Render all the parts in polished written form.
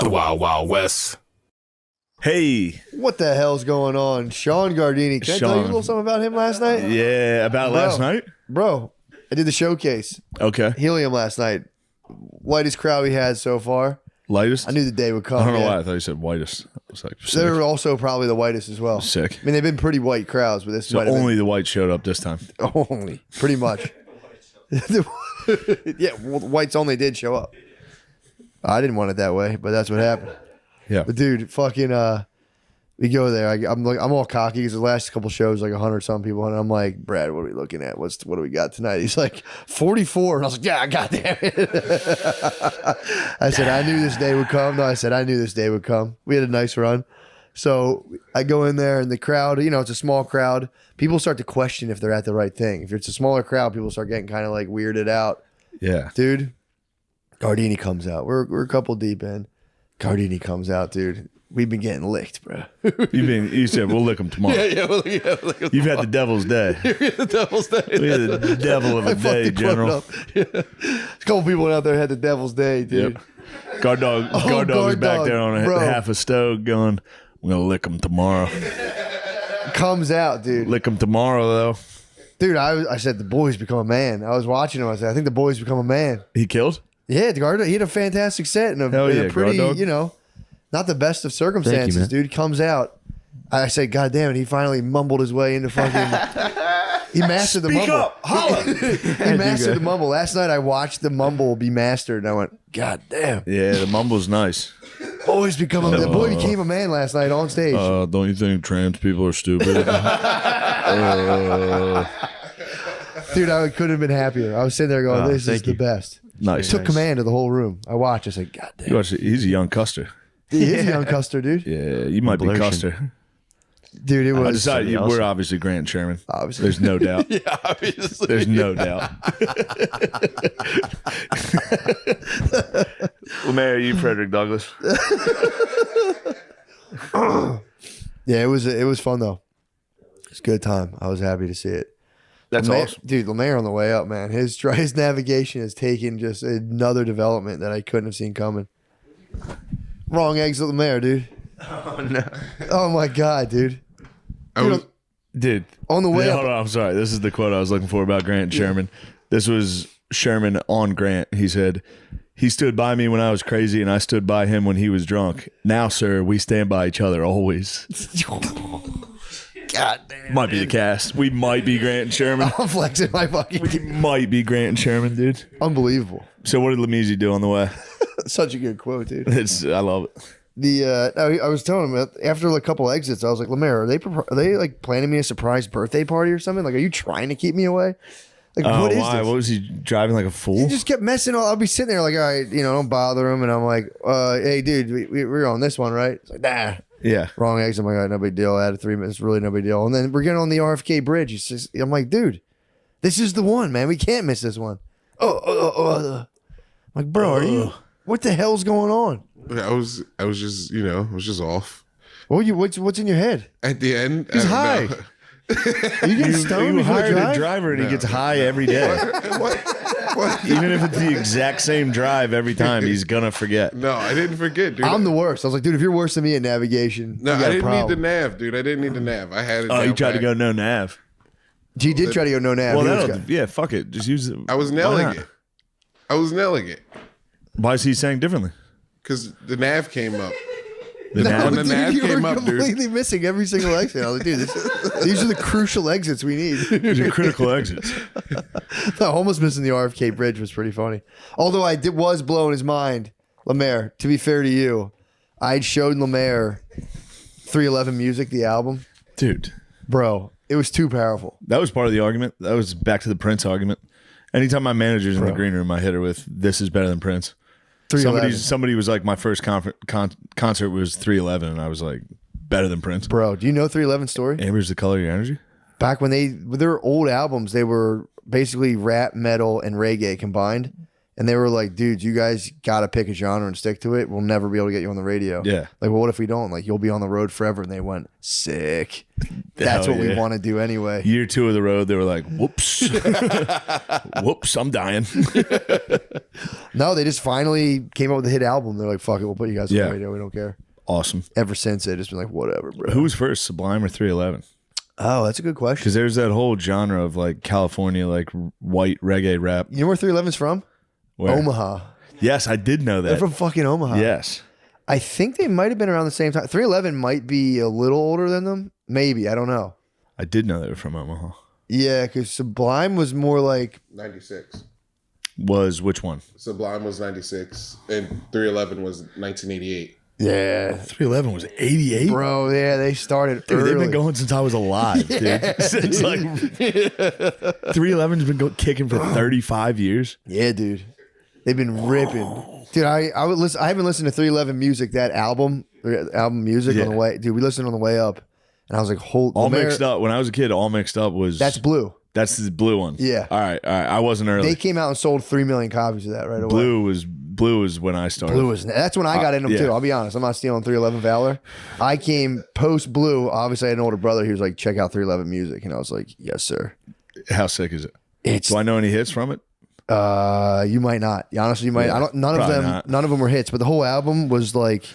The Wild Wild West. Hey. What the hell's going on? Sean Gardini. Can I tell you a little something about him last night? Yeah, about last night? Bro, I did the showcase. Okay. Helium last night. Whitest crowd we had so far. Lightest? I knew the day would come. I don't know why I thought you said whitest. I was like, sick. They're also probably the whitest as well. Sick. I mean, they've been pretty white crowds, but this So only the white showed up this time. Only. Pretty much. Yeah, well, whites only did show up. I didn't want it that way, but that's what happened. Yeah. But dude, fucking, we go there. I'm all cocky because the last couple shows, like 100-some people, and I'm like, Brad, what are we looking at? What do we got tonight? He's like, 44, and I was like, yeah, goddamn it. I said, I knew this day would come. No, I said, I knew this day would come. We had a nice run. So I go in there, and the crowd, you know, it's a small crowd. People start to question if they're at the right thing. If it's a smaller crowd, people start getting kind of like weirded out. Yeah. Dude, Gardini comes out. We're a couple deep in. Gardini comes out, dude. We've been getting licked, bro. You said we'll lick them tomorrow. We'll lick them You've had the devil's day. the devil's day. We had the devil of a day, General. Yeah. A couple people out there had the devil's day, dude. Yep. Guard dog was back there on half a stove going, we're going to lick them tomorrow. Comes out, dude. Lick them tomorrow, though. Dude, I said, the boy's become a man. I was watching him. I said, I think the boy's become a man. He killed? Yeah, the guard, he had a fantastic set and a pretty, you know, not the best of circumstances, dude. Comes out. I said, God damn it, he finally mumbled his way into fucking... He mastered the mumble. Speak up, holla. He mastered the mumble. Last night I watched the mumble be mastered and I went, God damn. Yeah, the mumble's nice. Boy's become a man. The boy became a man last night on stage. Don't you think trans people are stupid? Dude, I couldn't have been happier. I was sitting there going, this is the best. Nice. Took command of the whole room. I watched. I said, God damn. He's a young Custer. He is a young Custer, dude. Yeah, you might be Custer. Dude, it was. I decided we're obviously Grant Sherman. Obviously. There's no doubt. Yeah, obviously. There's no doubt. Well, Mayor, you Frederick Douglass. Yeah, it was fun though. It's a good time. I was happy to see it. That's awesome. Dude, Lemaire on the way up, man. His navigation has taken just another development that I couldn't have seen coming. Wrong exit Lemaire, dude. Oh, no. Oh, my God, dude. Dude. On the way up. Hold on, I'm sorry. This is the quote I was looking for about Grant Sherman. This was Sherman on Grant. He said, he stood by me when I was crazy and I stood by him when he was drunk. Now, sir, we stand by each other always. God damn. Might be the cast. We might be Grant and Sherman. I'm flexing my fucking... We might be Grant and Sherman, dude. Unbelievable. So what did Lemezi do on the way? Such a good quote, dude. I love it. I was telling him after a couple exits, I was like, Lemaire, are they like planning me a surprise birthday party or something? Like, are you trying to keep me away? Like, what is why? this? What was he driving like a fool? He just kept messing. I'll be sitting there like, all right, you know, don't bother him. And I'm like, hey, dude, we're on this one, right? It's like, nah. Yeah. Wrong exit. I'm like, all right, no big deal. I had 3 minutes, really no big deal. And then we're getting on the RFK bridge. I'm like, dude, this is the one, man. We can't miss this one. I'm like, bro, are you? What the hell's going on? I was just, I was just off. What's in your head? At the end, He's high. You get stoned. You before hired drive? a driver and he gets high every day. What? Even if it's the exact same drive every time, he's gonna forget. No, I didn't forget, dude. I'm the worst. I was like, dude, if you're worse than me at navigation, No, you got I a didn't problem. need the nav, dude. I didn't need the nav. I had it. Oh, you down tried to pat. go no nav. He did try to go no nav. Well, yeah, fuck it. Just use it. I was nailing it. Why is he saying differently? Because the nav came up. The nav? When the nav you came were up, dude. completely missing every single exit. I was like, dude, these are the crucial exits we need. These are critical exits. No, almost missing the RFK bridge was pretty funny. Although was blowing his mind. Lemaire, to be fair to you, I'd showed Lemaire 311 Music, the album. Dude. Bro, it was too powerful. That was part of the argument. That was back to the Prince argument. Anytime my manager's in the green room, I hit her with, this is better than Prince. Somebody was like, my first concert was 311, and I was like, better than Prince. Bro, do you know 311 story? Amber's the Color of Your Energy? Back when with their old albums, they were basically rap, metal, and reggae combined. And they were like, dude, you guys got to pick a genre and stick to it. We'll never be able to get you on the radio. Yeah. Like, well, what if we don't? Like, you'll be on the road forever. And they went, sick. That's Hell what we yeah. want to do anyway. Year 2 of the road, they were like, whoops. Whoops, I'm dying. No, they just finally came up with a hit album. They're like, fuck it, we'll put you guys on the radio. We don't care. Awesome. Ever since, they just been like, whatever, bro. Who was first, Sublime or 311? Oh, that's a good question. Because there's that whole genre of like California, like white reggae rap. You know where 311's from? Where? Omaha. Yes, I did know that. They're from fucking Omaha. Yes. I think they might have been around the same time. 311 might be a little older than them. Maybe. I don't know. I did know they were from Omaha. Yeah, because Sublime was more like 96. Was which one? Sublime was 96, and 311 was 1988. yeah, 311 was 88? bro. Yeah, they started Dude, early. they've been going since I was alive, dude. Since like 311's been kicking for 35 years. Yeah, dude. They've been ripping. Dude, I would listen. I haven't listened to 311 music, that album music on the way. Dude, we listened on the way up, and I was like, All Mixed Up. When I was a kid, All Mixed Up was That's Blue. That's the blue one. Yeah. All right. I wasn't early. They came out and sold 3 million copies of that right away. Blue was when I started. Blue was that's when I got into them yeah. too. I'll be honest. I'm not stealing 311 Valor. I came post Blue. Obviously, I had an older brother. He was like, check out 311 music, and I was like, yes, sir. How sick is it? It's Do I know any hits from it? you might not. Honestly, you might. Yeah, I don't. None of them were hits, but the whole album was like,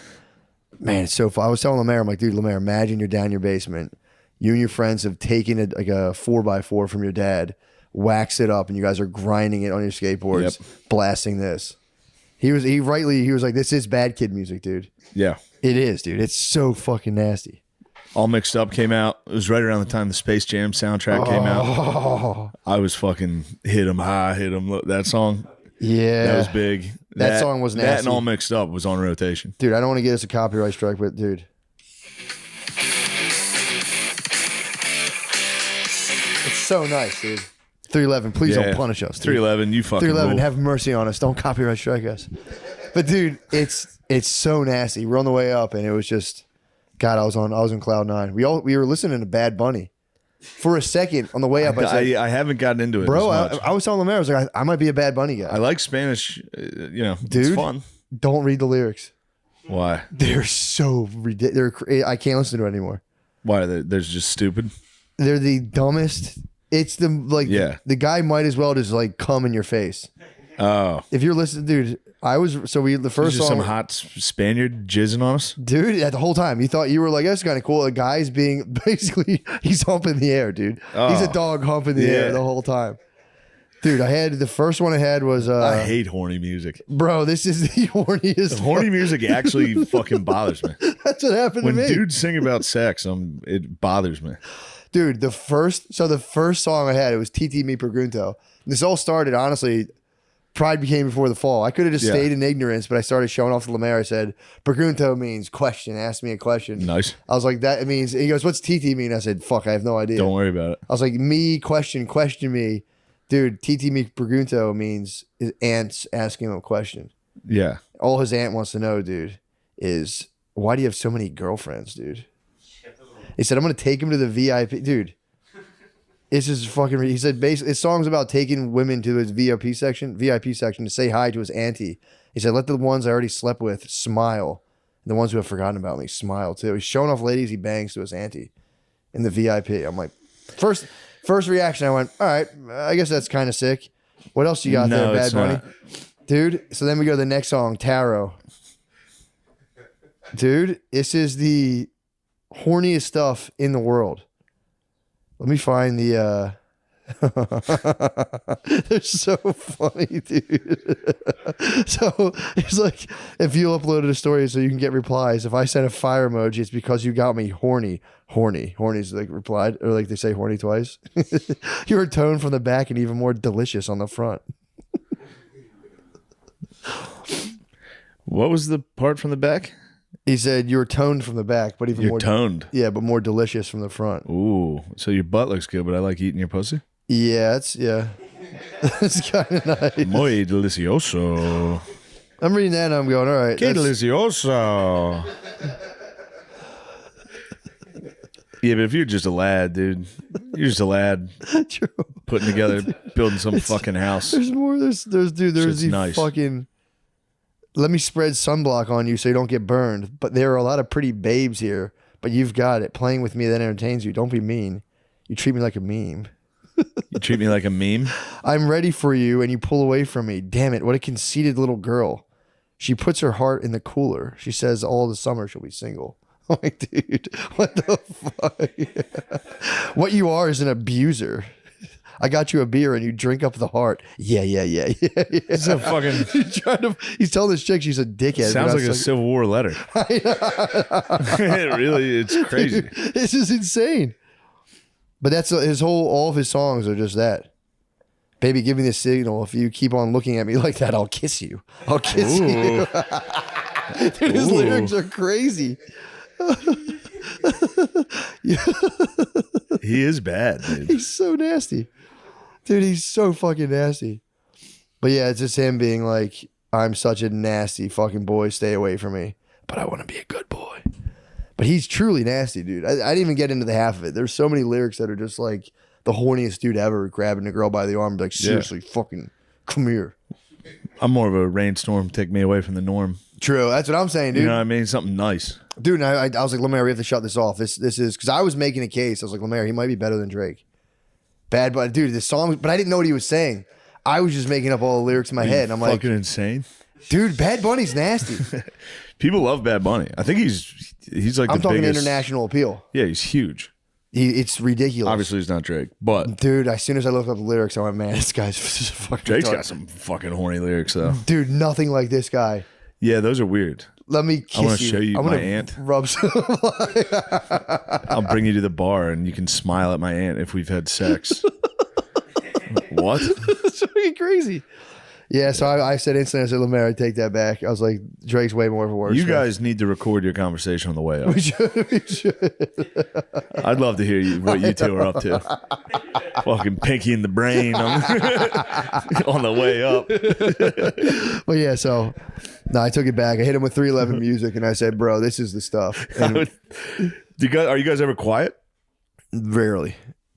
man, it's so fun. I was telling Lemaire, I'm like, dude, Lemaire, imagine you're down your basement. You and your friends have taken like a 4x4 from your dad, wax it up, and you guys are grinding it on your skateboards, blasting this. He was like, this is bad kid music, dude. Yeah. It is, dude. It's so fucking nasty. All Mixed Up came out. It was right around the time the Space Jam soundtrack came out. Oh, I was fucking hit 'em high, hit 'em low. That song, yeah. that was big. That song was That nasty. and All Mixed Up was on rotation. Dude, I don't want to get us a copyright strike, but dude. It's so nice, dude. 311, please don't punish us. Dude. 311, you fucking 311, rule. have mercy on us. Don't copyright strike us. But dude, it's so nasty. We're on the way up, and it was just, God, I was in cloud nine. We were listening to Bad Bunny. For a second on the way up, I said, I haven't gotten into it, bro, as much. I was telling Lemaire, I was like, I might be a Bad Bunny guy. I like Spanish. Dude, it's fun. Don't read the lyrics. Why? They're so ridiculous. I can't listen to it anymore. Why? They're just stupid. They're the dumbest. It's the the guy might as well just like come in your face. Oh, If you're listening, dude, the first just song, some hot Spaniard jizzing on us. dude, the whole time you thought you were like, that's kind of cool. The guy's being basically he's humping the air, dude. He's a dog humping the air the whole time. Dude, the first one I had was I hate horny music. bro, this is the horniest. Horny music actually fucking bothers me. That's what happened When to me. dudes sing about sex, it bothers me. Dude, the first song I had, it was TT Me Pregunto. This all started, honestly, pride became before the fall. I could have just stayed in ignorance, but I started showing off to Lemaire. I said, Pregunto means question. Ask me a question. Nice. I was like, that it means, he goes, what's TT mean? I said, fuck, I have no idea. Don't worry about it. I was like, me, question me. Dude, TT Me Pregunto means his aunt's asking him a question. Yeah. All his aunt wants to know, dude, is why do you have so many girlfriends, dude? He said, I'm going to take him to the VIP. Dude, it's just fucking, he said, basically, his song's about taking women to his VIP section to say hi to his auntie. He said, let the ones I already slept with smile. And the ones who have forgotten about me smile too. He's showing off ladies he bangs to his auntie in the VIP. I'm like, first reaction, I went, all right, I guess that's kind of sick. What else you got there, Bad it's Bunny? not. Dude, so then we go to the next song, Tarot. Dude, this is the horniest stuff in the world. Let me find the they're so funny, dude. So it's like, if you uploaded a story so you can get replies, if I send a fire emoji, it's because you got me horny. Horny's like replied, or like they say horny twice. You're toned from the back and even more delicious on the front. What was the part from the back? He said you were toned from the back, but even You're more toned. Yeah, but more delicious from the front. Ooh, so your butt looks good, but I like eating your pussy. Yeah, it's kind of nice. Muy delicioso. I'm reading that and I'm going, all right. Que that's- delicioso. Yeah, but if you're just a lad, dude, you're just a lad. True. putting together, building some fucking house. There's more. There's dude. There's Shit's the nice. fucking. Let me spread sunblock on you so you don't get burned. But there are a lot of pretty babes here. But you've got it. Playing with me that entertains you. Don't be mean. You treat me like a meme. You treat me like a meme. I'm ready for you, and you pull away from me. Damn it! What a conceited little girl. She puts her heart in the cooler. She says all the summer she'll be single. I'm like, dude, what the fuck? What you are is an abuser. I got you a beer and you drink up the heart. Yeah. It's a fucking. He's telling this chick she's a dickhead. Sounds like a Civil War letter. It's crazy. Dude, this is insane. But that's all of his songs are just that. Baby, give me the signal. If you keep on looking at me like that, I'll kiss you. I'll kiss you. Dude, his lyrics are crazy. He is bad, dude. He's so nasty. Dude, he's so fucking nasty. But yeah, it's just him being like, I'm such a nasty fucking boy. Stay away from me. But I want to be a good boy. But he's truly nasty, dude. I didn't even get into the half of it. There's so many lyrics that are just like the horniest dude ever grabbing a girl by the arm. Like, seriously, fucking come here. I'm more of a rainstorm. Take me away from the norm. True. That's what I'm saying, dude. You know what I mean? Something nice. Dude, and I was like, Lemaire, we have to shut this off. This is because I was making a case. I was like, Lemaire, he might be better than Drake. Bad, but dude, this song, but I didn't know what he was saying. I was just making up all the lyrics in my head. And I'm like, fucking insane. Dude, Bad Bunny's nasty. People love Bad Bunny. I think he's like I'm the talking biggest, international appeal. Yeah, he's huge. It's ridiculous. Obviously, he's not Drake, but dude, as soon as I looked up the lyrics, I went, man, this guy's just fucking Drake's retarded. got some fucking horny lyrics though. Dude, nothing like this guy. Yeah, those are weird. Let me kiss you. I want to show you I'm my gonna aunt. Rub some. I'll bring you to the bar and you can smile at my aunt if we've had sex. What? It's fucking crazy. Yeah, so I said instantly, I said, Lemaire, I take that back. I was like, Drake's way more of a worse. You guys need to record your conversation on the way up. We should. I'd love to hear what you two are up to. Fucking pinky in the brain on the way up. But yeah, so no, I took it back. I hit him with 311 music, and I said, bro, this is the stuff. And Are you guys ever quiet? rarely.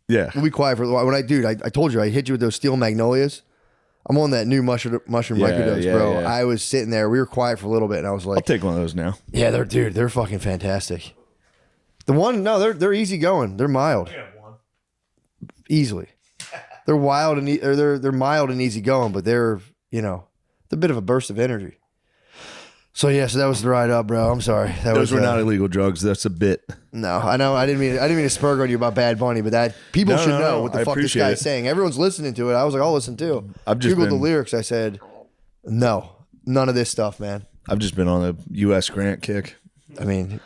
Yeah. We'll be quiet for a while. When I told you, I hit you with those Steel Magnolias. I'm on that new mushroom microdose, bro. Yeah. I was sitting there. We were quiet for a little bit, and I was I'll like, take one of those now. yeah, they're fucking fantastic. They're easy going. They're mild. Easily. They're wild and they're mild and easy going, but they're a bit of a burst of energy. So yeah, so that was the ride up, bro. I'm sorry. Those were not illegal drugs. That's a bit. No, I know. I didn't mean to spurg on you about Bad Bunny, but that people should know what the fuck this guy's saying. Everyone's listening to it. I was like, I'll listen too. I've just Googled the lyrics. I said, no, none of this stuff, man. I've just been on a U.S. Grant kick. I mean,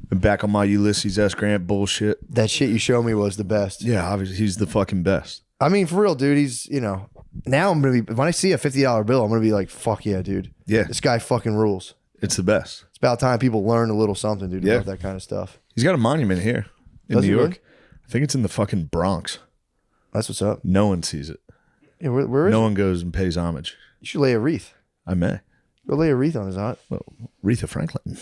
Been back on my Ulysses S. Grant bullshit. that shit you showed me was the best. Yeah, obviously he's the fucking best. I mean, for real, dude. He's now I'm gonna be when I see a $50 bill, I'm gonna be like, fuck yeah, dude. Yeah. This guy fucking rules. It's the best. It's about time people learn a little something, dude, about that kind of stuff. He's got a monument here in Does New he York. really? I think it's in the fucking Bronx. That's what's up. No one sees it. Yeah, where is No it? one goes and pays homage. You should lay a wreath. I may. Go lay a wreath on his aunt. Well, Aretha Franklin.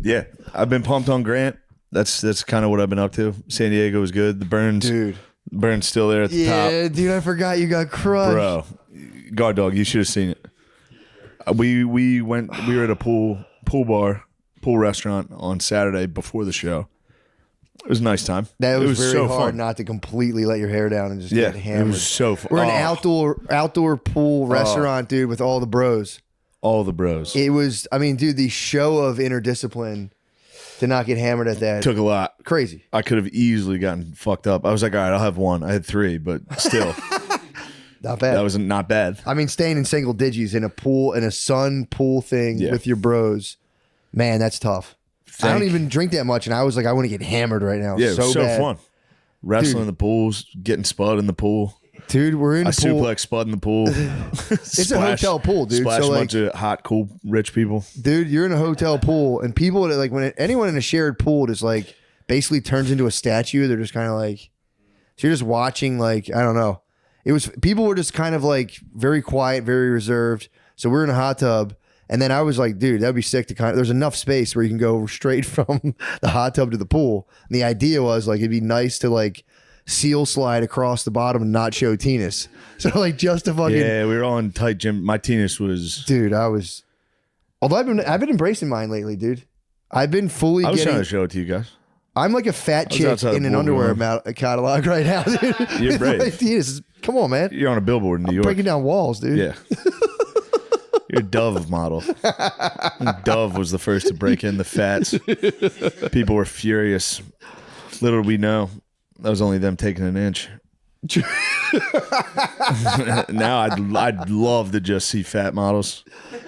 Yeah, I've been pumped on Grant. That's kind of what I've been up to. San Diego was good. The Burns still there at the top. Yeah, dude, I forgot you got crushed. Bro, God dog, you should have seen it. We were at a pool restaurant on Saturday before the show. It was a nice time. That was very so hard fun. not to completely let your hair down and just Yeah, get hammered. it was so fun. We're an outdoor pool restaurant, dude, with all the bros. All the bros. It was, I mean, dude, the show of interdiscipline to not get hammered at that. Took a lot. Crazy. I could have easily gotten fucked up. I was like, all right, I'll have one. I had 3, but still. Not bad. That was not bad. I mean, staying in single digits in a pool, in a sun pool thing with your bros, man, that's tough. I don't even drink that much, and I was like, I want to get hammered right now. Yeah, it was so bad. fun. Wrestling in the pools, getting Spud in the pool. Dude, we're in I pool. suplex Spud in the pool. It's a hotel pool, dude. Splash So, a like, bunch of hot, cool, rich people. dude, you're in a hotel pool, and people like anyone in a shared pool just like basically turns into a statue. They're just kind of like, so you're just watching, like, I don't know. People were just kind of like very quiet, very reserved. So we're in a hot tub, And then I was like, dude, that'd be sick to there's enough space where you can go straight from the hot tub to the pool. And the idea was like, it'd be nice to like seal slide across the bottom and not show penis. So like just to fucking. Yeah, we were all in tight gym. My penis was. Dude, although I've been embracing mine lately, dude. I've been fully I was getting. trying to show it to you guys. I'm like a fat chick in an underwear catalog right now, dude. You're brave. My penis. Come on, man. You're on a billboard in New York. Breaking down walls, dude. Yeah. You're a Dove model. Dove was the first to break in the fats. People were furious. Little did we know, that was only them taking an inch. Now I'd love to just see fat models.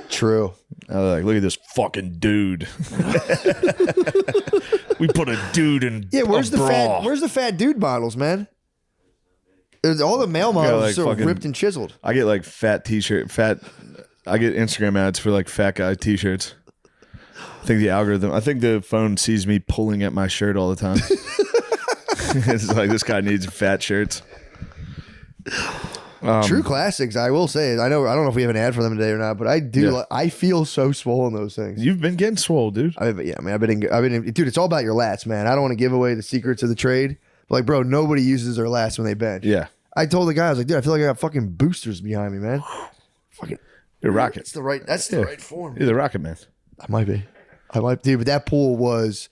True. I was like, look at this fucking dude. We put a dude in where's a bra. Where's the fat dude models, man? All the male models like are so fucking- ripped and chiseled. I get like I get Instagram ads for like fat guy t-shirts. I think the phone sees me pulling at my shirt all the time. It's like, this guy needs fat shirts. True classics, I will say. I don't know if we have an ad for them today or not, but I do. Yeah. I feel so swollen those things. You've been getting swole, dude. I've been dude. It's all about your lats, man. I don't want to give away the secrets of the trade, but like, bro, nobody uses their lats when they bench. Yeah. I told the guy, I was like, dude, I feel like I got fucking boosters behind me, man. Fucking, You're rocking. that's the right form. You're the rocket man. I might be, dude. But that pool was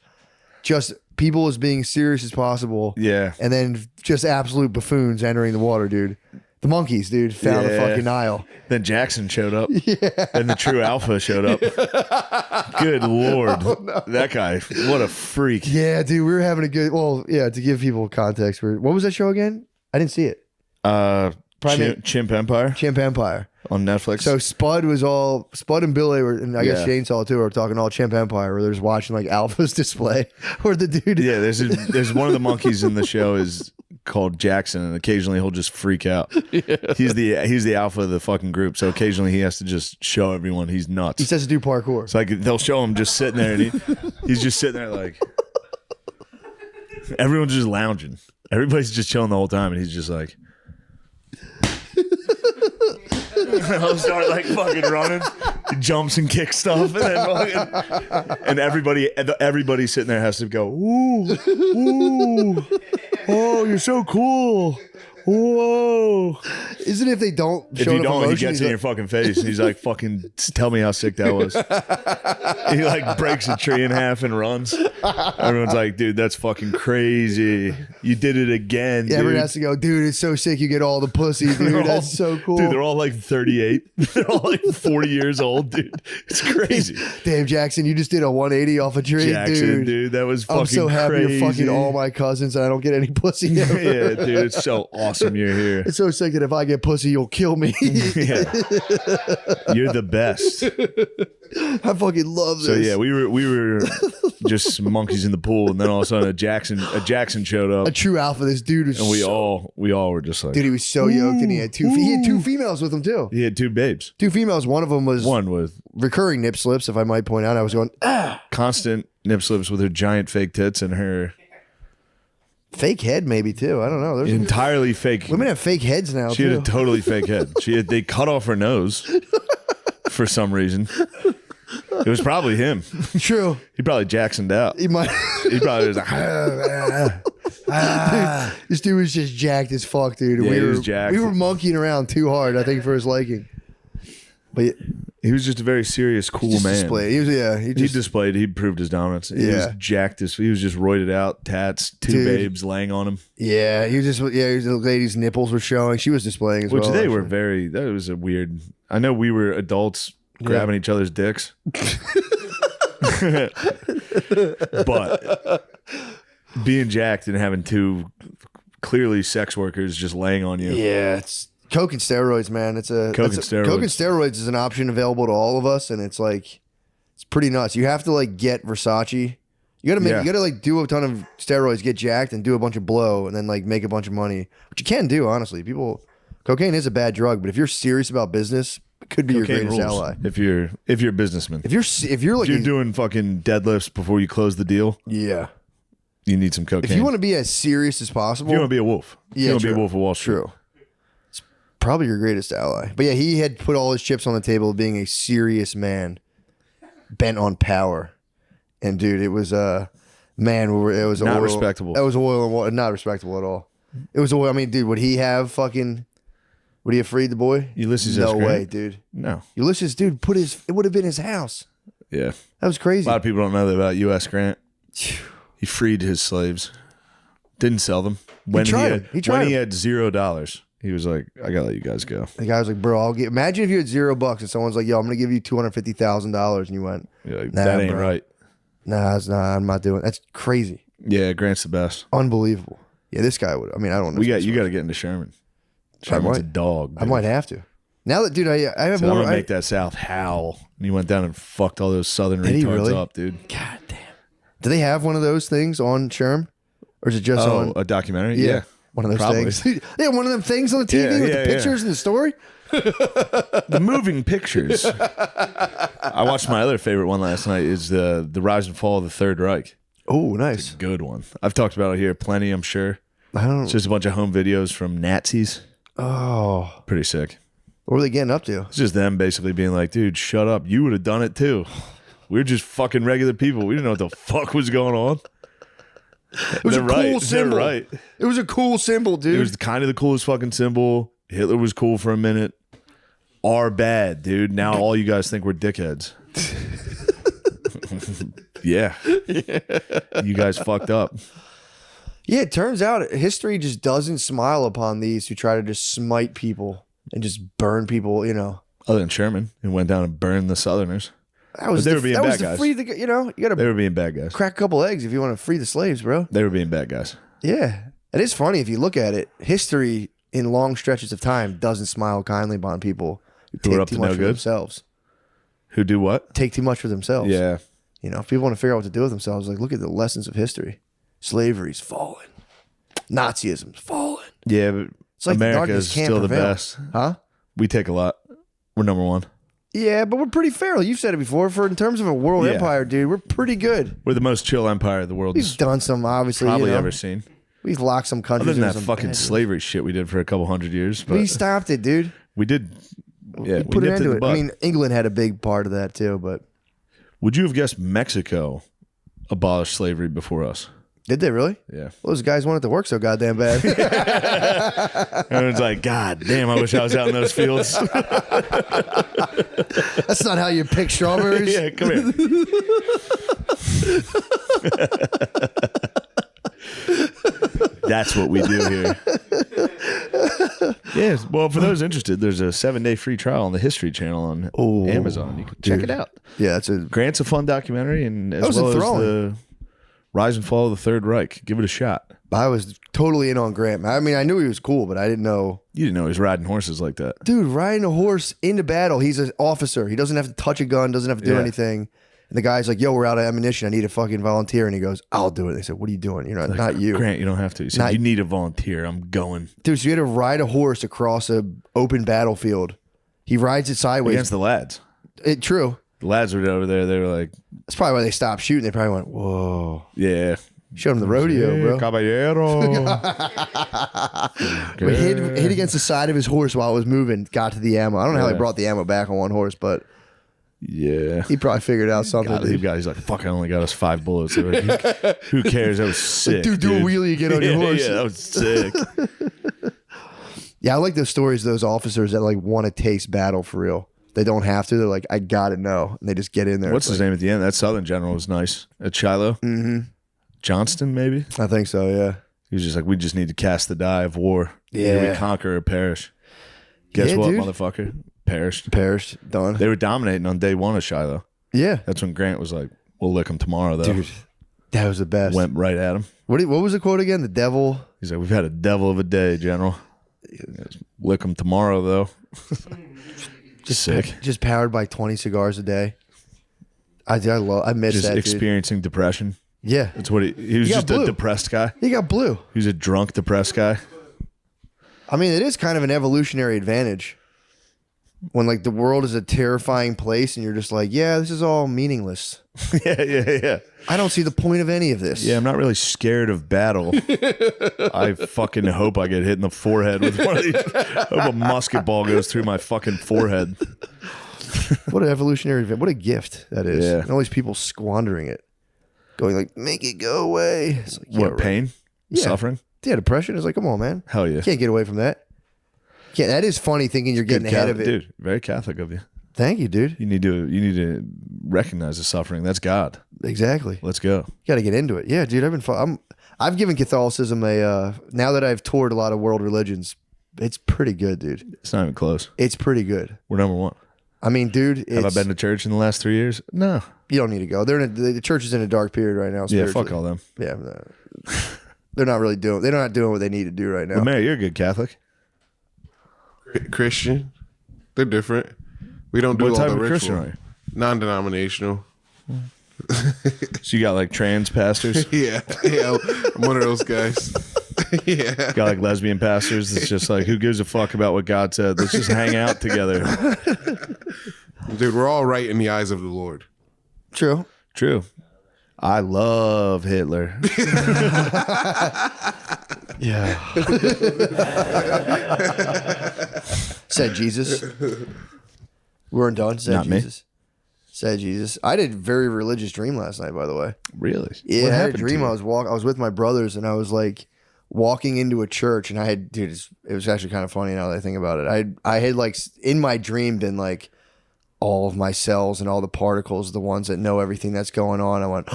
just people as being serious as possible. Yeah. And then just absolute buffoons entering the water, dude. The monkeys, dude, found the fucking Nile. Then Jackson showed up. Yeah. Then the true alpha showed up. Good Lord. Oh, no. That guy, what a freak. Yeah, dude, we were having a good. Well, yeah, to give people context, what was that show again? I didn't see it. Chimp Empire Chimp Empire on Netflix. So Spud and Billy were, and I guess Yeah. Shane saw it too, were talking all Chimp Empire, where they're just watching like Alpha's display, where the dude. Yeah, there's one of the monkeys in the show is called Jackson, and occasionally he'll just freak out. Yeah. He's the alpha of the fucking group, so occasionally he has to just show everyone he's nuts. He says to do parkour. It's like they'll show him just sitting there, and he's just sitting there like everyone's just lounging. Everybody's just chilling the whole time, and he's just like. He'll start like fucking running. He jumps and kicks stuff, and everybody sitting there has to go, ooh, ooh, oh, you're so cool. Whoa. Isn't it if they don't If show you enough don't, he emotion, gets he's in your fucking face and he's like, fucking tell me how sick that was. He like breaks a tree in half and runs. Everyone's like, dude, that's fucking crazy. You did it again, dude. everyone has to go, dude, it's so sick you get all the pussy, dude. That's so cool. Dude, they're all like 38. They're all like 40 years old, dude. It's crazy. Damn, Jackson, you just did a 180 off a tree, Jackson, dude, that was fucking I'm so happy crazy. you're fucking all my cousins and I don't get any pussy ever. Yeah, dude, it's so awesome you're here. It's so sick that if I get pussy, you'll kill me. Yeah. You're the best. I fucking love this. So yeah, we were just monkeys in the pool, and then all of a sudden a Jackson showed up, a true alpha. This dude was, and we all were just like, dude, he was so yoked, and he had two females with him too. he had two babes. Two females. One of them was One with recurring nip slips, if I might point out. I was going constant nip slips with her giant fake tits and her fake head, maybe too. I don't know. There's entirely fake. women have fake heads now She too. had a totally fake head. They cut off her nose for some reason. It was probably him. True. He probably Jacksoned out. He might. He probably was like, Dude, this dude was just jacked as fuck, dude. Yeah, he was jacked. We were monkeying around too hard, I think, for his liking. But he was just a very serious, cool just man. displayed. He was, yeah. He just, He proved his dominance. He was Yeah. jacked as he was just roided out, tats, two Dude. babes laying on him. yeah. He was just, yeah. The lady's nipples were showing. She was displaying as Which well. they were actually. that was a weird. I know we were adults grabbing each other's dicks. But being jacked and having two clearly sex workers just laying on you. Yeah, it's coke and steroids, man. Coke and steroids is an option available to all of us, and it's like it's pretty nuts. You have to like get Versace. You gotta like do a ton of steroids, get jacked, and do a bunch of blow, and then like make a bunch of money, which you can do. Honestly, cocaine is a bad drug, but if you're serious about business, it could be your Cocaine greatest rules. ally. If you're a businessman. If you're like If you're doing fucking deadlifts before you close the deal, yeah. you need some cocaine. If you want to be as serious as possible, If you want to be a wolf. If Yeah, you want to be true. a wolf of Wall Street. true. Probably your greatest ally. But yeah, he had put all his chips on the table of being a serious man bent on power. And dude, it was it was Not oil. respectable. That was oil and water. Not respectable at all. It was oil. I mean, dude, would he have freed the boy? Ulysses S. No Grant? way, dude. No. Ulysses, dude, it would have been his house. Yeah. That was crazy. A lot of people don't know that about U.S. Grant. He freed his slaves. Didn't sell them. When he tried had, him. He tried when he him. had $0, he was like, I gotta let you guys go. The guy was like, bro, imagine if you had $0 and someone's like, yo, I'm going to give you $250,000. And you went, You're like, nah, that ain't bro. right. Nah, I'm not doing it. That's crazy. Yeah, Grant's the best. Unbelievable. Yeah, this guy would. I mean, I don't know. You got to get into Sherman. Sherman's a might. dog. I might have to. Now that, dude, I have I'm more. gonna make that South howl. And he went down and fucked all those Southern Did he retards really? up, dude. God damn. Do they have one of those things on Sherm? Or is it just on? A documentary? Yeah. One of those probably. things. Yeah, one of them things on the TV with the pictures and the story. The moving pictures. I watched my other favorite one last night is the Rise and Fall of the Third Reich. Oh, nice. Good one. I've talked about it here plenty, I'm sure. I don't. It's just a bunch of home videos from Nazis. Oh, Pretty sick. what were they getting up to? It's just them basically being like, dude, shut up. You would have done it too. We're just fucking regular people. We didn't know what the fuck was going on. It was a cool symbol. They're right. It was a cool symbol, dude. It was kind of the coolest fucking symbol. Hitler was cool for a minute. Are bad, dude. Now all you guys think we're dickheads. Yeah. You guys fucked up. Yeah, it turns out history just doesn't smile upon these who try to just smite people and just burn people, you know. Other than Sherman, who went down and burned the Southerners. That was But they were being that was bad to guys. free the, you know, you got They to were being bad guys. crack a couple eggs if you want to free the slaves, bro. They were being bad guys. Yeah. It is funny if you look at it. History in long stretches of time doesn't smile kindly upon people who Who are take up too to much no for good? themselves. Who do what? Take too much for themselves. Yeah. You know, if people want to figure out what to do with themselves, like look at the lessons of history. Slavery's fallen. Nazism's fallen. Yeah, but It's like the America darkness is can't still the prevail. best. Huh? We take a lot. We're number one. Yeah, but we're pretty fair. You've said it before. For in terms of a world Yeah. empire, dude, we're pretty good. We're the most chill empire the world's We've done some, obviously, probably you know, ever seen. we've locked some countries. Other than in that some fucking bad- slavery shit we did for a couple hundred years. But We stopped it, dude. we did. Yeah, We put we it nipped into in it. the I bud. mean, England had a big part of that too, but Would you have guessed Mexico abolished slavery before us? did they really? Yeah. Well, those guys wanted to work so goddamn bad. Everyone's like, God damn, I wish I was out in those fields. That's not how you pick strawberries. Yeah, come here. That's what we do here. Yeah, well, for those interested, there's a 7-day free trial on the History Channel on Amazon. You can check it out. Yeah, that's a Grant's a fun documentary, and as was well as enthralling. the Rise and Fall of the Third Reich. Give it a shot. I was totally in on Grant. I mean, I knew he was cool, but I didn't know. You didn't know he was riding horses like that. Dude, riding a horse into battle. He's an officer. He doesn't have to touch a gun, doesn't have to do Yeah. anything. And the guy's like, yo, we're out of ammunition. I need a fucking volunteer. And he goes, I'll do it. They said, what are you doing? You're not you. Grant, you don't have to. He said, Not- you need a volunteer. I'm going. Dude, so you had to ride a horse across a open battlefield. He rides it sideways. Against the lads. True. The lads were over there. They were like, That's probably why they stopped shooting. They probably went, whoa. yeah. Showed him the rodeo, bro. Caballero. But hit against the side of his horse while it was moving, got to the ammo. I don't know how he Yeah. brought the ammo back on one horse, but Yeah. he probably figured out something. God, dude. he's like, fuck, I only got us 5 bullets. They were like, who cares? That was sick. Dude, do a wheelie again on your horse. Yeah, that was sick. Yeah, I like those stories, those officers that like want to taste battle for real. They don't have to. They're like, I gotta know. And they just get in there. What's It's his name at the end? That Southern general was nice. At Shiloh? Mm-hmm. Johnston, maybe? like, I think so, yeah. He was just like, we just need to cast the die of war. Either Yeah. we conquer or perish. Guess Yeah, what, dude. motherfucker? Perished. Perished, done. They were dominating on day 1 of Shiloh. Yeah. That's when Grant was like, we'll lick them tomorrow, though. Dude, that was the best. Went right at him. What was the quote again? The devil. He's like, we've had a devil of a day, General. Lick them tomorrow, though. Just sick. Just powered by 20 cigars a day. I miss Just that, dude. experiencing depression. Yeah. That's what he was got just blue. a depressed guy. He got blue. He was a drunk, depressed guy. I mean, it is kind of an evolutionary advantage. When like the world is a terrifying place and you're just like, yeah, this is all meaningless. Yeah. I don't see the point of any of this. Yeah, I'm not really scared of battle. I fucking hope I get hit in the forehead with one of these. I hope a musket ball goes through my fucking forehead. What an evolutionary event. What a gift that is. Yeah. And all these people squandering it. Going like, make it go away. It's like, What, right. pain? Yeah. Suffering? Yeah, depression is like, come on, man. Hell yeah. Can't get away from that. Yeah, that is funny thinking you're getting ahead of it. Dude, very Catholic of you. Thank you, dude. You need to recognize the suffering. That's God. Exactly. Let's go. Got to get into it. Yeah, dude. I've given Catholicism a. Now that I've toured a lot of world religions, it's pretty good, dude. It's not even close. It's pretty good. We're number one. I mean, dude. Have I been to church in the last 3 years? No. You don't need to go. The church is in a dark period right now. Yeah, fuck all them. Yeah, no. They're not really doing. They're not doing what they need to do right now. But Mary, you're a good Catholic. Christian. They're different. We don't do What all type the of ritual. Christian are you? Non-denominational. So you got like trans pastors? Yeah, I'm one of those guys. Yeah. Got like lesbian pastors. It's just like, who gives a fuck about what God said? Let's just hang out together. Dude, we're all right in the eyes of the Lord. True. True. I love Hitler. Yeah. Said Jesus. We weren't done. Said Not me. Jesus. Said Jesus. I did a very religious dream last night, by the way. Really? Yeah, What I had a happened to dream. you? I was with my brothers, and I was like walking into a church, and I had, dude, it was actually kind of funny now that I think about it. I had like in my dream been like all of my cells and all the particles, the ones that know everything that's going on. I went,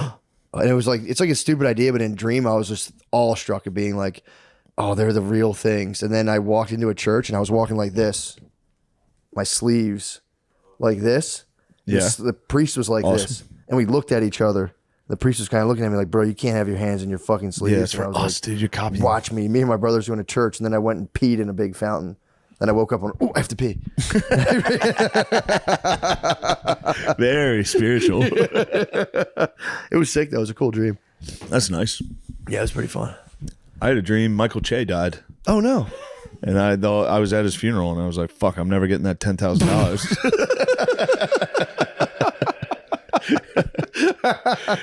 and it was like, it's like a stupid idea, but in dream, I was just awestruck at being like, oh, they're the real things. And then I walked into a church, and I was walking like this, my sleeves like this. Yeah. The priest was like Awesome. this, and we looked at each other. The priest was kind of looking at me like, bro, you can't have your hands in your fucking sleeves. Yeah, it's And I for was us, dude. You're copying. watch me. Me and my brothers went to church, and then I went and peed in a big fountain. Then I woke up and, oh, I have to pee. Very spiritual. It was sick. That was a cool dream. That's nice. Yeah, it was pretty fun. I had a dream Michael Che died. Oh, no. And I thought I was at his funeral, and I was like, "Fuck, I'm never getting that $10,000."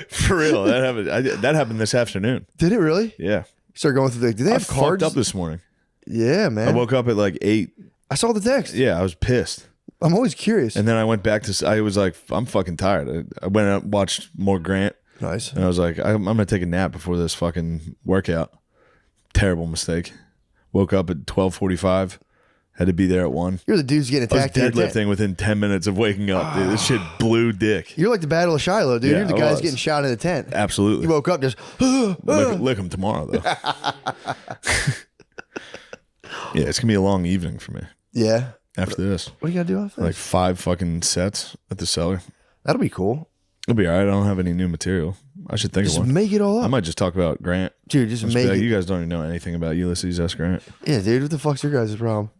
For real, that happened. That happened this afternoon. Did it really? Yeah, Start going through did they I have cards? fucked up this morning. Yeah, I man. woke up at like 8. I saw the text. Yeah, I was pissed, I'm always curious. and then I went back to. I was like, I'm fucking tired. I went out and watched more Grant, Nice. and I was like, I'm gonna take a nap before this fucking workout. Terrible mistake. Woke up at 12:45. Had to be there at 1. You're the dude's getting I was attacked. in the tent. deadlifting within 10 minutes of waking up, dude. This shit blew dick. You're like the Battle of Shiloh, dude. Yeah, You're the I guy that's was. getting shot in the tent. Absolutely. You woke up just, Lick them tomorrow, though. Yeah, it's going to be a long evening for me yeah. after this. What do you got to do after Like this? 5 fucking sets at the cellar. That'll be cool. It'll be all right. I don't have any new material. I should think Just of one. make it all I up. might just talk about Grant. Dude, just Just make be like, it. you guys don't even know anything about Ulysses S. Grant. Yeah, dude. What the fuck's your guys' problem?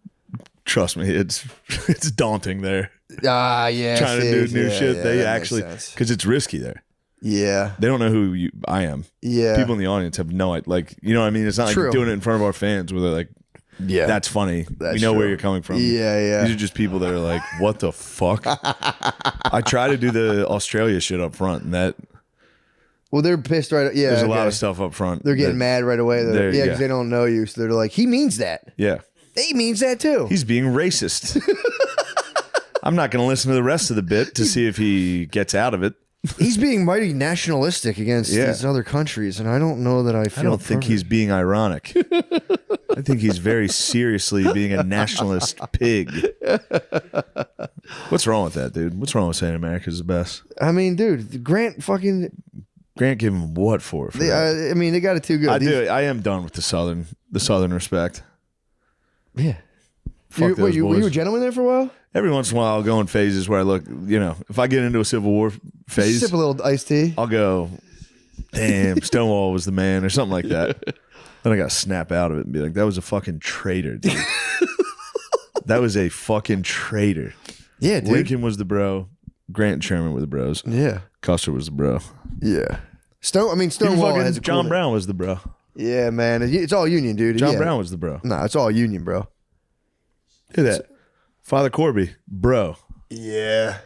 Trust me, it's daunting there. Ah, yeah. Trying to do new shit. They actually, Yeah. because it's risky there. Yeah. They don't know who I am. Yeah. People in the audience have no idea. Like, you know what I mean? It's not like True. doing it in front of our fans where they're like, Yeah. that's funny. That's we know where true. you're coming from. Yeah, yeah. These are just people that are like, what the fuck? I try to do the Australia shit up front, and that Well, they're pissed right. Yeah. there's a lot okay. of stuff up front. They're getting that- mad right away. Though. They're- Yeah, yeah. because they don't know you. So they're like, he means that. Yeah. He means that too. He's being racist. I'm not going to listen to the rest of the bit to see if he gets out of it. He's being mighty nationalistic against Yeah. these other countries, and I don't know that I feel. I don't think he's being ironic. I think he's very seriously being a nationalist pig. What's wrong with that, dude? What's wrong with saying America's the best? I mean, dude, Grant fucking. Grant gave him what for? that? I mean, they got it too good. I do. I am done with the southern respect. Yeah. Fuck those Were you boys. a gentleman there for a while? Every once in a while, I'll go in phases where I look. You know, if I get into a Civil War phase, Sip a little iced tea. I'll go, damn, Stonewall was the man, or something like that. Then I got to snap out of it and be like, that was a fucking traitor, dude. That was a fucking traitor. Yeah, dude. Lincoln was the bro. Grant and Sherman were the bros. Yeah. Custer was the bro. Yeah. Even Stonewall fucking has a John cool Brown was the bro. Yeah, man. It's all union, dude. John Yeah. Brown was the bro. Nah, it's all union, bro. Look at that. Father Corby, bro. Yeah.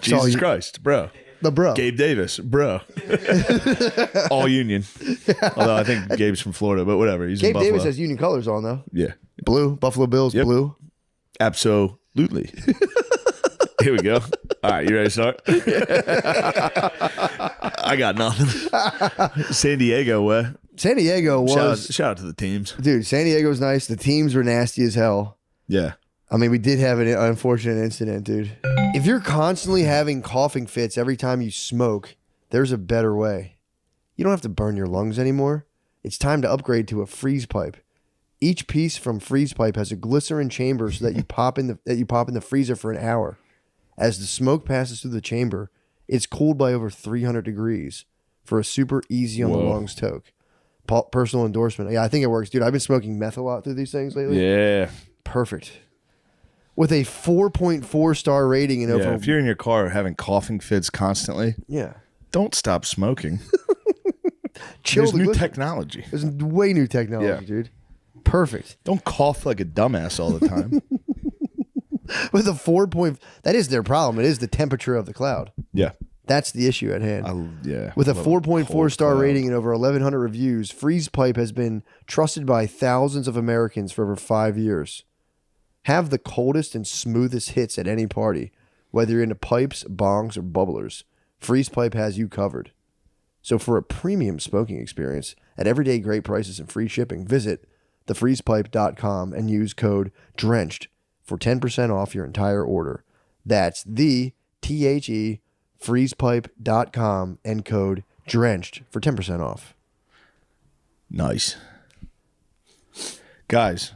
Jesus Christ, bro. The bro. Gabe Davis, bro. All Union. Although I think Gabe's from Florida, but whatever. He's in Gabe Buffalo. Davis has Union colors on, though. Yeah. Blue. Buffalo Bills, Yep. blue. Absolutely. Here we go. All right, you ready to start? I got nothing. San Diego, what? San Diego was... Shout out to the teams. Dude, San Diego's nice. The teams were nasty as hell. Yeah. I mean, we did have an unfortunate incident, dude. If you're constantly having coughing fits every time you smoke, there's a better way. You don't have to burn your lungs anymore. It's time to upgrade to a freeze pipe. Each piece from freeze pipe has a glycerin chamber so that you pop in the freezer for an hour. As the smoke passes through the chamber, it's cooled by over 300 degrees for a super easy on the lungs toke. Personal endorsement. Yeah, I think it works, dude. I've been smoking meth a lot through these things lately. Yeah. Perfect. With a 4.4 star rating and over. If you're in your car having coughing fits constantly, don't stop smoking. Chill. There's new technology. There's way new technology, dude. Perfect. Don't cough like a dumbass all the time. With a 4. That is their problem. It is the temperature of the cloud. Yeah. That's the issue at hand. With a 4.4 star rating and over 1,100 reviews, Freeze Pipe has been trusted by thousands of Americans for over 5 years. Have the coldest and smoothest hits at any party, whether you're into pipes, bongs, or bubblers. Freeze Pipe has you covered. So for a premium smoking experience at everyday great prices and free shipping, visit thefreezepipe.com and use code DRENCHED for 10% off your entire order. That's the THE freezepipe.com and code DRENCHED for 10% off. Nice. Guys,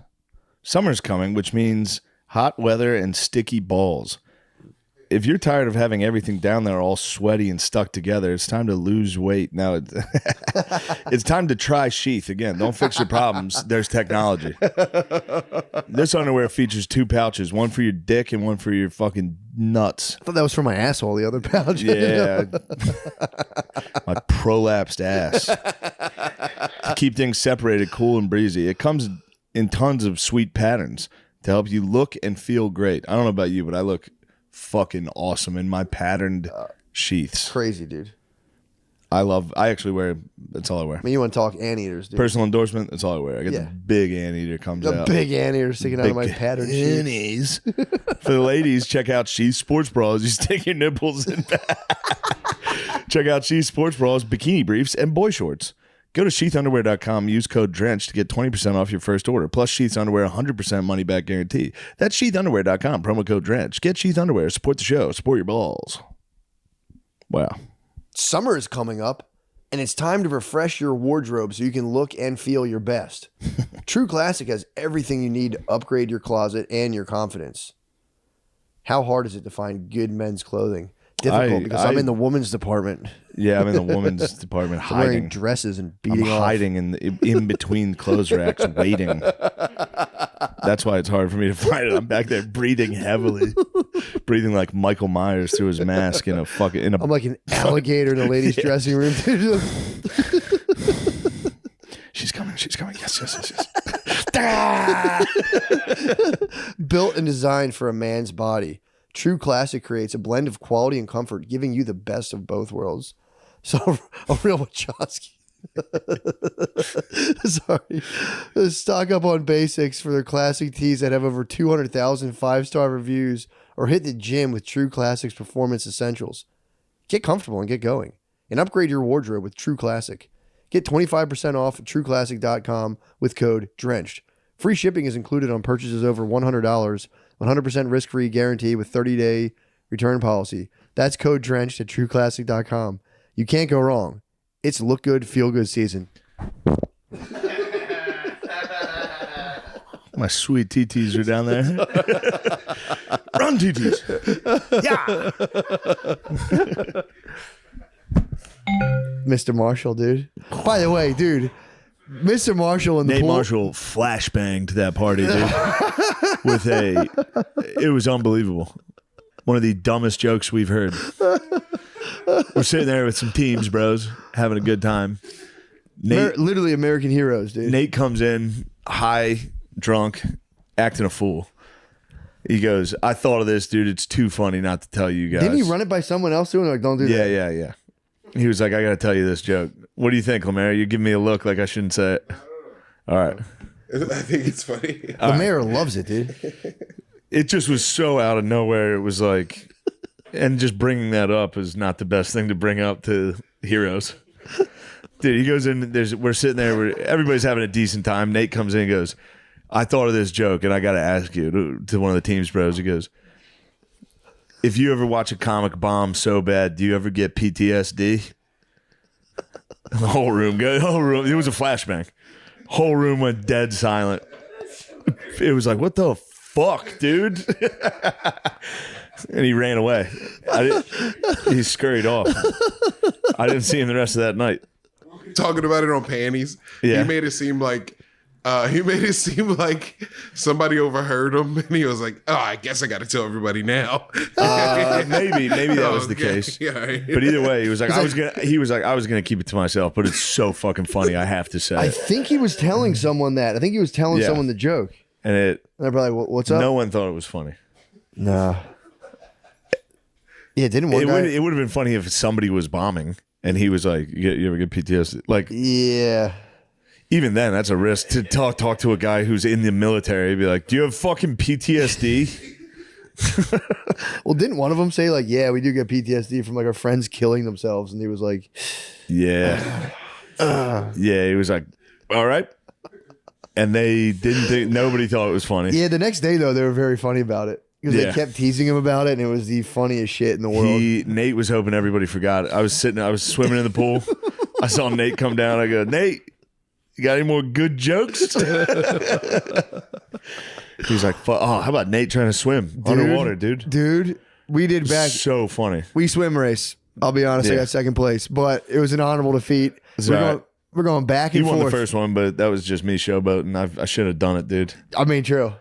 summer's coming, which means hot weather and sticky balls. If you're tired of having everything down there all sweaty and stuck together, it's time to lose weight. Now, it's time to try Sheath. Again, don't fix your problems. There's technology. This underwear features 2 pouches, one for your dick and one for your fucking nuts. I thought that was for my asshole, the other pouch. Yeah. My prolapsed ass. To keep things separated, cool, and breezy. It comes in tons of sweet patterns to help you look and feel great. I don't know about you, but I look fucking awesome in my patterned sheaths. Crazy, dude. I actually wear, that's all I wear. I mean, you want to talk anteaters, dude. Personal endorsement, that's all I wear. I get the big anteater comes out. The big anteater sticking out of my patterned sheets. For the ladies, check out Sheath Sports Bras. You stick your nipples in. Check out Sheath Sports Bras, bikini briefs, and boy shorts. Go to sheathunderwear.com, use code DRENCH to get 20% off your first order. Plus Sheath's underwear, 100% money back guarantee. That's sheathunderwear.com, promo code DRENCH. Get Sheath underwear, support the show, support your balls. Wow. Summer is coming up, and it's time to refresh your wardrobe so you can look and feel your best. True Classic has everything you need to upgrade your closet and your confidence. How hard is it to find good men's clothing? Difficult, because I'm in the women's department. Yeah, I'm in the women's department I'm wearing dresses and beating off. Hiding in between clothes racks, waiting. That's why it's hard for me to find it. I'm back there breathing heavily, breathing like Michael Myers through his mask in a fucking. I'm like an alligator in a ladies' dressing room. She's coming. She's coming. Yes. Built and designed for a man's body, True Classic creates a blend of quality and comfort, giving you the best of both worlds. So, a real Wachowski. Sorry. Stock up on basics for their classic tees that have over 200,000 5-star reviews, or hit the gym with True Classic's Performance Essentials. Get comfortable and get going. And upgrade your wardrobe with True Classic. Get 25% off at trueclassic.com with code DRENCHED. Free shipping is included on purchases over $100. 100% risk-free guarantee with 30-day return policy. That's code DRENCHED at trueclassic.com. You can't go wrong. It's look good, feel good season. My sweet TTs are down there. Run, TTs. Yeah. Mr. Marshall, dude. By the way, dude, Mr. Marshall in the Nate pool. Marshall flashbanged that party, dude. It was unbelievable. One of the dumbest jokes we've heard. We're sitting there with some teams, bros, having a good time. Nate, literally American heroes, dude. Nate comes in high, drunk, acting a fool. He goes, I thought of this, dude. It's too funny not to tell you guys. Didn't he run it by someone else too? And they're like, don't do that. Yeah. He was like, I got to tell you this joke. What do you think, Lemaire? You give me a look like I shouldn't say it. All right. I think it's funny. The mayor loves it, dude. It just was so out of nowhere. It was like, and just bringing that up is not the best thing to bring up to heroes. Dude, he goes in, we're sitting there, everybody's having a decent time. Nate comes in and goes, I thought of this joke and I got to ask you, to one of the team's bros. He goes, if you ever watch a comic bomb so bad, do you ever get PTSD? And the whole room, it was a flashbang. Whole room went dead silent. It was like, what the fuck, dude? And he ran away. He scurried off. I didn't see him the rest of that night. Talking about it on Panties. Yeah. He made it seem like somebody overheard him, and he was like, "Oh, I guess I got to tell everybody now." Maybe that was the case. Yeah, right. But either way, he was like, I was gonna keep it to myself. But it's so fucking funny. I have to say. I think he was telling someone that. I think he was telling someone the joke. And they're like, "What's up?" No one thought it was funny. No. Yeah, didn't one It guy? would have been funny if somebody was bombing and he was like, "You ever get PTSD?" Like, yeah. Even then, that's a risk to talk to a guy who's in the military. Be like, "Do you have fucking PTSD?" Well, didn't one of them say like, "Yeah, we do get PTSD from like our friends killing themselves," and he was like, "Yeah, yeah." He was like, "All right," and they didn't think. Nobody thought it was funny. Yeah. The next day though, they were very funny about it because they kept teasing him about it, and it was the funniest shit in the world. Nate was hoping everybody forgot it. I was swimming in the pool. I saw Nate come down. I go, "Nate, you got any more good jokes?" He was like, "Oh, how about Nate trying to swim underwater, dude?" Dude, we did back. So funny. We swim race. I'll be honest, I got second place, but it was an honorable defeat. We're going back and He forth. won the first one, but that was just me showboating. I should have done it, dude. I mean, true.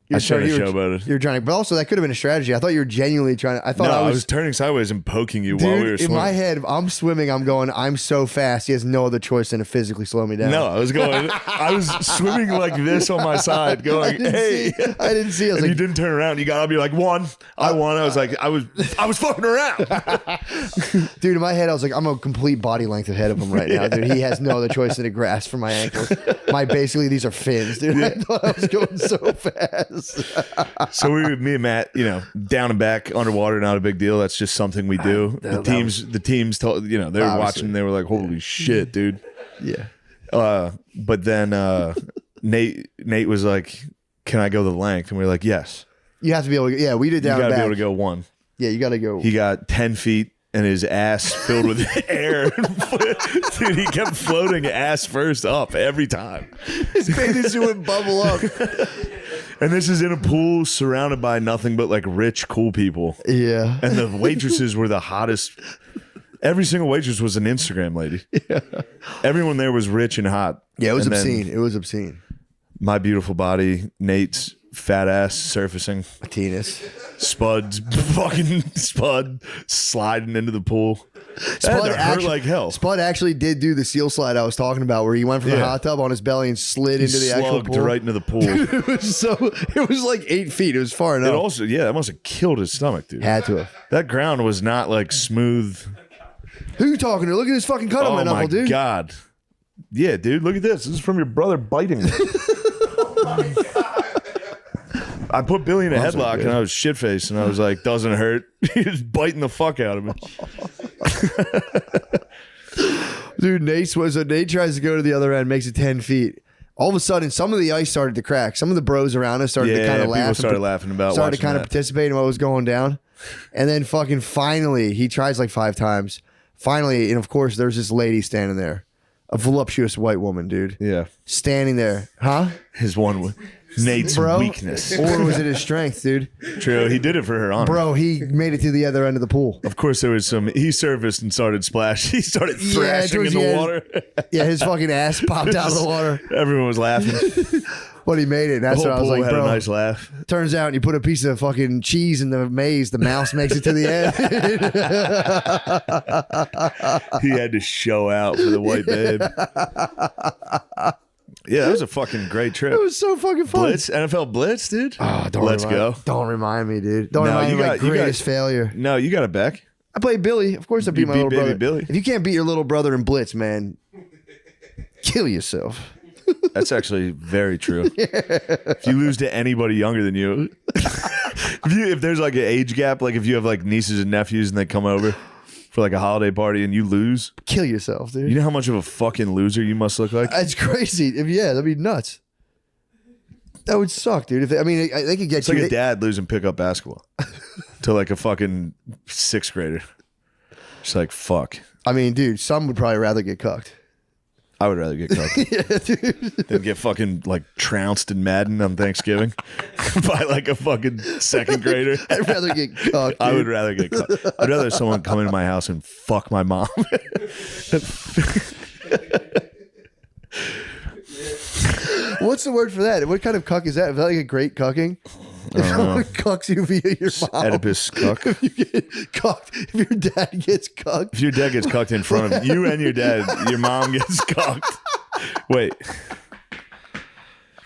I should have showboated. You're trying, but also that could have been a strategy. I thought you were genuinely trying. I was turning sideways and poking you dude, while we were swimming. In my head, I'm swimming. I'm going. I'm so fast. He has no other choice than to physically slow me down. No, I was swimming like this on my side, going, "Hey!" I didn't see. I was and like, you didn't turn around. You got up. You're like, "Won." I won. I was like, I was fucking around, dude. In my head, I was like, I'm a complete body length ahead of him right now, dude. He has no other choice than to grasp for my ankles. Basically, these are fins, dude. I thought I was going so fast. So me and Matt, down and back underwater, not a big deal. That's just something we do. The teams told, they were watching. They were like, "Holy shit, dude!" Yeah. But then Nate was like, "Can I go the length?" And we were like, "Yes." You have to be able to. Yeah, we did down You got and to back. be able to go one. Yeah, you got to go. He got 10 feet and his ass filled with air. Dude, he kept floating ass first up every time. His bathing suit would bubble up. And this is in a pool surrounded by nothing but like rich, cool people. Yeah. And the waitresses were the hottest. Every single waitress was an Instagram lady. Yeah. Everyone there was rich and hot. Yeah, it was obscene. It was obscene. My beautiful body, Nate's fat ass surfacing. Martinez. Spud sliding into the pool. Spud hurt like hell. Spud actually did do the seal slide I was talking about, where he went from the hot tub on his belly and slid into the actual pool. Right into the pool. It was like 8 feet. It was far enough. It also, that must have killed his stomach, dude. Had to have. That ground was not like smooth. Who you talking to? Look at this fucking cut on my knuckle, dude. Oh my God. Yeah, dude, look at this. This is from your brother biting me. I put Billy in a headlock and I was shit faced and I was like, "Doesn't hurt." He was biting the fuck out of me. Dude, Nate tries to go to the other end, makes it 10 feet. All of a sudden, some of the ice started to crack. Some of the bros around us started to kind of laugh. People started laughing about started to watching kind of participate in what was going down. And then fucking finally, he tries like 5 times. Finally, and of course, there's this lady standing there. A voluptuous white woman, dude. Yeah. Standing there. Huh? Nate's weakness. Or was it his strength, dude? True, he did it for her honor. Bro, he made it to the other end of the pool. Of course, there was he surfaced and started splash. He started thrashing in the water. Yeah, his fucking ass popped out of the water. Everyone was laughing. But he made it. That's the what I whole was pool like, had bro. a nice laugh. Turns out you put a piece of fucking cheese in the maze, the mouse makes it to the end. He had to show out for the white babe. Yeah, that was a fucking great trip. It was so fucking fun. Blitz, NFL Blitz, dude. Oh, Let's go. Don't remind me, dude. Don't No, remind me you of my got- you greatest failure. No, you got it back. I played Billy. Of course I beat You my beat little baby brother. Billy. If you can't beat your little brother in Blitz, man, kill yourself. That's actually very true. If you lose to anybody younger than you, if there's like an age gap, like if you have like nieces and nephews and they come over for like a holiday party and you lose, Kill yourself, dude. you know how much of a fucking loser you must look like? That's crazy. That'd be nuts. That would suck, dude. If they could get It's you. like a dad losing pickup basketball to like a fucking 6th grader. It's like, fuck. I mean, dude, some would probably rather get cucked. I would rather get cucked Yeah, dude. than get fucking like trounced in Madden on Thanksgiving by like a fucking 2nd grader. I'd rather get cucked. I dude. would rather get cucked. I'd rather someone come into my house and fuck my mom. What's the word for that? What kind of cuck is that? Is that like a great cucking? If someone cucks you via your mom. Oedipus cuck. If you get cucked, if your dad gets cucked. If your dad gets cucked in front of you and your dad, your mom gets cucked. Wait.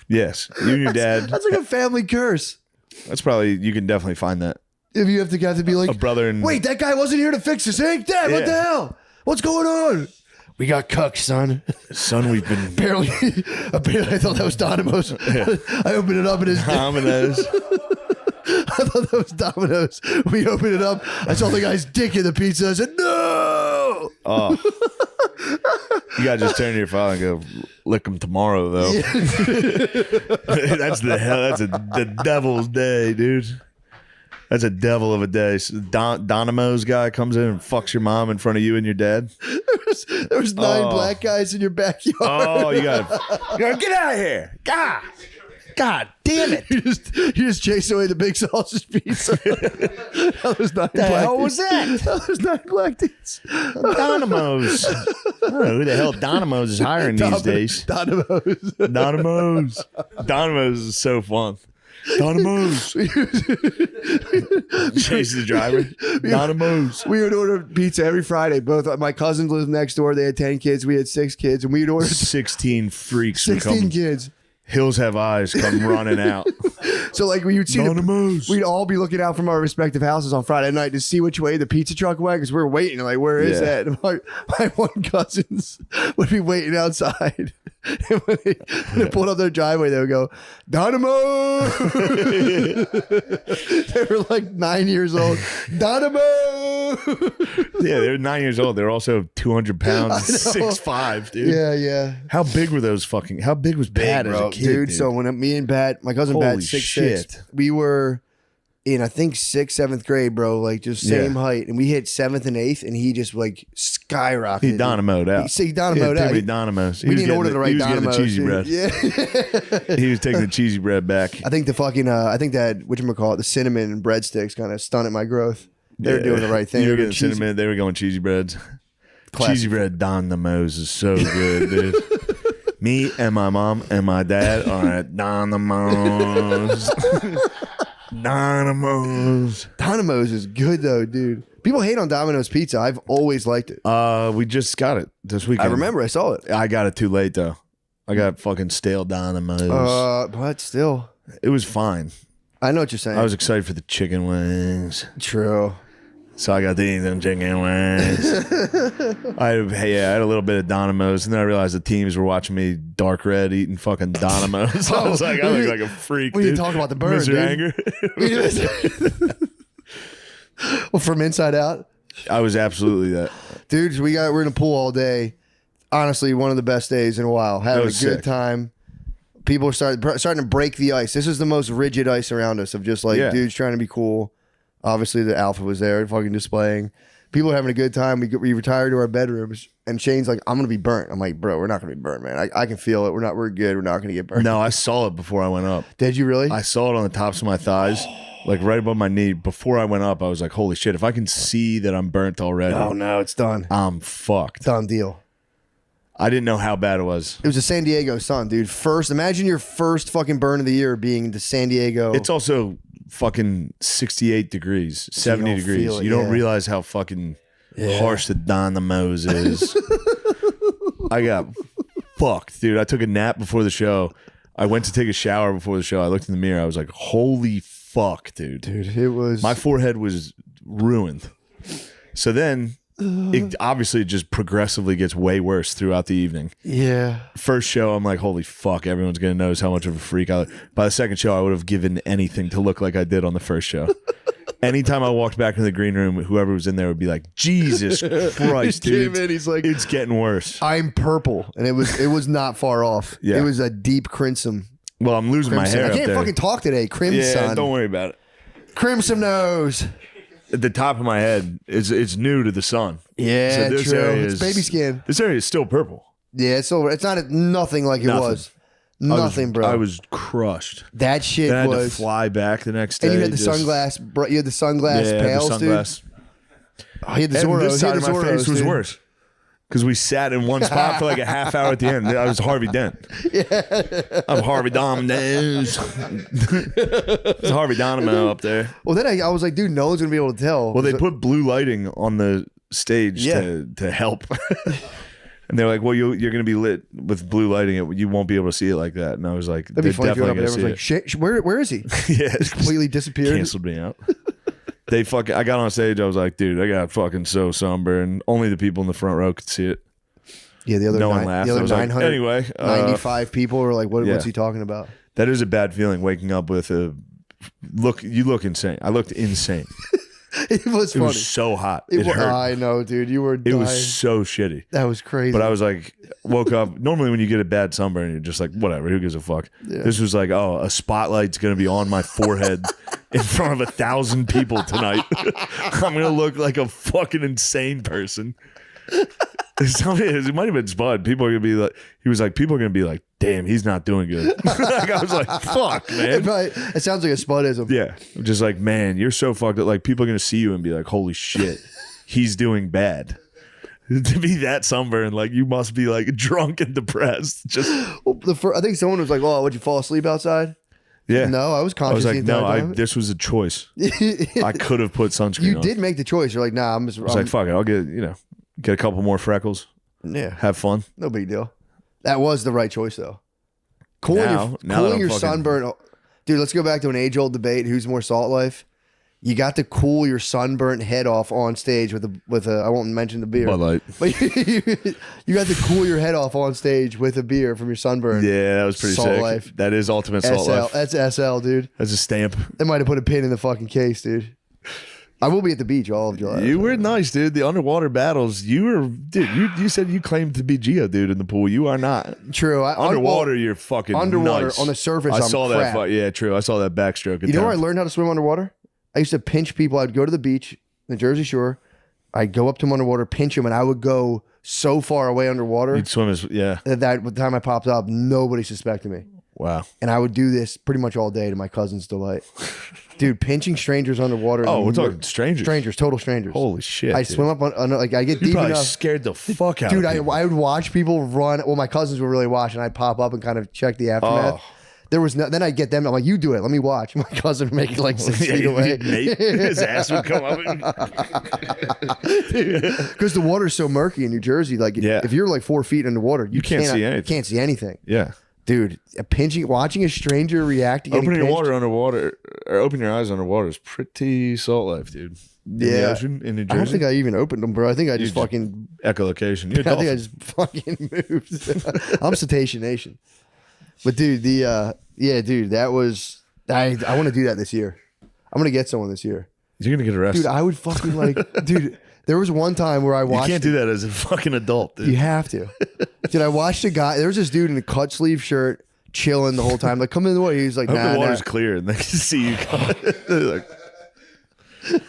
Yes, you and your dad. That's like a family curse. That's probably, you can definitely find that. If you have to be like, A brother and wait, that guy wasn't here to fix this, eh? Dad, what Yeah. the hell? What's going on? We got cucked, son. son, we've been Apparently, I thought that was Domino's. I opened it up and his dominoes. I thought that was Domino's. We opened it up. I saw the guy's dick in the pizza. I said, no. Oh, you gotta just turn to your father and go, lick him tomorrow, though. That's the devil's day, dude. That's a devil of a day. So Dynamo's guy comes in and fucks your mom in front of you and your dad. There was 9 black guys in your backyard. Oh, you gotta get out of here. God damn it. You just chased away the big sausage pizza. That was 9 The black hell dudes. was that? That was 9 black dudes. Dynamos. I don't know who the hell Dynamos is hiring these days. Domino's. Dynamos. Dynamos is so fun. Dynamos. Chase the driver. Dynamos. We would order pizza every Friday. Both my cousins lived next door. They had 10 kids. We had 6 kids, and we'd order 16 freaks. 16 kids. Hills have eyes come running out. So like we would see Dynamos. we'd all be looking out from our respective houses on Friday night to see which way the pizza truck went because we were waiting. Like, where is Yeah. that? And my one cousins would be waiting outside. And when they pulled up their driveway, they would go, Dynamo! They were like 9 years old. Dynamo! Yeah, they're 9 years old. They're also 200 pounds, 6'5", dude. Yeah. How big were those fucking? How big was Pat as a kid, dude? So when me and Pat, my cousin Pat, Holy 6'6", shit. we were in I think 6th, 7th grade, bro. Like just same Yeah. height, and we hit 7th and 8th, and he just like skyrocketed. He dynamoed out. He dynamoed Too out. many dynamos. We didn't order the right He was getting the dynamos, cheesy dude. bread. Yeah, He was taking the cheesy bread back. I think the fucking I think that whatchamacallit, the cinnamon and breadsticks kind of stunted my growth. They were Yeah. doing the right thing. You were They were getting cheesy. cinnamon. They were going cheesy breads. Classic. Cheesy bread Dynamos is so good, dude. Me and my mom and my dad are at Dynamos. Dynamos. Domino's is good though, dude. People hate on Domino's pizza. I've always liked it. We just got it this weekend. I remember I saw it. I got it too late though. I got fucking stale Dynamos. But still, It was fine. I know what you're saying. I was excited for the chicken wings. True. So I got to eat them chicken wings. I had a little bit of Dynamos, and then I realized the teams were watching me dark red eating fucking Dynamos. I was like, I look like a freak. We dude. didn't talk about the burn, Mr. dude. Anger. Well, from inside out, I was absolutely that. dude. We're in a pool all day. Honestly, one of the best days in a while. Having a was good sick. time. People are starting to break the ice. This is the most rigid ice around us of just like dudes trying to be cool. Obviously, the alpha was there, fucking displaying. People are having a good time. We retired to our bedrooms, and Shane's like, "I'm gonna be burnt." I'm like, "Bro, we're not gonna be burnt, man. I can feel it. We're good. We're not gonna get burnt." No, I saw it before I went up. Did you really? I saw it on the tops of my thighs, like right above my knee. Before I went up, I was like, holy shit, if I can see that I'm burnt already, Oh no, it's done. I'm fucked. Done deal. I didn't know how bad it was. It was a San Diego sun, dude. Imagine your first fucking burn of the year being the San Diego. It's also fucking 68 degrees, 70 don't degrees. feel it, You don't yeah. realize how fucking harsh the Dynamos is. I got fucked, dude. I took a nap before the show. I went to take a shower before the show. I looked in the mirror. I was like, holy fuck, dude. Dude, it was... My forehead was ruined. So then it obviously just progressively gets way worse throughout the evening. Yeah. First show, I'm like, holy fuck, everyone's going to notice how much of a freak I look. By the second show, I would have given anything to look like I did on the first show. Anytime I walked back into the green room, whoever was in there would be like, Jesus Christ, dude. He's like, it's getting worse. I'm purple. And it was not far off. Yeah. It was a deep crimson. Well, I'm losing my hair I up can't there. fucking talk today. Crimson. Yeah, don't worry about it. Crimson nose. At the top of my head, it's new to the sun. Yeah, so this true. area It's baby skin. This area is still purple. Yeah, it's over. It's not nothing like it was. Nothing, bro. I was crushed. That shit Then I had was. to fly back the next day. And you had the sunglass. You had the sunglass pails, the sunglass. dude. Oh, he had the And Zorros. this side He of had my the face Zorros, was dude. worse because we sat in one spot for like a half hour at the end. I was Harvey Dent. Yeah. I'm Harvey Domino. It's Harvey Domino up there. Well, then I was like, dude, no one's gonna be able to tell. Well, they put blue lighting on the stage to help. And they're like, well, you're going to be lit with blue lighting. You won't be able to see it like that. And I was like, that'd be funny if you went up and definitely everyone's like, shit, where is he? yeah, Just completely disappeared. canceled me out. I got on stage. I was like, dude, I got fucking so sunburned. Only the people in the front row could see it. Yeah, the other No one laughed. the I other was like, 995 people were like, what's he talking about? That is a bad feeling, waking up with a look. You look insane. I looked insane. It was It funny. was so hot. It hurt. I know, dude. You were It dying. was so shitty. That was crazy. But I was like, woke up. Normally, when you get a bad sunburn, you're just like, whatever. Who gives a fuck? Yeah. This was like, oh, a spotlight's gonna be on my forehead in front of 1,000 people tonight. I'm gonna look like a fucking insane person. It might have been Spud. People are gonna be like, he was like, people are gonna be like, damn, he's not doing good. Like, I was like, fuck, man. It sounds like a Spudism. Yeah, I'm just like, man, you're so fucked up. Like, people are gonna see you and be like, holy shit, he's doing bad. To be that sunburned, like, you must be like drunk and depressed. Just Well, I think someone was like, "Oh, would you fall asleep outside?" yeah. No, I was conscious. I was like, the no, entire time. this was a choice. I could have put sunscreen You on. did make the choice. You're like, nah, I'm just. I was like, fuck it, I'll get a couple more freckles, yeah, have fun. no big deal. That was the right choice, though. Cooling Now that cooling I'm your fucking- sunburn, dude. Let's go back to an age-old debate: who's more salt life? You got to cool your sunburnt head off on stage with a. I won't mention the beer, Bud Light. but you got to cool your head off on stage with a beer from your sunburn. Yeah, that was pretty Salt sick. life. That is ultimate salt SL, life. that's SL, dude. That's a stamp. They might have put a pin in the fucking case, dude. I will be at the beach all of July. You were nice, dude. The underwater battles. You said you claimed to be Geo, dude, in the pool. You are not. True. Underwater, you're fucking underwater, nice. on the surface, I I'm saw crap. that. Yeah, true. I saw that backstroke. You know where I learned how to swim underwater? I used to pinch people. I'd go to the beach, the Jersey Shore. I'd go up to them underwater, pinch them, and I would go so far away underwater You'd swim as yeah. that by the time I popped up, nobody suspected me. Wow. And I would do this pretty much all day to my cousin's delight. Dude, pinching strangers underwater. Oh, we're talking strangers. Strangers, total strangers. Holy shit. I dude. swim up on like I get You deep probably enough. scared the fuck out Dude, of I people. would watch people run. Well, my cousins were really watching. I'd pop up and kind of check the aftermath. Oh. There was no. Then I'd get them. I'm like, you do it. Let me watch. My cousin would make it like 6 feet away Nate, his ass would come up. because the water's so murky in New Jersey. Like, Yeah. if you're like 4 feet underwater, you can't see anything. Can't see anything, Yeah. dude. Watching a stranger react to getting Opening your pinched- water underwater or open your eyes underwater is pretty salt life, dude. In the Yeah. ocean, in New I don't Jersey. think I even opened them, bro. I think I just just- fucking. Echolocation. You're a I think I dolphin. just fucking moved. I'm Cetacean Nation. But dude, dude, that was. I want to do that this year. I'm gonna get someone this year. You're gonna get arrested. Dude, I would fucking like, dude. There was one time where I you watched. can't do that as a fucking adult, dude. You have to. Dude, I watched a guy. There was this dude in a cut sleeve shirt, chilling the whole time. Like, come in the water. He's like, I hope nah, the nah. water's clear and they can see you coming. They're like,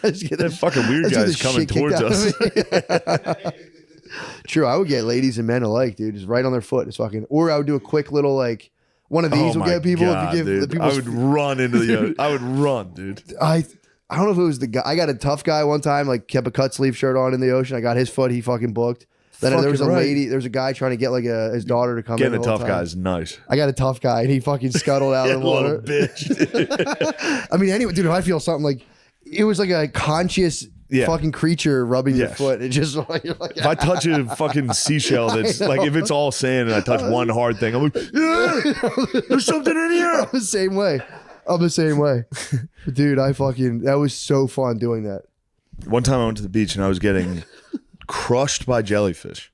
I just get that fucking weird let's get guy's the coming shit kicked towards out of us. me. True, I would get ladies and men alike, dude. Just right on their foot. It's fucking. Or I would do a quick little like. One of these Oh will my get people God, if you give dude. the people. I would run into the. I would run, dude. I don't know if it was the guy. I got a tough guy one time, like kept a cut sleeve shirt on in the ocean. I got his foot. He fucking booked. Then there was a Fucking right. lady. There was a guy trying to get like his daughter to come Getting in. a the whole tough time. guy is nice. I got a tough guy, and he fucking scuttled out of the Little water. bitch. I mean, anyway, dude, if I feel something like it was like a conscious fucking creature rubbing your Yes. foot. It just like, you're like If I touch a fucking seashell that's like, if it's all sand and I touch one hard thing, I'm like, yeah, there's something in here. I'm the same way. Dude, that was so fun doing that. One time I went to the beach and I was getting crushed by jellyfish.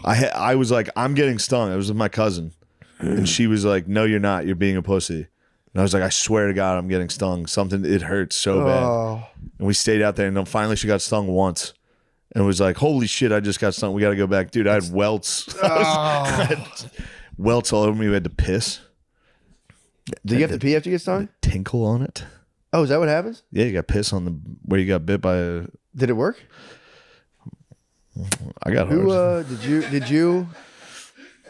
I was like, I'm getting stung. It was with my cousin. And she was like, no, you're not. You're being a pussy. And I was like, I swear to God, I'm getting stung. It hurts so bad. And we stayed out there and then finally she got stung once. And it was like, holy shit, I just got stung. We got to go back. Dude, I had welts. I had welts all over me. We had to piss. Do you have to pee after you get stung? Tinkle on it. Oh, is that what happens? Yeah, you got piss on where you got bit by a... Did it work? I got hard. Did you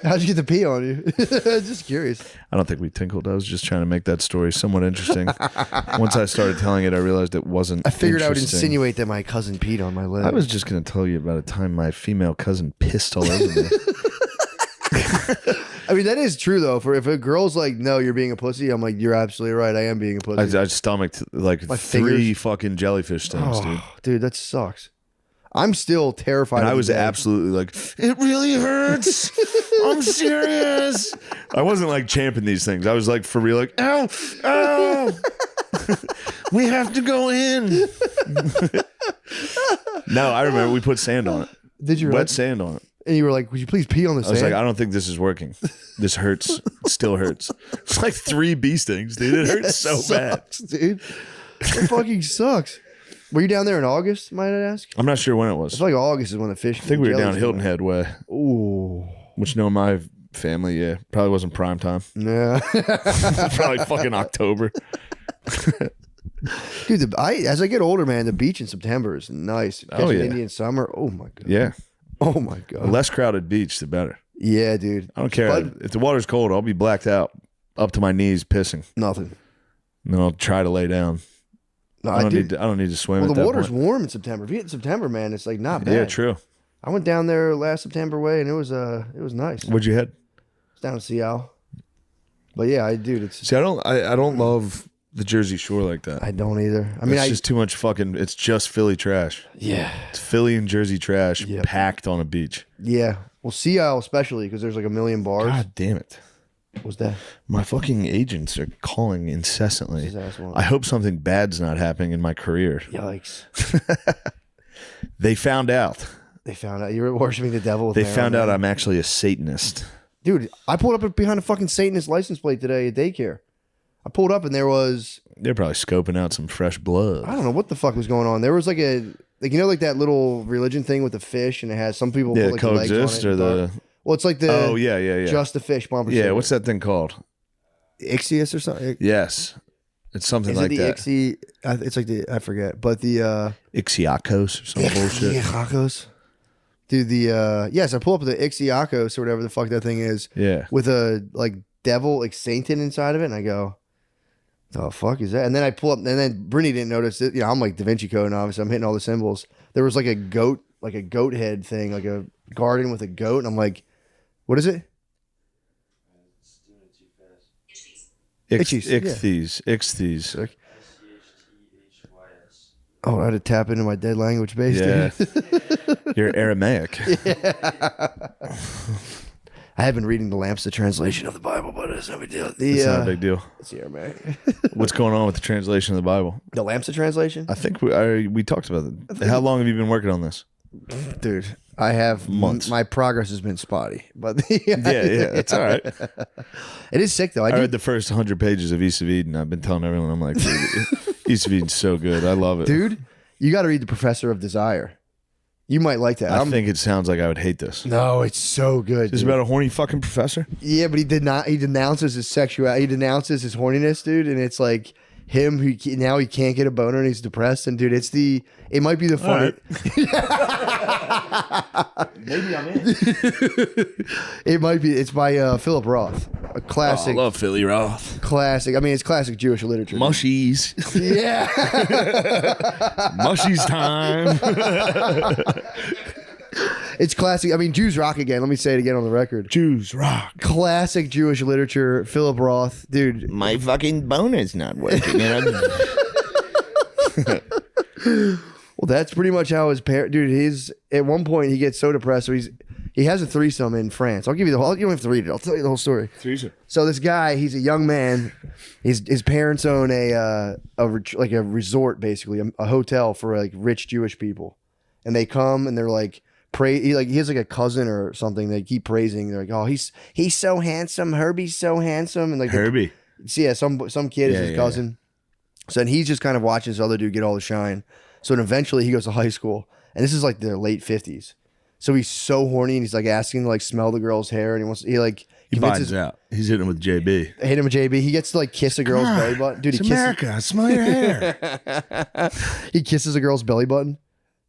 how'd you get the pee on you? Just curious. I don't think we tinkled. I was just trying to make that story somewhat interesting. Once I started telling it, I realized it wased I figured I would interesting. insinuate that my cousin peed on my leg. I was just going to tell you about a time my female cousin pissed all over me. I mean, that is true though. For if a girl's like, "No, you're being a pussy," I'm like, "You're absolutely right. I am being a pussy." I stomached like My 3 fingers. fucking jellyfish stings, dude. Dude, that sucks. I'm still terrified. And of I was the day. absolutely like, it really hurts. I'm serious. I wasn't like champing these things. I was like, for real, like, ow, ow. We have to go in. No, I remember we put sand on it. Did you? Wet Really? sand on it. And you were like, "Would you please pee on the I sand?" was like, I don't think this is working. This hurts. It still hurts. It's like 3 bee stings, dude. It hurts so bad. Sucks, dude. It fucking sucks. Were you down there in August, might I ask? I'm not sure when it I was. feel like August is when the fish. I think we were down Hilton Head way, Ooh. which know my family, yeah, probably wasn't prime time. Yeah. Probably fucking October. Dude, as I get older, man, the beach in September is nice. Oh, Catching yeah. Indian summer. Oh my god. Yeah. Oh my The god. less crowded beach, the better. Yeah, dude. I don't care. But If the water's cold, I'll be blacked out up to my knees pissing. nothing. And then I'll try to lay down. No, I don't need to swim Well, at the that water's point. warm in September. If you get in September, man, it's like not bad. Yeah, true. I went down there last September way, and it was nice. Where'd you head? It's down in Seattle. But yeah, dude, it's. See, I don't love the Jersey Shore like that. I don't either. I mean, it's just too much fucking. It's just Philly trash. yeah, It's Philly and Jersey trash Yep. packed on a beach. yeah. Well, Seattle especially because there's like a million bars. God damn it! What's that? My fucking agents are calling incessantly. His ass one. I hope something bad's not happening in my career. Yikes! They found out. They found out you were worshiping the devil. With They Marilyn found out Manson. I'm actually a Satanist. Dude, I pulled up behind a fucking Satanist license plate today at daycare. I pulled up and there was They're probably scoping out some fresh blood. I don't know what the fuck was going on. There was like like that little religion thing with the fish, and it has some people Yeah, put like the legs on coexist it or and the. dark. Well, it's like the Oh yeah. just the fish bumper. Yeah, sticker. what's that thing called? Ixius or something? Yes, it's something Is like it the that. Ixi? It's like the I forget, but the Ixiakos or some bullshit. Ixiacos. Dude, yes, I pull up the Ixiacos or whatever the fuck that thing is Yeah, with a like devil like Satan inside of it, and I go, the fuck is that? And then I pull up, and then Brittany didn't notice it. You know, I'm like Da Vinci Code, and obviously I'm hitting all the symbols. There was like a goat head thing, like a garden with a goat, and I'm like, what is it? Itchies, yeah. Ichthies. Oh, I had to tap into my dead language base. Yeah, Dude. you're Aramaic. I have been reading the Lamsa translation of the Bible, but it's no big deal. It's not a big deal. It's the Aramaic. What's going on with the translation of the Bible? The Lamsa translation? I think we talked about it. How long have you been working on this? Dude, I have Months. My progress has been spotty, but Yeah, it's all right. it is sick though. I read the first 100 pages of East of Eden. I've been telling everyone, I'm like, dude, East of Eden's so good. I love it. dude, you got to read The Professor of Desire. You might like that. I think it sounds like I would hate this. No, it's so good. Is it dude. about a horny fucking professor? Yeah, but he denounces his sexuality. He denounces his horniness, dude, and it's like him who now he can't get a boner and he's depressed. And dude, it might be the funny. Maybe I'm in. It might be. It's by Philip Roth, a classic. I love Philly Roth. Classic. I mean, it's classic Jewish literature. Mushies. Yeah. Mushies time. It's classic. I mean, Jews rock again. Let me say it again on the record. Jews rock. Classic Jewish literature. Philip Roth, dude. My fucking boner's not working. Well, that's pretty much how his parent, dude. At one point he gets so depressed, so he has a threesome in France. I'll give you the whole. You don't have to read it. I'll tell you the whole story. Threesome. So this guy, he's a young man. His parents own a resort, basically a hotel for like rich Jewish people, and they come and they're like pray. He has like a cousin or something. They keep praising. They're like, oh, he's so handsome. Herbie's so handsome, and like Herbie. some kid is his cousin. So then he's just kind of watching this other dude get all the shine. So then eventually he goes to high school, and this is like their late 50s. So he's so horny, and he's like asking to like smell the girl's hair, and he finds out. He's hitting him with JB. Hit him with JB. He gets to like kiss a girl's belly button. Dude, it's America. I smell your hair. He kisses a girl's belly button.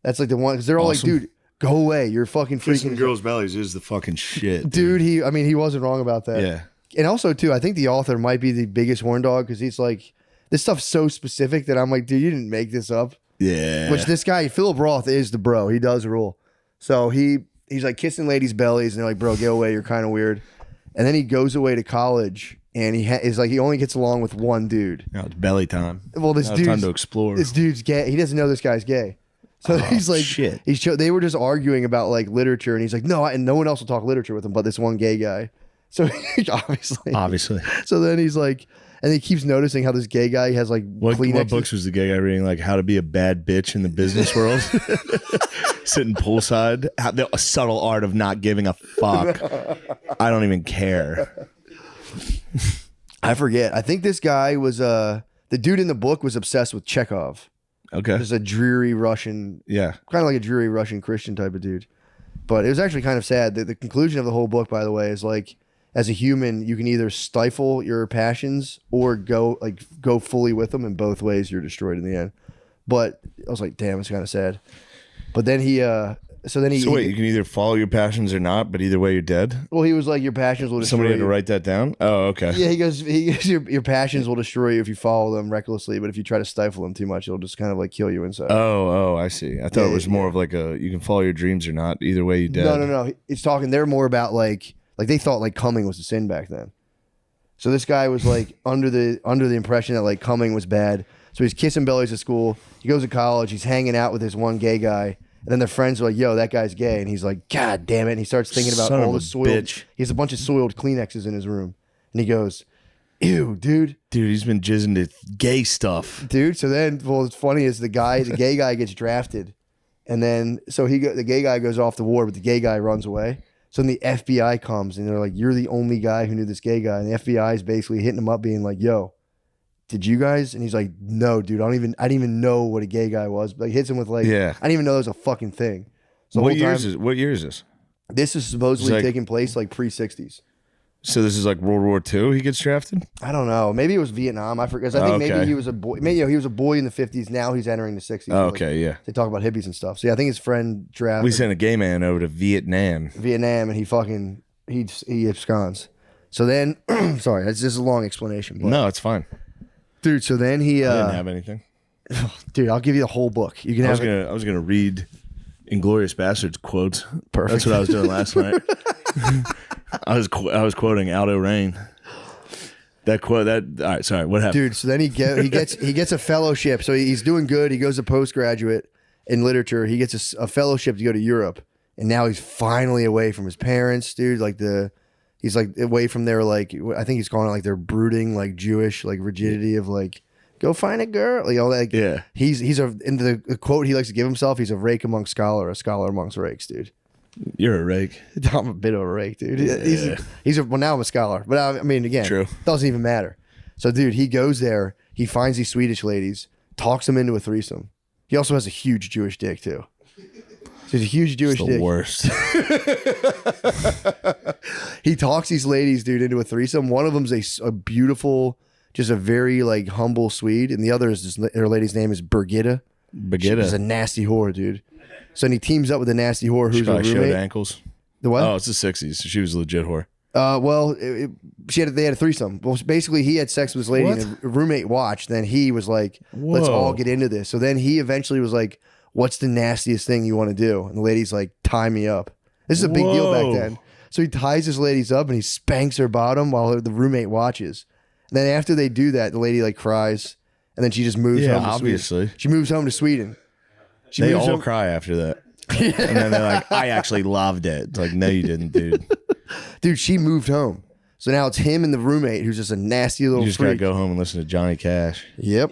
That's like the one, because they're all like, dude, go away. You're fucking freaking. Kissing girls' bellies is the fucking shit. Dude, he wasn't wrong about that. Yeah. And also, too, I think the author might be the biggest horn dog, because he's like, this stuff's so specific that I'm like, dude, you didn't make this up. Yeah. Which this guy, Philip Roth, is the bro. He does rule. So he's like kissing ladies' bellies, and they're like, bro, get away. You're kind of weird. And then he goes away to college, and he only gets along with one dude. No, it's belly time. Well, this dude's time to explore. This dude's gay. He doesn't know this guy's gay. So he's like, shit. They were just arguing about like literature, and he's like, no, and no one else will talk literature with him but this one gay guy. So obviously. So then he's like, and he keeps noticing how this gay guy has like what books was the gay guy reading? Like How to Be a Bad Bitch in the Business World. Sitting poolside. A subtle art of not giving a fuck. I don't even care. I forget. I think this guy was the dude in the book was obsessed with Chekhov. Okay. Just a dreary Russian, kind of like a dreary Russian Christian type of dude. But it was actually kind of sad. The conclusion of the whole book, by the way, is like, as a human, you can either stifle your passions or go fully with them. In both ways, you're destroyed in the end. But I was like, damn, it's kind of sad. But then so wait, you can either follow your passions or not, but either way, you're dead. Well, he was like, your passions will destroy Somebody had to you. write that down. Oh, okay. Yeah, he goes, your passions will destroy you if you follow them recklessly, but if you try to stifle them too much, it'll just kind of like kill you inside. Oh, I see. I thought it was more of like you can follow your dreams or not. Either way, you're dead. No. It's talking. They're more about like they thought like coming was a sin back then. So this guy was like under the impression that like coming was bad. So he's kissing bellies at school. He goes to college. He's hanging out with this one gay guy. And then their friends are like, yo, that guy's gay. And he's like, God damn it. And he starts thinking about all the soiled. Bitch. He has a bunch of soiled Kleenexes in his room. And he goes, ew, dude. Dude, he's been jizzing to gay stuff. Dude, so then, what's funny is the gay guy gets drafted. And then, the gay guy goes off to war, but the gay guy runs away. So then the FBI comes and they're like, you're the only guy who knew this gay guy. And the FBI is basically hitting him up being like, yo, did you guys? And he's like, no, dude, I didn't even know what a gay guy was. But like hits him with like, I didn't even know there was a fucking thing. So What year is this? This is supposedly taking place like pre-60s. So this is like World War II. He gets drafted. I don't know. Maybe it was Vietnam. I forget. I think maybe he was a boy. Maybe he was a boy in the 50s. Now he's entering the 60s. Oh, okay, yeah. They talk about hippies and stuff. So yeah, I think his friend drafted. We sent a gay man over to Vietnam. And he absconds. So then, sorry, this is a long explanation. But, No, it's fine. dude. So then he I didn't have anything. dude, I'll give you the whole book. You can I have was gonna read Inglorious Bastards quotes. Perfect. That's what I was doing last night. I was quoting Aldo Rain. That quote. All right. Sorry. What happened, dude. So then he gets a fellowship. So he's doing good. He goes to postgraduate in literature. He gets a fellowship to go to Europe, and now he's finally away from his parents, dude. He's like away from their like, I think he's calling it like their brooding like Jewish like rigidity of like, go find a girl, like all that. Like, yeah. He's in the quote he likes to give himself. He's a rake amongst scholar, a scholar amongst rakes, dude. You're a rake. I'm a bit of a rake, dude. Yeah. Well, now I'm a scholar, but I mean, again, True. Doesn't even matter. So, dude, he goes there. He finds these Swedish ladies, talks them into a threesome. He also has a huge Jewish dick too. So he's a huge Jewish It's dick. the worst. He talks these ladies, dude, into a threesome. One of them's a beautiful, just a very like humble Swede, and the other is her lady's name is Birgitta. She's a nasty whore, dude. So then he teams up with a nasty whore who's a roommate. Showed ankles. The what? Oh, it's the 60s. So she was a legit whore. Well, they had a threesome. Well, basically, he had sex with this lady, and a roommate watched. Then he was like, "Let's all get into this." So then he eventually was like, "What's the nastiest thing you want to do?" And the lady's like, "Tie me up." This is a big deal back then. So he ties this ladies up and he spanks her bottom while the roommate watches. And then after they do that, the lady like cries, and then she just moves home. Obviously. She moves home to Sweden. They all cry after that. And then they're like, I actually loved it. It's like, no, you didn't, dude. Dude, she moved home. So now it's him and the roommate who's just a nasty little You just freak. gotta go home and listen to Johnny Cash. Yep.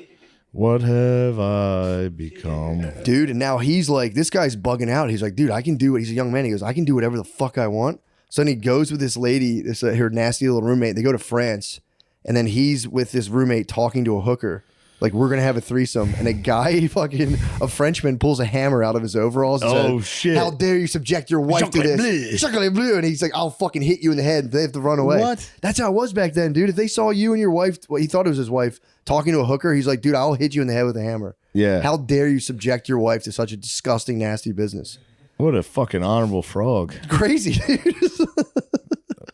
What have I become? Dude, and now he's like, this guy's bugging out. He's like, dude, I can do it. He's a young man. He goes, I can do whatever the fuck I want. So then he goes with this lady, this her nasty little roommate. They go to France, and then he's with this roommate talking to a hooker. Like, we're going to have a threesome. And a guy, a Frenchman, pulls a hammer out of his overalls. And says, shit. How dare you subject your wife to this? Chocolate bleu. And he's like, I'll fucking hit you in the head. They have to run away. What? That's how it was back then, dude. If they saw you and your wife, well, he thought it was his wife, talking to a hooker, he's like, dude, I'll hit you in the head with a hammer. Yeah. How dare you subject your wife to such a disgusting, nasty business? What a fucking honorable frog. Crazy, dude.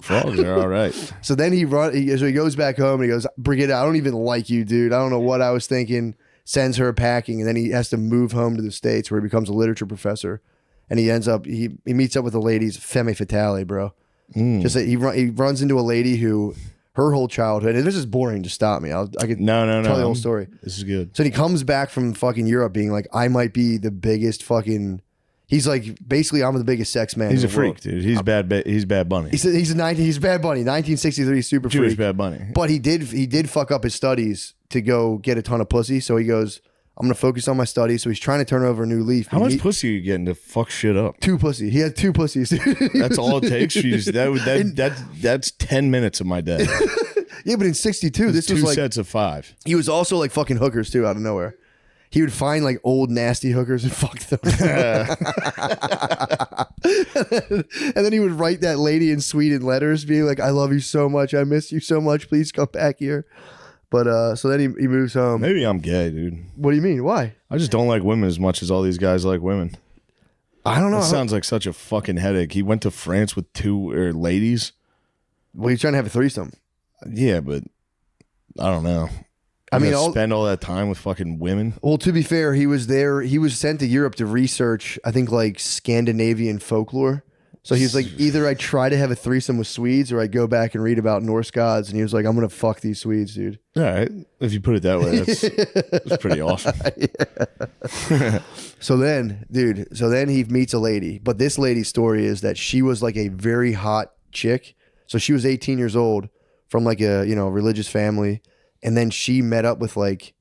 Frogs are all right. So then he goes back home and he goes, Brigitte, I don't even like you, dude. I don't know what I was thinking. Sends her packing, and then he has to move home to the States where he becomes a literature professor. And he ends up, he meets up with a lady's femme fatale, bro. Just that he runs into a lady who, her whole childhood, and this is boring to stop me. I could No. tell the whole story. This is good. So he comes back from fucking Europe being like, I might be the biggest fucking, he's like, basically, I'm the biggest sex man. He's in a the freak, world. dude. He's Bad Bunny. He's Bad Bunny, 1963 super Jewish freak. Bad Bunny. But he did fuck up his studies to go get a ton of pussy. So he goes, I'm gonna focus on my studies. So he's trying to turn over a new leaf. How much pussy are you getting to fuck shit up? 2 pussy. He had 2 pussies. That's all it takes. That's 10 minutes of my day. Yeah, but in 62, this Two was like sets of 5. he was also like fucking hookers too out of nowhere. He would find like old nasty hookers and fuck them. And then he would write that lady in Sweden letters being like, I love you so much. I miss you so much. Please come back here. But so then he moves home. Maybe I'm gay, dude. What do you mean? Why? I just don't like women as much as all these guys like women. I don't know. That sounds like such a fucking headache. He went to France with 2 ladies. Well, he's trying to have a threesome. Yeah, but I don't know. I mean, spend all that time with fucking women. Well, to be fair, he was there. He was sent to Europe to research, I think, like Scandinavian folklore. So he was like, either I try to have a threesome with Swedes or I go back and read about Norse gods. And he was like, I'm going to fuck these Swedes, dude. All right. If you put it that way, that's pretty awesome. So then he meets a lady. But this lady's story is that she was like a very hot chick. So she was 18 years old from like a, religious family. And then she met up with like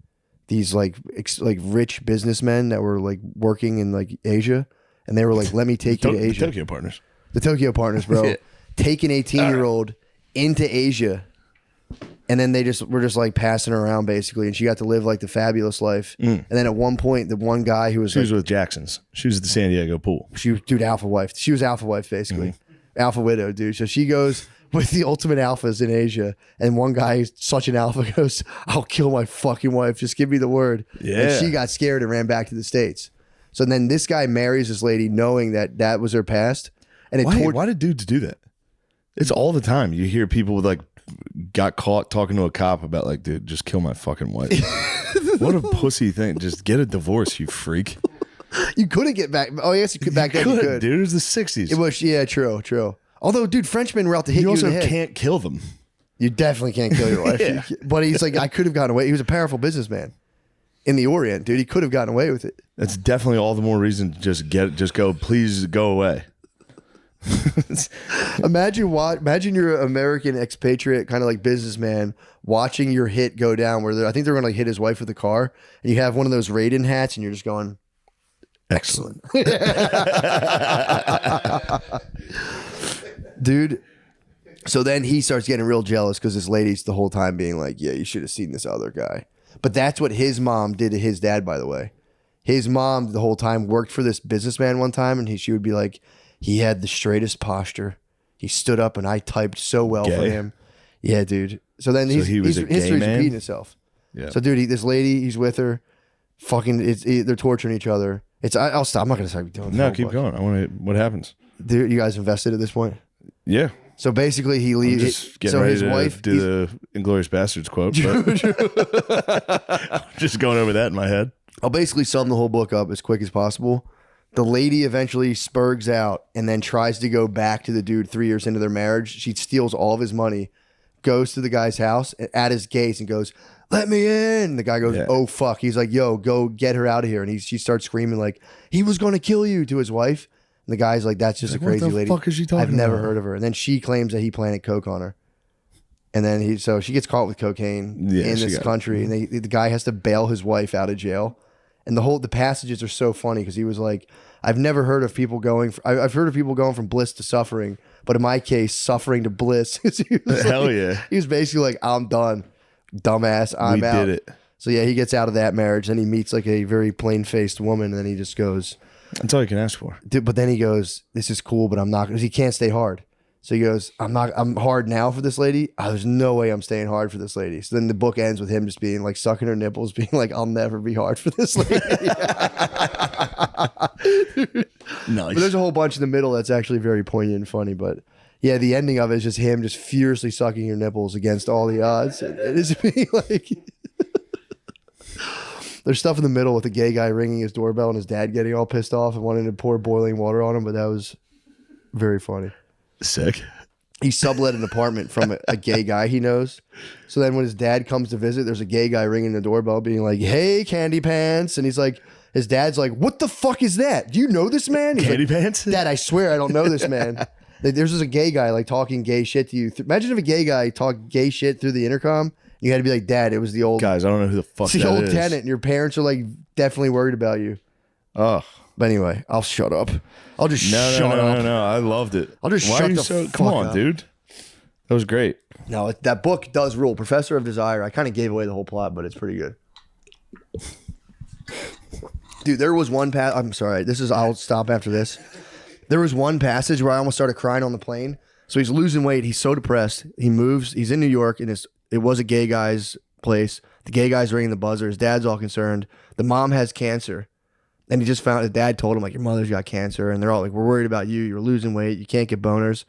these like rich businessmen that were like working in like Asia. And they were like, let me take you to Asia. The Tokyo Partners. The Tokyo Partners, bro. Yeah. Take an 18-year-old into Asia. And then were just like passing her around basically. And she got to live like the fabulous life. And then at one point, the one guy who was She was with Jackson's. She was at the San Diego pool. she was, dude, alpha wife. She was alpha wife basically. Alpha widow, dude. So she goes with the ultimate alphas in Asia. And one guy, such an alpha, goes, I'll kill my fucking wife. Just give me the word. Yeah. And she got scared and ran back to the States. So then this guy marries this lady knowing that was her past. And Why did dudes do that? It's all the time. You hear people with like got caught talking to a cop about like, dude, just kill my fucking wife. What a pussy thing. Just get a divorce, you freak. You couldn't get back. Oh, yes, you could back then. You could. Dude, it was the 60s. It was, yeah, true. Although, dude, Frenchmen were out to hit You you in also the head. can't kill them. You definitely can't kill your wife. Yeah. But he's like, I could have gotten away. He was a powerful businessman in the Orient, dude. He could have gotten away with it. That's definitely all the more reason to just go, please go away. Imagine you're an American expatriate, kind of like businessman, watching your hit go down. Where I think they're going to like hit his wife with a car, and you have one of those Raiden hats, and you're just going, excellent, dude. So then he starts getting real jealous because this lady's the whole time being like, yeah, you should have seen this other guy. But that's what his mom did to his dad, by the way. His mom the whole time worked for this businessman one time, and she would be like, he had the straightest posture. He stood up, and I typed so well for him. Yeah, dude. So then he was a gay history's man? repeating itself. Yeah. So, dude, this lady, he's with her. Fucking, they're torturing each other. I'll stop. I'm not gonna start doing. No, keep going. I want to. What happens? Dude, you guys invested at this point. Yeah. So basically, he leaves. Just getting So ready his to wife do the Inglourious Bastards quote. But just going over that in my head. I'll basically sum the whole book up as quick as possible. The lady eventually spurgs out and then tries to go back to the dude 3 years into their marriage. She steals all of his money, goes to the guy's house at his gates and goes, "Let me in." The guy goes, "Oh fuck." He's like, "Yo, go get her out of here." And she starts screaming like, "He was going to kill you," to his wife. And the guy's like, "That's just a crazy lady. What the fuck is she talking I've never about? heard of her." And then she claims that he planted coke on her. And then she gets caught with cocaine in this country, and the guy has to bail his wife out of jail. And the passages are so funny because he was like, "I've never heard of people I've heard of people going from bliss to suffering, but in my case, suffering to bliss." Hell yeah! He was basically like, "I'm done, dumbass. I'm out." We did it. So yeah, he gets out of that marriage, and he meets like a very plain-faced woman, and then he just goes, "That's all you can ask for." But then he goes, "This is cool, but I'm not." Because he can't stay hard. So he goes, I'm hard now for this lady. There's no way I'm staying hard for this lady. So then the book ends with him just being like sucking her nipples, being like, "I'll never be hard for this lady." Nice. But there's a whole bunch in the middle that's actually very poignant and funny. But yeah, the ending of it is just him just furiously sucking your nipples against all the odds. It is being like... There's stuff in the middle with a gay guy ringing his doorbell and his dad getting all pissed off and wanting to pour boiling water on him, but that was very funny. Sick. He sublet an apartment from a gay guy he knows. So then when his dad comes to visit, there's a gay guy ringing the doorbell being like, "Hey, Candy Pants." And he's like, his dad's like, "What the fuck is that? Do you know this man?" He's Candy like, Pants? "Dad, I swear I don't know this man." There's just a gay guy like talking gay shit to you. Imagine if a gay guy talked gay shit through the intercom. You had to be like, "Dad, it was the old Guys, I don't know who the fuck it's the that old is. tenant," and your parents are like definitely worried about you. Oh. But anyway, I'll shut up. I'll just No, shut up. no. I loved it. I'll just Why shut are you the so? fuck Come on, up. dude. That was great. No, that book does rule. Professor of Desire. I kind of gave away the whole plot, but it's pretty good. Dude, there was one I'm sorry. I'll stop after this. There was one passage where I almost started crying on the plane. So he's losing weight. He's so depressed. He moves. He's in New York, and it was a gay guy's place. The gay guy's ringing the buzzer. His dad's all concerned. The mom has cancer. And he just found his dad told him, like, "Your mother's got cancer." And they're all like, "We're worried about you. You're losing weight. You can't get boners."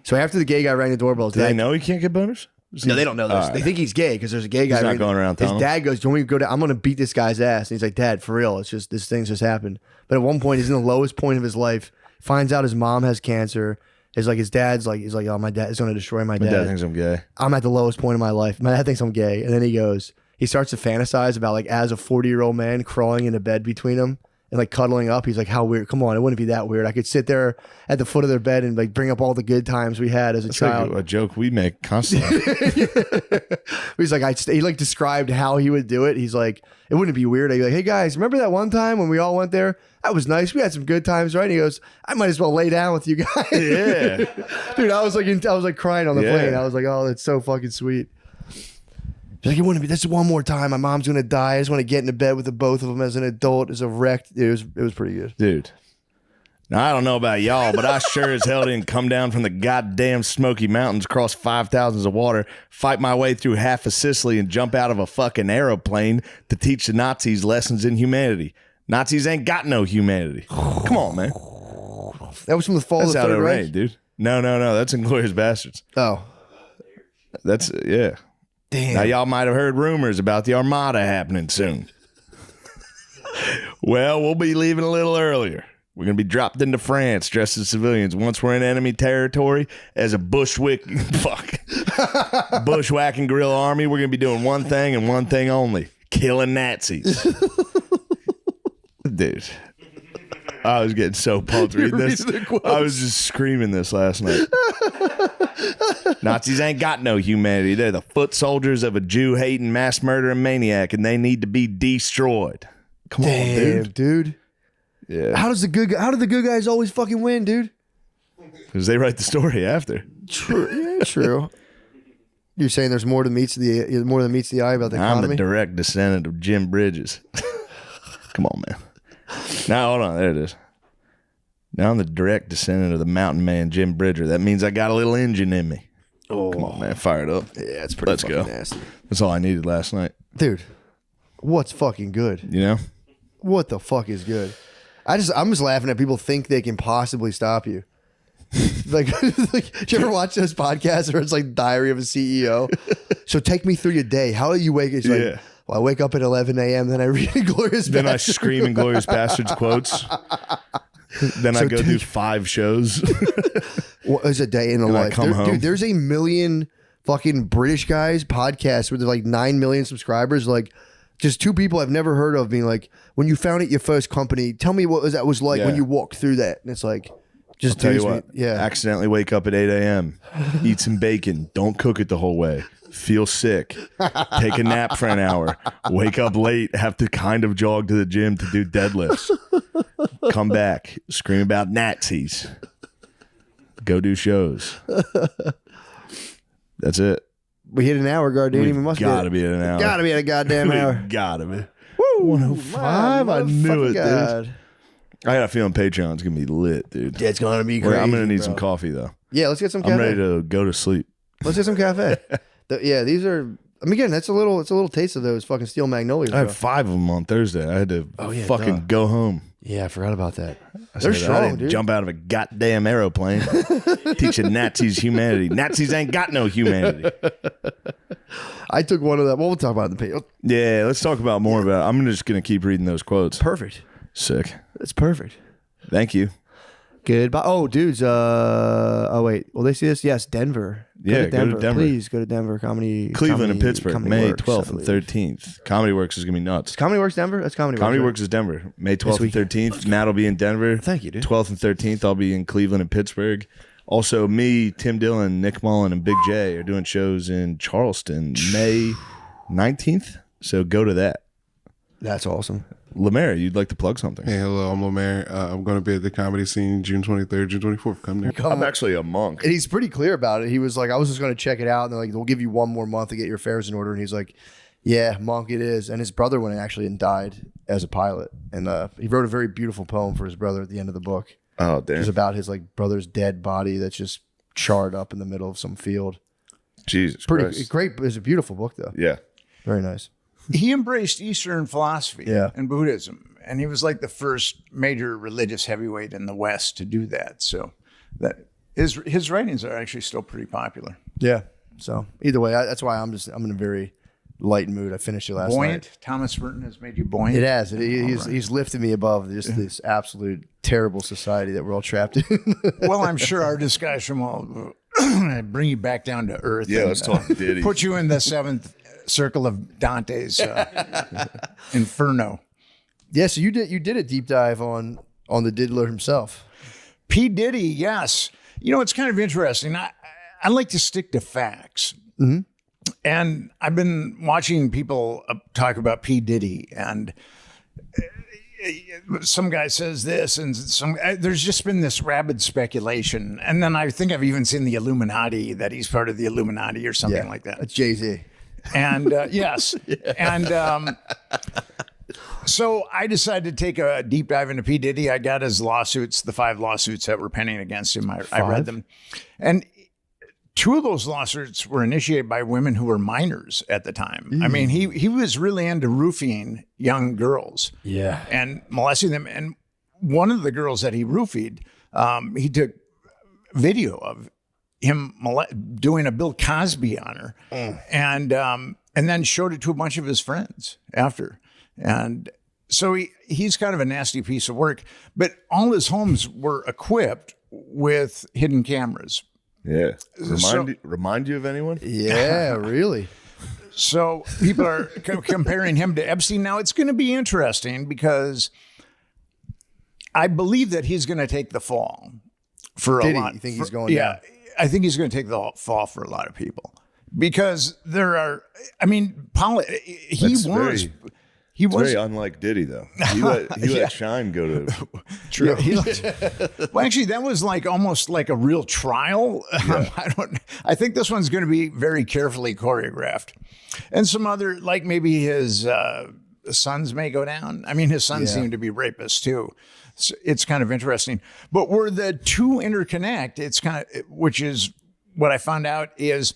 So after the gay guy rang the doorbell, his Do they dad... know he can't get boners? No, they don't know this. All They right. think he's gay because there's a gay guy. He's not ringing- going around His telling dad goes, "Do you want me to go down? I'm going to beat this guy's ass." And he's like, "Dad, for real. It's just, this thing's just happened." But at one point, he's in the lowest point of his life, finds out his mom has cancer. His dad's like, he's like, "Oh, my dad is going to destroy my My dad. dad thinks I'm gay. I'm at the lowest point of my life. My dad thinks I'm gay." And then he starts to fantasize about like as a 40-year-old man crawling into bed between them and like cuddling up. He's like, "How weird. Come on. It wouldn't be that weird. I could sit there at the foot of their bed and like bring up all the good times we had as a That's child." like a joke we make constantly. He's like, he like described how he would do it. He's like, "It wouldn't be weird." I'd be like, "Hey guys, remember that one time when we all went there? That was nice. We had some good times, right?" And he goes, "I might as well lay down with you guys." Yeah. Dude, I was like crying on the Yeah. plane. I was like, "Oh, that's so fucking sweet." He's like, "It wouldn't be. This is one more time. My mom's gonna die. I just want to get into bed with the both of them as an adult, as a wreck." It was pretty good. Dude. Now, I don't know about y'all, but I sure as hell didn't come down from the goddamn Smoky Mountains, cross 5,000s of water, fight my way through half of Sicily, and jump out of a fucking aeroplane to teach the Nazis lessons in humanity. Nazis ain't got no humanity. Come on, man. That was from the fall That's of the out Third of Reich. range, dude. No. That's Inglourious Bastards. Oh, That's, yeah. damn. Now, y'all might have heard rumors about the Armada happening soon. Well, we'll be leaving a little earlier. We're going to be dropped into France dressed as civilians. Once we're in enemy territory as a bushwhacking guerrilla army, we're going to be doing one thing and one thing only: killing Nazis. Dude, I was getting so pumped reading this. I was just screaming this last night. Nazis ain't got no humanity. They're the foot soldiers of a Jew-hating, mass-murdering maniac, and they need to be destroyed. Come Damn, on, dude. Yeah. How do the good guys always fucking win, dude? Because they write the story after. True. Yeah, true. You're saying there's more than meets the eye about the I'm economy? the direct descendant of Jim Bridges. Come on, man. Now, hold on. There it is. Now I'm the direct descendant of the mountain man, Jim Bridger. That means I got a little engine in me. Oh, Come on, man. Fire it up. yeah, it's pretty Let's fucking go. nasty. That's all I needed last night. Dude, what's fucking good? You know? What the fuck is good? I'm just laughing at people think they can possibly stop you. like, did you ever watch those podcasts where it's like Diary of a CEO? So take me through your day. How do you wake? It's like, Yeah. well, I wake up at 11 a.m. Then I read Glorious. Then I scream Inglourious Bastards quotes. Then I go do 5 shows. What is a day in the And I life? come home. Dude, there's a million fucking British guys podcasts with like 9 million subscribers. Like, just two people I've never heard of being like, when you founded your first company, tell me what that was like when you walked through that. And it's like, just I'll tell you what, yeah. accidentally wake up at 8 a.m., eat some bacon, don't cook it the whole way, feel sick, take a nap for an hour, wake up late, have to kind of jog to the gym to do deadlifts, come back, scream about Nazis, go do shows. That's it. We hit an hour, Gardini. We must gotta be at an hour. Gotta be at a goddamn hour. Gotta be. Woo! 105. I knew it, God. dude. I got a feeling Patreon's gonna be lit, dude. Yeah, it's gonna be crazy. I'm gonna need bro. some coffee though. Yeah, let's get some cafe. I'm ready to go to sleep. Let's get some cafe. Yeah, these are. I mean, again, it's a little taste of those fucking steel magnolias. I had Bro. 5 of them on Thursday. I had to fucking go home. Yeah, I forgot about that. They're strong, dude. Jump out of a goddamn aeroplane, teaching Nazis humanity. Nazis ain't got no humanity. I took one of them. Well, we'll talk about it in the page. Yeah, let's talk about more about it. I'm just gonna keep reading those quotes. Perfect. Sick. It's perfect. Thank you. Goodbye. Oh, dudes. Oh, wait. Will they see this? Yes, Denver. Go to Denver. Please go to Denver. Cleveland and Pittsburgh, Comedy May Works, 12th and 13th. Comedy Works is gonna be nuts. Comedy Works Denver? That's Comedy Works. Comedy right? Works is Denver, May 12th and weekend. 13th. Matt will be in Denver. Thank you, dude. 12th and 13th, I'll be in Cleveland and Pittsburgh. Also, me, Tim Dillon, Nick Mullen, and Big J are doing shows in Charleston, May 19th. So go to that. That's awesome. Lemaire, you'd like to plug something? Hey, hello, I'm Lemaire. I'm going to be at the Comedy Scene June 23rd, June 24th. Come there. I'm actually a monk. And he's pretty clear about it. He was like, I was just going to check it out. And they're like, we'll give you one more month to get your affairs in order. And he's like, yeah, monk it is. And his brother went actually and died as a pilot. And he wrote a very beautiful poem for his brother at the end of the book. Oh, damn. It was about his like brother's dead body that's just charred up in the middle of some field. Jesus Pretty Christ. great. It's a beautiful book though. Yeah. Very nice. He embraced Eastern philosophy Yeah. and Buddhism, and he was like the first major religious heavyweight in the West to do that. So that his writings are actually still pretty popular. Yeah. So either way, that's why I'm in a very light mood. I finished it last Buoyant. night. Thomas Merton has made you buoyant. It has. He's lifted me above just this absolute terrible society that we're all trapped in. Well, I'm sure our discussion will bring you back down to earth. Yeah, and, let's talk Diddy. Put you in the seventh circle of Dante's Inferno. Yeah, so you did a deep dive on the Diddler himself. P. Diddy, yes. You know, it's kind of interesting. I like to stick to facts. Mm-hmm. And I've been watching people talk about P. Diddy, and some guy says this, and there's just been this rabid speculation. And then I think I've even seen the Illuminati, that he's part of the Illuminati or something like that. That's Jay-Z. And yes. And so I decided to take a deep dive into P. Diddy. I got his lawsuits, the 5 lawsuits that were pending against him. I read them. And 2 of those lawsuits were initiated by women who were minors at the time. I mean, he was really into roofing young girls. Yeah. And molesting them. And one of the girls that he roofied, he took video of him doing a Bill Cosby on her, and then showed it to a bunch of his friends after. And so he's kind of a nasty piece of work. But all his homes were equipped with hidden cameras. Yeah. Remind you of anyone? Yeah, really. So people are comparing him to Epstein. Now it's going to be interesting because I believe that he's going to take the fall for Did a he? lot. You think he's going Yeah, down? I think he's going to take the fall for a lot of people because there are. I mean, he was Very unlike Diddy, though. He let Shine go to. True. Well, actually, that was like almost like a real trial. Yeah. I think this one's going to be very carefully choreographed, and some other, like maybe his sons may go down. I mean, his sons seem to be rapists too. So it's kind of interesting. But where the 2 interconnect, it's kind of, which is what I found out is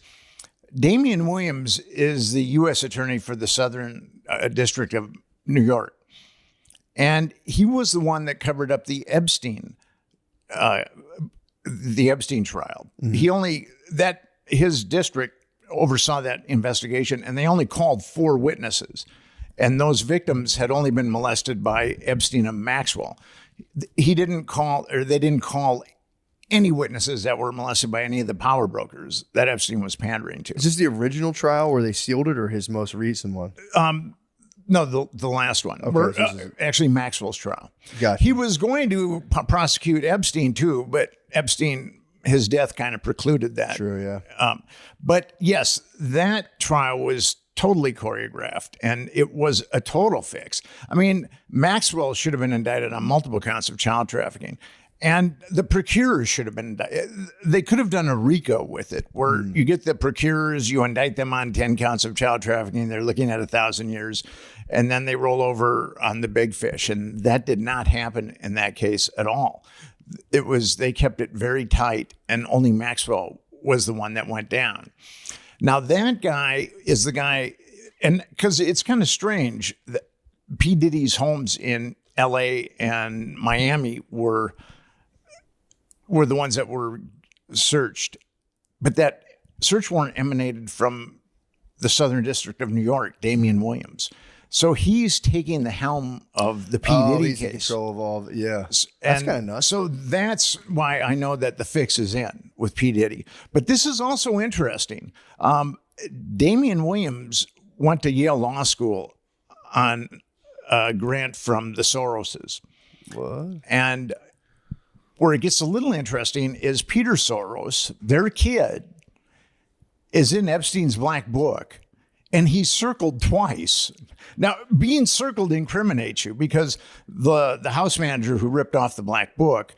Damian Williams is the U.S. attorney for the Southern District of New York. And he was the one that covered up the Epstein trial. Mm-hmm. His district oversaw that investigation, and they only called 4 witnesses. And those victims had only been molested by Epstein and Maxwell. They didn't call any witnesses that were molested by any of the power brokers that Epstein was pandering to. Is this the original trial where they sealed it, or his most recent one? No, the last one. Actually, Maxwell's trial. Gotcha. He was going to prosecute Epstein too, but Epstein, his death kind of precluded that. True, yeah. But yes, that trial was totally choreographed, and it was a total fix. I mean, Maxwell should have been indicted on multiple counts of child trafficking. And the procurers should have been, they could have done a RICO with it, where you get the procurers, you indict them on 10 counts of child trafficking, they're looking at 1,000 years, and then they roll over on the big fish. And that did not happen in that case at all. They kept it very tight, and only Maxwell was the one that went down. Now, that guy is the guy, and because it's kind of strange that P. Diddy's homes in LA and Miami were the ones that were searched, but that search warrant emanated from the Southern District of New York, Damian Williams. So he's taking the helm of the P. Diddy he's in case. control of all. Yeah, that's And kind of nuts. So that's why I know that the fix is in with P. Diddy. But this is also interesting. Damian Williams went to Yale Law School on a grant from the Soroses. What? And where it gets a little interesting is Peter Soros, their kid, is in Epstein's black book, and he's circled twice. Now, being circled incriminates you because the house manager who ripped off the black book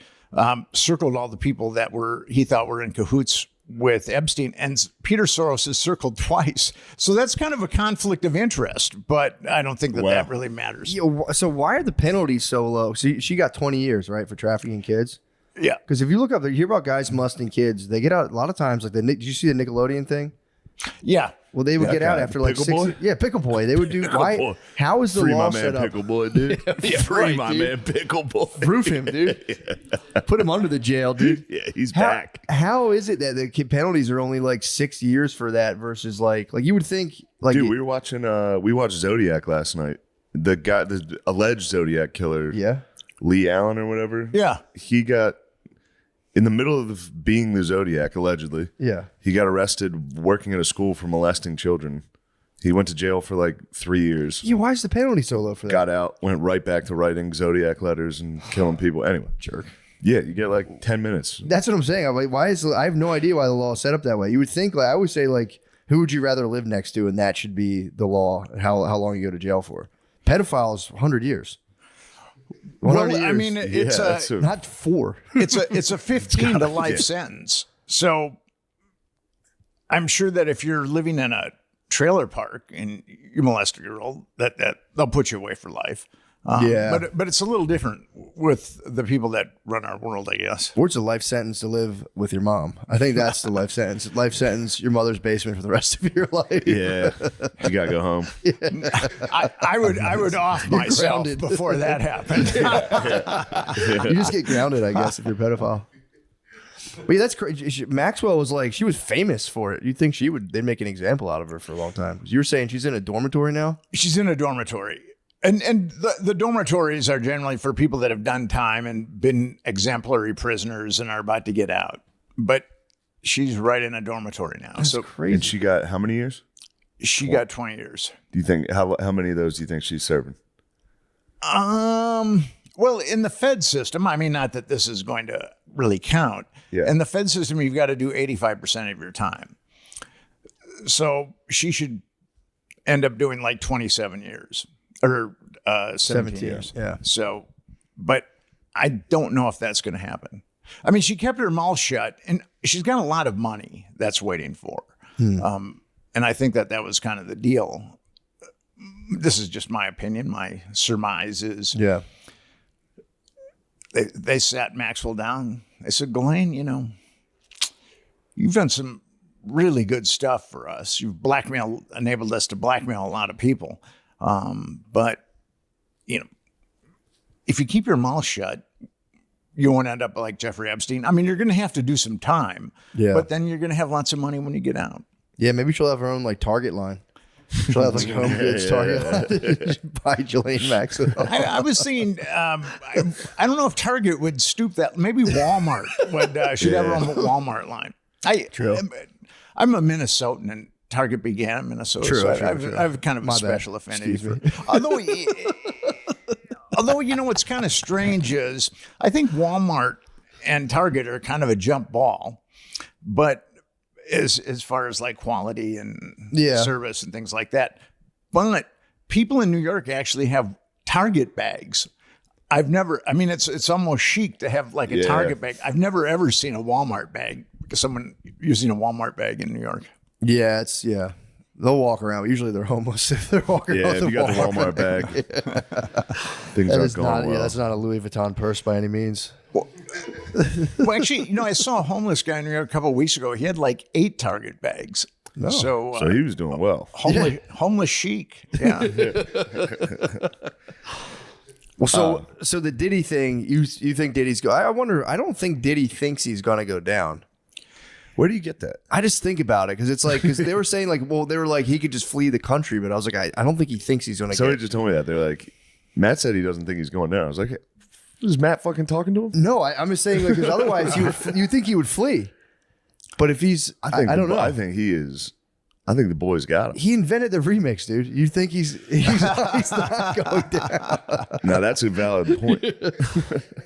circled all the people that he thought were in cahoots with Epstein, and Peter Soros is circled twice. So that's kind of a conflict of interest, but I don't think that really matters. So why are the penalties so low? So she got 20 years, right, for trafficking kids? Yeah. Because if you look up, you hear about guys molesting kids. They get out a lot of times. Like did you see the Nickelodeon thing? Yeah. Well, they would get out after like Pickle 6 Boy? Yeah, Pickle Boy. They would do. Why? Boy. How is the Free law my set man, up? Pickle Boy, dude. Free right, my dude. man, Pickle Boy. Proof him, dude. Put him under the jail, dude. Yeah, he's back. How is it that the penalties are only like 6 years for that versus like you would think like Dude, we watched Zodiac last night. The alleged Zodiac killer, yeah. Lee Allen or whatever. Yeah. He got in the middle of being the Zodiac, allegedly. Yeah. He got arrested working at a school for molesting children. He went to jail for like 3 years. Yeah, why is the penalty so low for that? Got out, went right back to writing Zodiac letters and killing people. Anyway, jerk. Yeah, you get like 10 minutes. That's what I'm saying. I'm like, I have no idea why the law is set up that way. You would think, like I always say, like, who would you rather live next to, and that should be the law. How long you go to jail for? Pedophiles, 100 years. 100 Well, I years. mean, it's Not 4. it's a 15 to life sentence. So I'm sure that if you're living in a trailer park and you molest a girl, that they'll put you away for life. Yeah. But it's a little different with the people that run our world, I guess. Or it's a life sentence to live with your mom. I think that's the life sentence. Life sentence, your mother's basement for the rest of your life. Yeah, you gotta go home. I would off myself grounded. before that happened. You just get grounded, I guess, if you're a pedophile. But yeah, that's crazy. Maxwell was like, she was famous for it. You'd think they'd make an example out of her for a long time. You were saying she's in a dormitory now? She's in a dormitory. And the dormitories are generally for people that have done time and been exemplary prisoners and are about to get out. But she's right in a dormitory now. That's so crazy. And she got how many years? she got 20 years. Do you think how many of those do you think she's serving? Well, in the Fed system, I mean, not that this is going to really count. Yeah. In the Fed system, you've got to do 85% of your time. So she should end up doing like 27 years or 17 years. Yeah. So, but I don't know if that's going to happen. I mean, she kept her mouth shut and she's got a lot of money that's waiting for her. And I think that was kind of the deal. This is just my opinion. My surmise is Yeah. they sat Maxwell down. They said, Ghislaine, you've done some really good stuff for us. You've enabled us to blackmail a lot of people. But, if you keep your mouth shut, you won't end up like Jeffrey Epstein. I mean, you're going to have to do some time, Yeah. but then you're going to have lots of money when you get out. Yeah, maybe she'll have her own like Target line. She'll have like home goods Target. Buy Jelaine Maxwell. I was thinking, I don't know if Target would stoop that. Maybe Walmart should have her own Walmart line. I'm a Minnesotan, and Target began in Minnesota. True, So true. I have kind of a My bad. special affinity Excuse for. Although you know what's kind of strange is I think Walmart and Target are kind of a jump ball, but as far as like quality and service and things like that. But people in New York actually have Target bags. It's almost chic to have like a Target bag. I've never ever seen a Walmart bag because someone using a Walmart bag in New York. Yeah, they'll walk around. Usually they're homeless if they're walking around. Yeah, if you got the Walmart bag, things That aren't is going not. well. Yeah, that's not a Louis Vuitton purse by any means. Well, actually, I saw a homeless guy in New York a couple of weeks ago. He had like 8 Target bags. No. So So he was doing well. homeless chic. Yeah. Well, so the Diddy thing, you think Diddy's go? I wonder. I don't think Diddy thinks he's gonna go down. Where do you get that? I just think about it because they were saying they were like he could just flee the country, but I was like, I don't think he thinks he's gonna. Somebody just told me that. They're like, Matt said he doesn't think he's going down. I was like, is Matt fucking talking to him? No, I'm just saying because otherwise you think he would flee, but if he's, I don't know. I think he is. I think the boys got him. He invented the remix, dude. You think he's not going down? Now that's a valid point.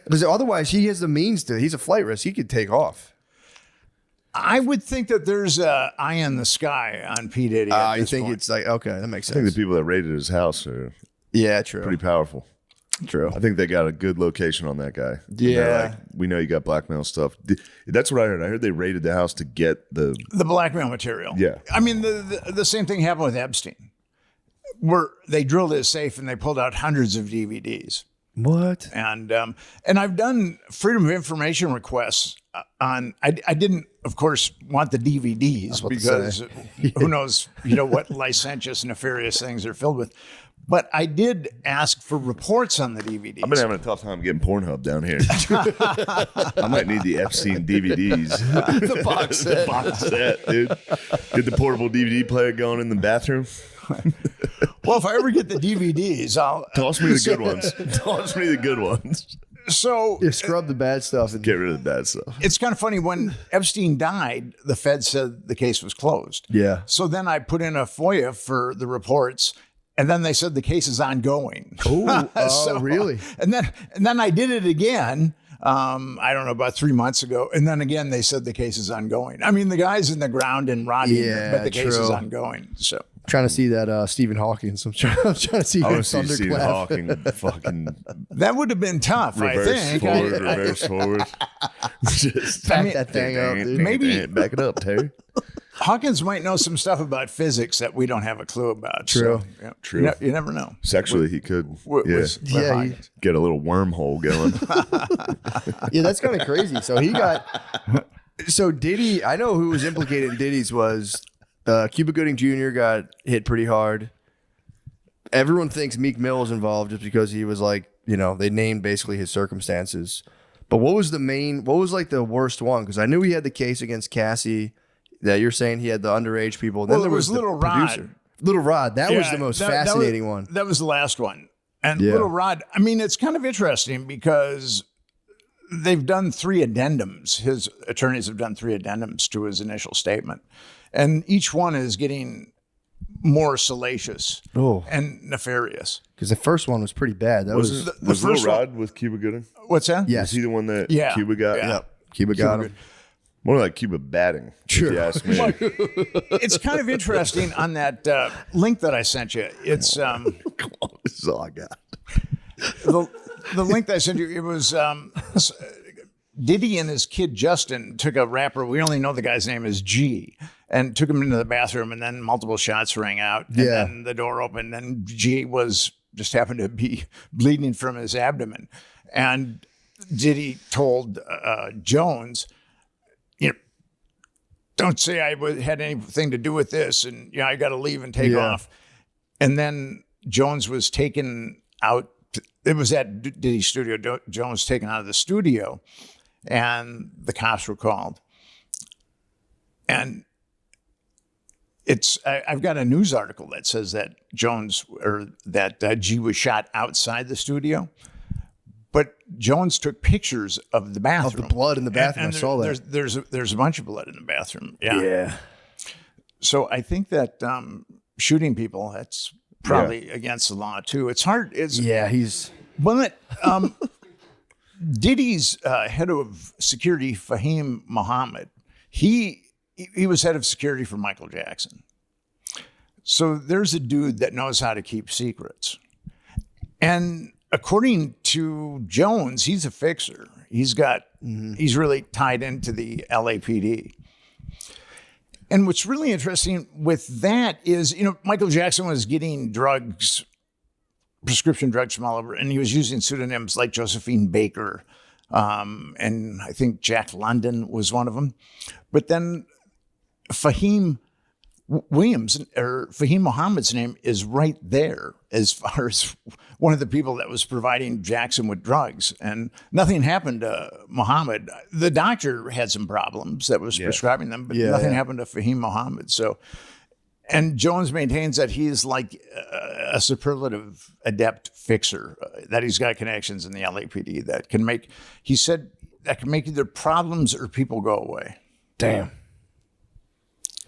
Because otherwise, he has the means to. He's a flight risk. He could take off. I would think that there's an eye in the sky on P. Diddy. I think it's like okay, that makes I think sense. the people that raided his house are Yeah, true. pretty powerful. True. I think they got a good location on that guy. Yeah. They're like, we know you got blackmail stuff. That's what I heard. I heard they raided the house to get the blackmail material. Yeah. I mean, the same thing happened with Epstein, where they drilled his safe and they pulled out hundreds of DVDs. What? And I've done freedom of information requests on. I didn't, of course, want the DVDs because who knows, what licentious, nefarious things they're filled with. But I did ask for reports on the DVDs. I've been having a tough time getting Pornhub down here. I might need the Epstein DVDs. The box set. The box set, dude. Get the portable DVD player going in the bathroom. Well, if I ever get the DVDs, I'll Toss me the good ones. Toss me the good ones. So Yeah, scrub the bad stuff. And Get rid of the bad stuff. it's kind of funny. When Epstein died, the Fed said the case was closed. yeah. So then I put in a FOIA for the reports, and then they said the case is ongoing. Oh, really? And then I did it again. I don't know, about 3 months ago, and then again they said the case is ongoing. I mean, the guy's in the ground and rotting, Yeah, but the case is true. ongoing. So Trying to see that Stephen Hawking. I'm trying to see I him want to see Stephen thunderclap. Hawking fucking that would have been tough. reverse I think. forward, reverse forward. Just Back that thing up, dude. Maybe- back it up, Terry. Hawkins might know some stuff about physics that we don't have a clue about. True. So, yeah, True. You never know. Sexually, he could. Yeah, Get a little wormhole going. Yeah, that's kind of crazy. So he got. So Diddy, I know who was implicated in Diddy's was Cuba Gooding Jr. got hit pretty hard. Everyone thinks Meek Mill was involved just because he was like, they named basically his circumstances. But what was like the worst one? Because I knew he had the case against Cassie that you're saying he had the underage people. Then Well, there there was the Little Rod. producer. Little Rod. That was Yeah, the most that was- fascinating one. That was the last one. And Yeah. Little Rod, I mean, it's kind of interesting because they've done 3 addendums. His attorneys have done 3 addendums to his initial statement. And each one is getting more salacious Oh, and nefarious. because the first one was pretty bad. That was the Was first Lil one- Rod with Cuba Gooding? What's that? yes. Was he the one that Yeah. Cuba got? Yeah. Cuba got him. More like Cuba batting, if you ask me. It's kind of interesting on that link that I sent you. It's This is all I got. the link that I sent you. It was Diddy and his kid Justin took a rapper. We only know the guy's name is G, and took him into the bathroom, and then multiple shots rang out, and Yeah. then the door opened, and G just happened to be bleeding from his abdomen, and Diddy told Jones, don't say I had anything to do with this, and I got to leave and take off. And then Jones was taken out. It was at Diddy's studio. Jones was taken out of the studio, and the cops were called. And I've got a news article that says that G was shot outside the studio, but Jones took pictures of the bathroom. Of the blood in the bathroom. I saw that. There's a bunch of blood in the bathroom. Yeah. Yeah. So I think that shooting people, that's probably against the law too. It's hard. But Diddy's head of security, Fahim Mohammed, he was head of security for Michael Jackson. So there's a dude that knows how to keep secrets. And according to Jones, he's a fixer. He's really tied into the LAPD. And what's really interesting with that is, Michael Jackson was getting prescription drugs from all over, and he was using pseudonyms like Josephine Baker, and I think Jack London was one of them. But then Fahim Mohammed's name is right there as far as one of the people that was providing Jackson with drugs, and nothing happened to Mohammed. The doctor had some problems that was prescribing them, but nothing happened to Fahim Mohammed. So, and Jones maintains that he's like a superlative adept fixer, that he's got connections in the LAPD that can make either problems or people go away. Damn.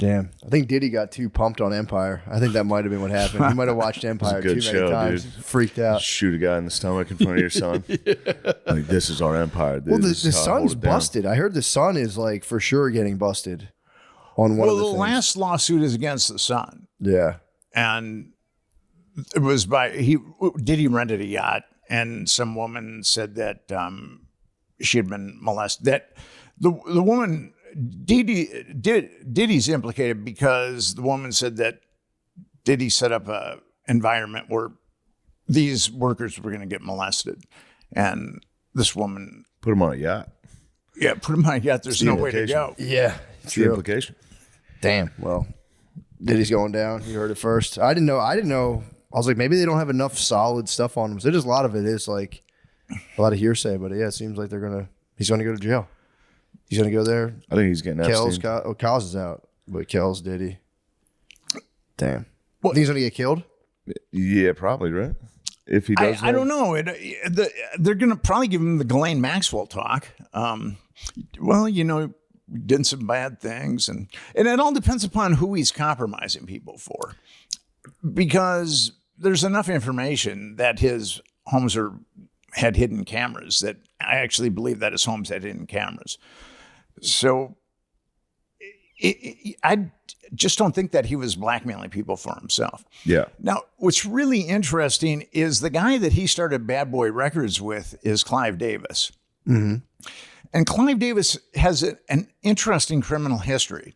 I think Diddy got too pumped on Empire. I think that might have been what happened. He might have watched Empire too many times. Dude. Freaked out. Shoot a guy in the stomach in front of your son. Like, this is our empire. Dude. Well, the son's busted. I heard the son is like for sure getting busted on one of the things. Last lawsuit is against the son. Yeah. And it was Diddy rented a yacht, and some woman said that she had been molested. That the woman... Diddy's implicated because the woman said that Diddy set up an environment where these workers were going to get molested, and this woman put them on a yacht. Yeah, put them on a yacht. There's no way to go. Yeah, it's the implication. Damn. Well, Diddy's going down. You heard it first. I didn't know. I was like, maybe they don't have enough solid stuff on him. So just a lot of it is like a lot of hearsay. But yeah, it seems like he's going to go to jail. He's going to go there. I think he's getting Epstein. Kells is out, but Kells, Diddy. Damn. Well, he's going to get killed? Yeah, probably, right? If he does. I don't know. They're going to probably give him the Ghislaine Maxwell talk. Did some bad things. And it all depends upon who he's compromising people for. Because there's enough information that his homes had hidden cameras, that I actually believe that his homes had hidden cameras. So I just don't think that he was blackmailing people for himself. Yeah. Now, what's really interesting is the guy that he started Bad Boy Records with is Clive Davis. Mm-hmm. And Clive Davis has an interesting criminal history.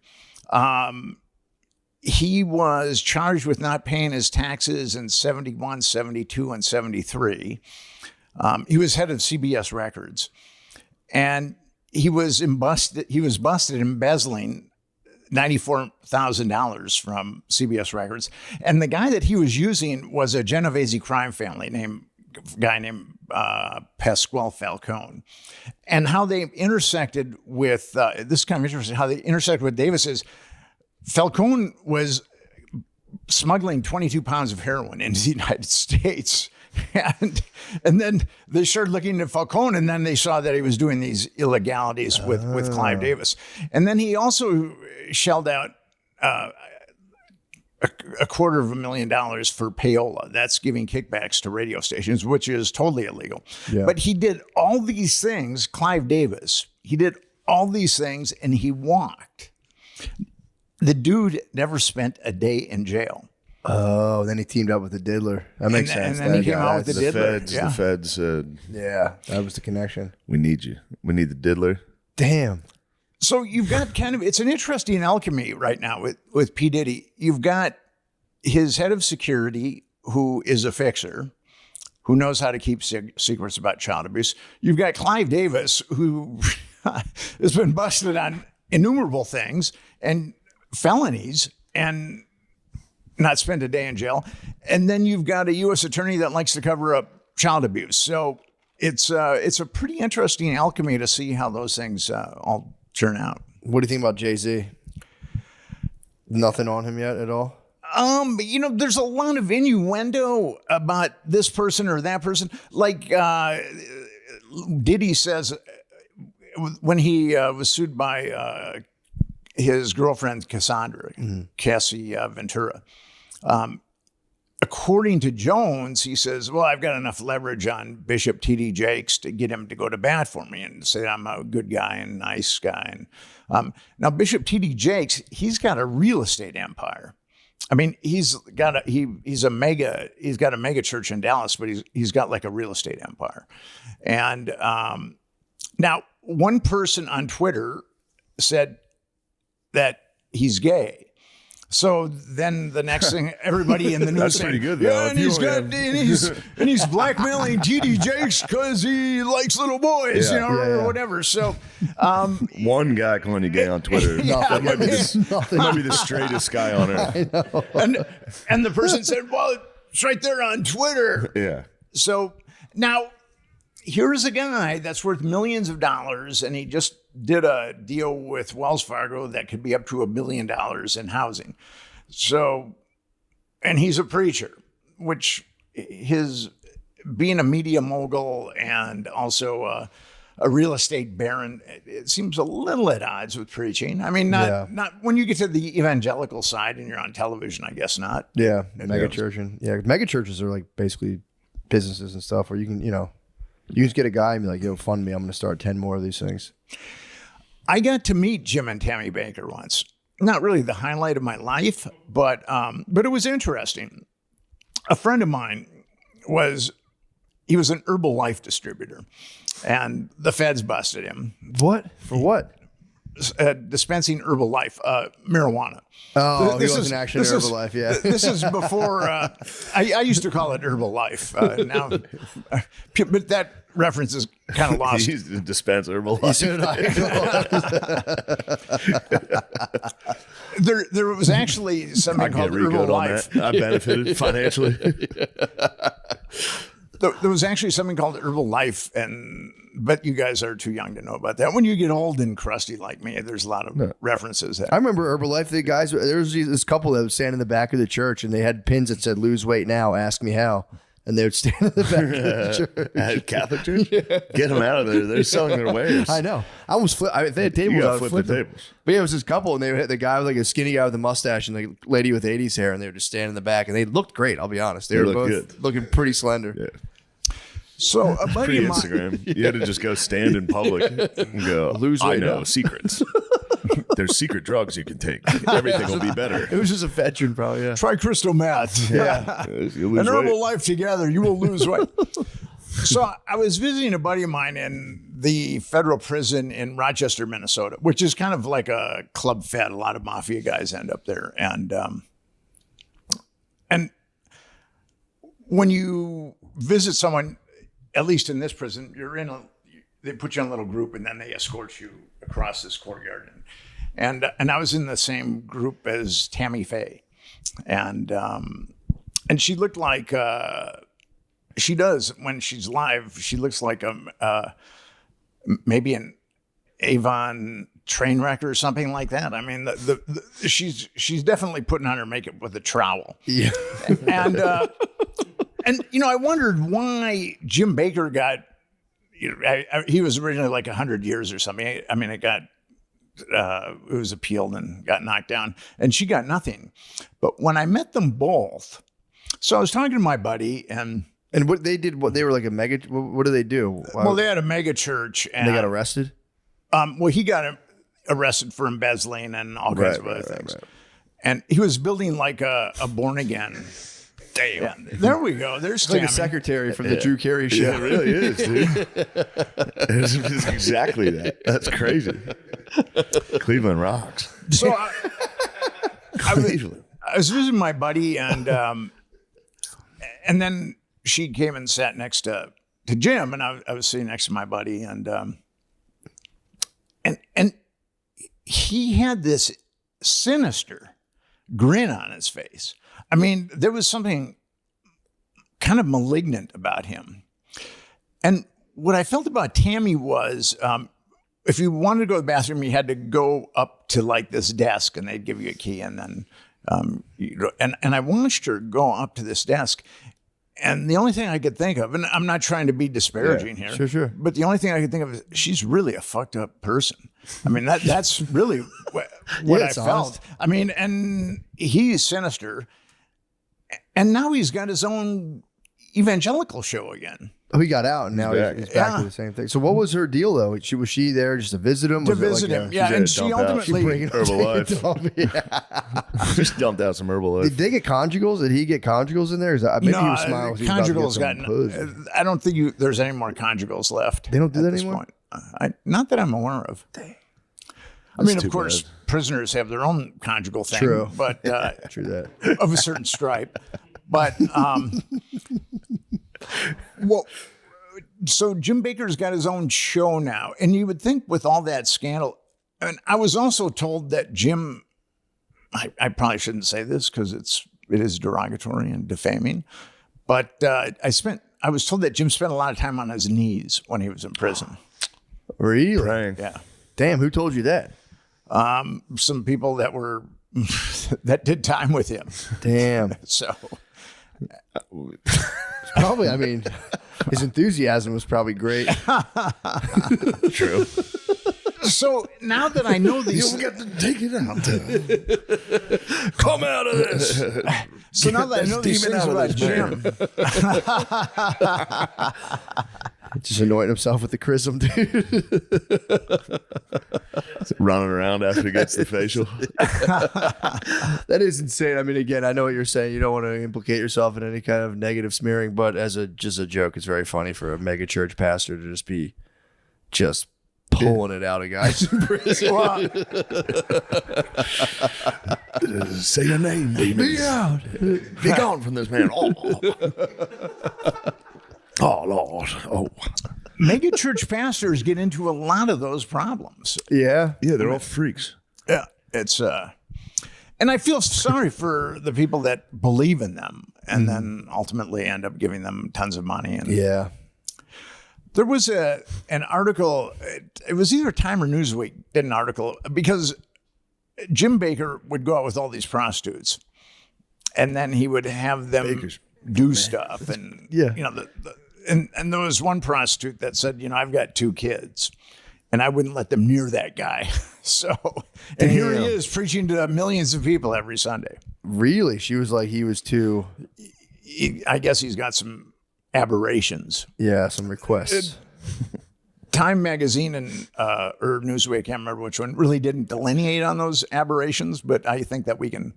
He was charged with not paying his taxes in 71, 72, and 73. He was head of CBS Records. And he was busted embezzling $94,000 from CBS Records. And the guy that he was using was a Genovese crime family named Pasquale Falcone. And how they intersected with, this is kind of interesting, how they intersected with Davis is Falcone was smuggling 22 pounds of heroin into the United States. And then they started looking at Falcone, and then they saw that he was doing these illegalities with Clive Davis. And then he also shelled out $250,000 for payola. That's giving kickbacks to radio stations, which is totally illegal. Yeah. But he did all these things, Clive Davis, he did all these things, and he walked. The dude never spent a day in jail. Oh, then he teamed up with the Diddler. That makes sense. And then he came out with the Diddler. The feds said, yeah, that was the connection. We need you. We need the Diddler. Damn. So you've got it's an interesting alchemy right now with P. Diddy. You've got his head of security, who is a fixer, who knows how to keep secrets about child abuse. You've got Clive Davis, who has been busted on innumerable things and felonies and not spend a day in jail. And then you've got a U.S. attorney that likes to cover up child abuse. So it's a pretty interesting alchemy to see how those things all turn out. What do you think about Jay-Z? Nothing on him yet at all. There's a lot of innuendo about this person or that person. Like Diddy says, when he was sued by his girlfriend Cassandra, Cassie Ventura. According to Jones, he says, well, I've got enough leverage on Bishop T.D. Jakes to get him to go to bat for me and say I'm a good guy and nice guy. And now Bishop T.D. Jakes, he's got a real estate empire. I mean, he's got a mega church in Dallas, but he's got like a real estate empire. And now one person on Twitter said that he's gay. So then the next thing, everybody in the news That's saying, pretty good, though. yeah, and he's blackmailing T.D. Jakes because he likes little boys, or whatever. So one guy calling you gay on Twitter. That might be the straightest guy on earth. And the person said, well, it's right there on Twitter. Yeah. So now here's a guy that's worth millions of dollars, and he just did a deal with Wells Fargo that could be up to $1 billion in housing. So, and he's a preacher, which his being a media mogul and also a real estate baron, it seems a little at odds with preaching. I mean, not when you get to the evangelical side and you're on television, I guess not. Yeah, mega church mega churches are like basically businesses and stuff where you can, you just get a guy and be like, yo, fund me. I'm going to start 10 more of these things. I got to meet Jim and Tammy Baker once. Not really the highlight of my life, but it was interesting. A friend of mine was an Herbalife distributor, and the feds busted him. What? For what? Dispensing Herbalife, marijuana. Oh, he wasn't actually Herbalife, yeah. This is before, I used to call it Herbalife. Now, but that reference is kind of lost. He used to dispense Herbalife. There was actually something called Herbalife. I benefited financially. There was actually something called Herbalife, but you guys are too young to know about that. When you get old and crusty like me, there's a lot of references. I remember Herbalife. The guys, there was this couple that would stand in the back of the church, and they had pins that said "Lose weight now, ask me how," and they would stand in the back of the church. At Catholic church, get them out of there. They're selling their wares. I know. I almost flipped. They had tables. I would flip the tables. But yeah, it was this couple, and they had the guy with like a skinny guy with a mustache and the lady with 80s hair, and they were just standing in the back, and they looked great. I'll be honest. They were both good. Looking pretty slender. Yeah. So a buddy of mine, Instagram. You had to just go stand in public and go, lose weight. I know secrets. There's secret drugs you can take. Everything will be better. It was just a veteran, probably. Yeah. Try crystal meth. Yeah. An herbal life together, you will lose weight. So I was visiting a buddy of mine in the federal prison in Rochester, Minnesota, which is kind of like a club fed. A lot of mafia guys end up there, and when you visit someone, at least in this prison, they put you in a little group and then they escort you across this courtyard. And I was in the same group as Tammy Faye. And she looked like, she does when she's live, she looks like maybe an Avon train wreck or something like that. I mean, she's definitely putting on her makeup with a trowel. Yeah. And I wondered why Jim Baker got, he was originally like 100 years or something. I mean, it was appealed and got knocked down, and she got nothing. But when I met them both, so I was talking to my buddy, and what they did, they were like a mega, what do they do? Well, they had a mega church. And they got arrested? Well, he got arrested for embezzling and all kinds of other things. Right. And he was building like a born again. Damn. Yeah, there we go. There's like a secretary from the Drew Carey show. Yeah, it really is, dude. It's exactly that. That's crazy. Cleveland rocks. So I was visiting my buddy, and then she came and sat next to Jim, and I was sitting next to my buddy, and he had this sinister grin on his face. I mean, there was something kind of malignant about him. And what I felt about Tammy was if you wanted to go to the bathroom, you had to go up to like this desk, and they'd give you a key, and then and I watched her go up to this desk. And the only thing I could think of, and I'm not trying to be disparaging here, sure. but the only thing I could think of is she's really a fucked up person. I mean, that's really what I it's felt. honest. I mean, and he's sinister. And now he's got his own evangelical show again. Oh, he got out, and now he's back to the same thing. So what was her deal, though? Was she there just to visit him? To Was it visit like him, a- yeah. And She she dump out. ultimately... Bringing Herbalife. Yeah. Just dumped out some Herbalife. Did they get conjugals? Did he get conjugals in there? Maybe he was smiling. 'cause he was about to get conjugals some got... pussy. I don't think there's any more conjugals left. They don't do at that this anymore? point. Not that I'm aware of. I mean, too of course, prisoners have their own conjugal thing, True. but True that. of a certain stripe. But well, so Jim Baker's got his own show now, and you would think with all that scandal. And I was also told that Jim. I probably shouldn't say this because it is derogatory and defaming, but I was told that Jim spent a lot of time on his knees when he was in prison. Really? Praying. Yeah. Damn, who told you that? Some people that were that did time with him. Damn. So Probably, I mean, his enthusiasm was probably great. True. so now that I know these, Got to take it out. Come out of this. so now that I know these demon things out of about this Jim, Just anointing himself with the chrism, dude. Running around after he gets the facial. That is insane. I mean, again, I know what you're saying. You don't want to implicate yourself in any kind of negative smearing, but as just a joke, it's very funny for a mega church pastor to just be pulling it out of guys in prison. Say your name, demon. Be out. Be gone from this man. Oh, Lord. Oh. mega church pastors get into a lot of those problems. Yeah. Yeah, they're all freaks. Yeah, it's and I feel sorry for the people that believe in them and then ultimately end up giving them tons of money. And Yeah. there was an article. It was either Time or Newsweek did an article because Jim Baker would go out with all these prostitutes, and then he would have them do stuff. And Yeah. you know, and there was one prostitute that said, you know, I've got 2 kids, and I wouldn't let them near that guy. So, and here he is preaching to millions of people every Sunday. Really? She was like, he was too, I guess he's got some aberrations. yeah, some requests. Time magazine and or Newsweek, I can't remember which one, really didn't delineate on those aberrations, but I think that we can,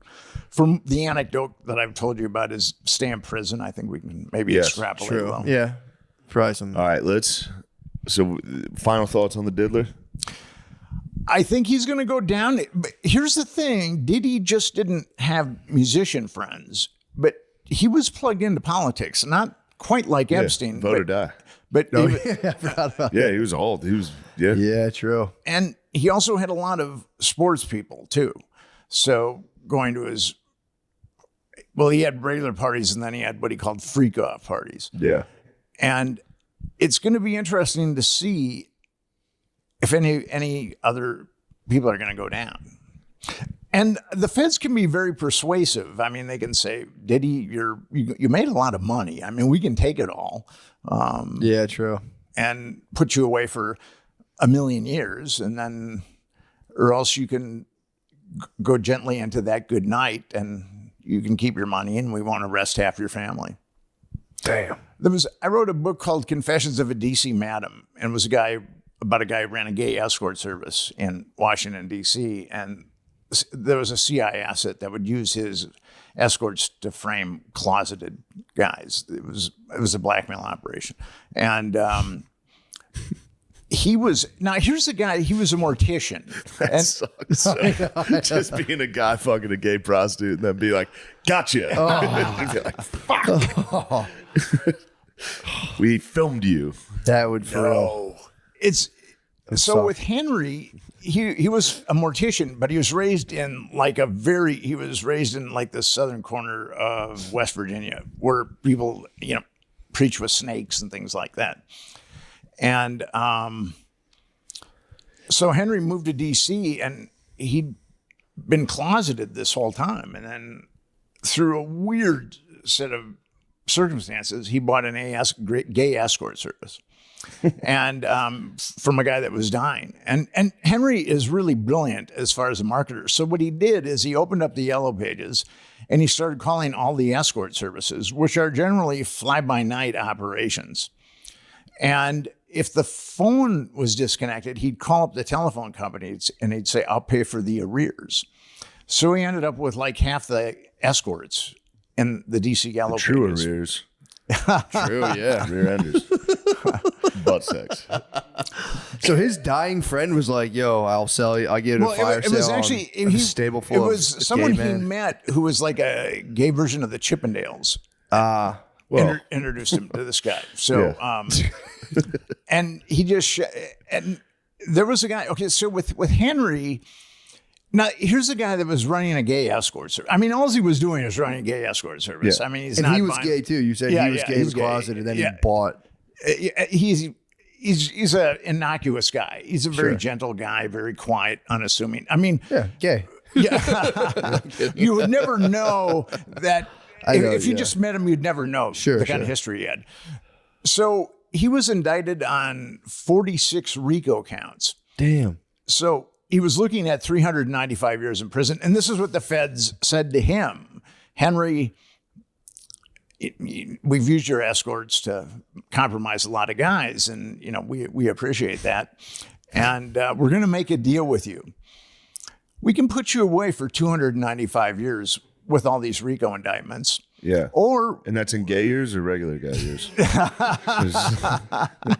from the anecdote that I've told you about is stay in prison, I think we can maybe extrapolate. True. Well. Yeah. Probably some. All right, so final thoughts on the diddler? I think he's going to go down. But here's the thing. Diddy just didn't have musician friends, but he was plugged into politics, not quite like Epstein. Vote or die. But Oh, even- yeah, I forgot about Yeah, he was old. He was, Yeah, true. and he also had a lot of sports people too. So going to his, well, he had regular parties and then he had what he called freak off parties. Yeah. And it's going to be interesting to see if any other people are going to go down. And the feds can be very persuasive. I mean, they can say, Diddy, you made a lot of money. I mean, we can take it all. Yeah, true. And put you away for 1,000,000 years, and then, or else you can go gently into that good night, and you can keep your money, and we won't arrest half your family. Damn. I wrote a book called Confessions of a DC Madam, and it was about a guy who ran a gay escort service in Washington, D.C., and there was a CIA asset that would use his escorts to frame closeted guys. It was a blackmail operation. And here's the guy, he was a mortician. That sucks. Just being a guy fucking a gay prostitute and then be like, gotcha. And be like, fuck. We filmed you. That would for real. So with Henry, he was a mortician, but he was raised in like the southern corner of West Virginia, where people, you know, preach with snakes and things like that. And So Henry moved to D.C. and he'd been closeted this whole time. And then through a weird set of circumstances, he bought an gay escort service. And from a guy that was dying. And Henry is really brilliant as far as a marketer. So what he did is he opened up the yellow pages and he started calling all the escort services, which are generally fly-by-night operations. And if the phone was disconnected, he'd call up the telephone companies and he'd say, I'll pay for the arrears. So he ended up with like half the escorts in the DC yellow pages. True arrears. True, yeah. Rear enders. Butt sex. So his dying friend was like, "Yo, I'll sell you. I'll give you a fire sale." It was actually a stable full. It was of someone gay he men. met who was like a gay version of the Chippendales. Well, Introduced him to this guy. So, and he just and there was a guy. Okay, so with Henry. Now, here's a guy that was running a gay escort service. I mean, all he was doing is running a gay escort service. Yeah. I mean, he's And not he was buying- gay too. You said he was gay, he was closeted, and then he bought. He's an innocuous guy. He's a very gentle guy, very quiet, unassuming. I mean, Gay. yeah, you would never know that. If you just met him, you'd never know the kind of history he had. So he was indicted on 46 RICO counts. Damn. So he was looking at 395 years in prison. And this is what the feds said to him. Henry, we've used your escorts to compromise a lot of guys. And, you know, we appreciate that. And we're going to make a deal with you. We can put you away for 295 years with all these RICO indictments. yeah. Or And that's in gay years or regular guy years?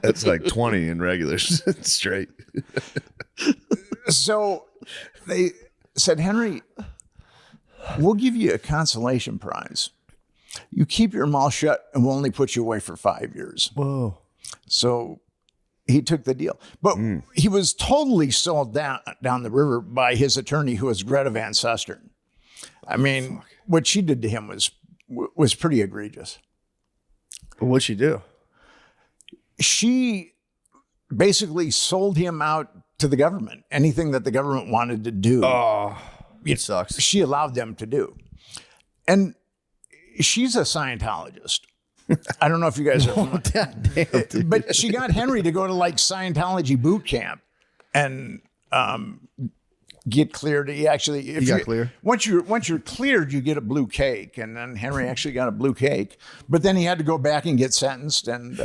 That's like 20 in regulars straight. so they said, Henry, we'll give you a consolation prize. You keep your mouth shut and we'll only put you away for 5 years. Whoa. So he took the deal. But he was totally sold down the river by his attorney, who was Greta Van Susteren. I mean, what she did to him was pretty egregious. What'd she do? She basically sold him out to the government. Anything that the government wanted to do, It sucks. she allowed them to do. And she's a Scientologist. I don't know if you guys are familiar. But she got Henry to go to like Scientology boot camp and get cleared. He actually, if got clear? Once you're cleared, you get a blue cake. And then Henry actually got a blue cake. But then he had to go back and get sentenced. And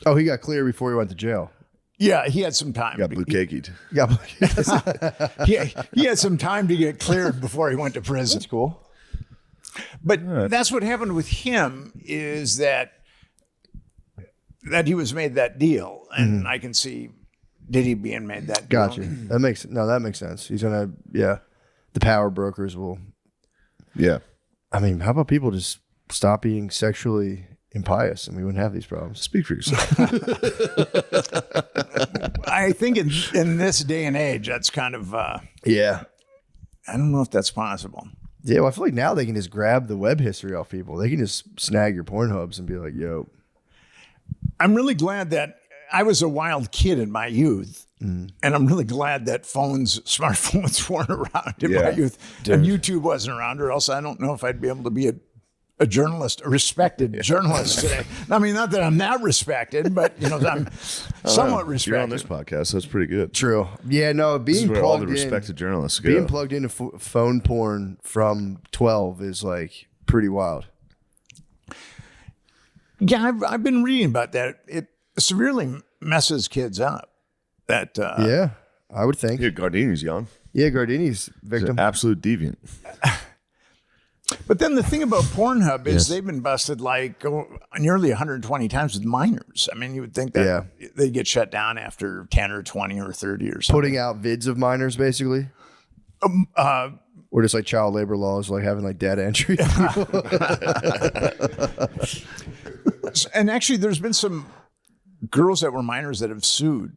Oh, he got clear before he went to jail. yeah, he had some time. Got blue cakied. Yeah. He had some time to get cleared before he went to prison. That's cool. But that's what happened with him, is that he was made that deal, and I can see Diddy being made that deal. Gotcha. That makes sense. He's gonna, the power brokers will. Yeah. I mean, how about people just stop being sexually impious and we wouldn't have these problems? Speak for yourself. I think in this day and age, that's kind of, Yeah. I don't know if that's possible. Yeah, well, I feel like now they can just grab the web history off people. They can just snag your Pornhubs and be like, yo. I'm really glad that I was a wild kid in my youth. And I'm really glad that smartphones weren't around in my youth. And YouTube wasn't around, or else I don't know if I'd be able to be a journalist, a respected journalist today. I mean, not that I'm that respected, but you know, I'm somewhat respected. You're on this podcast, so that's pretty good. True. Yeah, no, This is being where all the plugged in, respected journalists go. being plugged into phone porn from 12 is like pretty wild. Yeah, I've been reading about that. It severely messes kids up. That Yeah, I would think. Yeah, Gardini's young. Yeah, Gardini's He's victim. an absolute deviant. But then the thing about Pornhub is they've been busted like nearly 120 times with minors. I mean, you would think that they'd get shut down after 10 or 20 or 30 or something. Putting out vids of minors, basically. Or just like child labor laws, like having like data entry. And actually, there's been some girls that were minors that have sued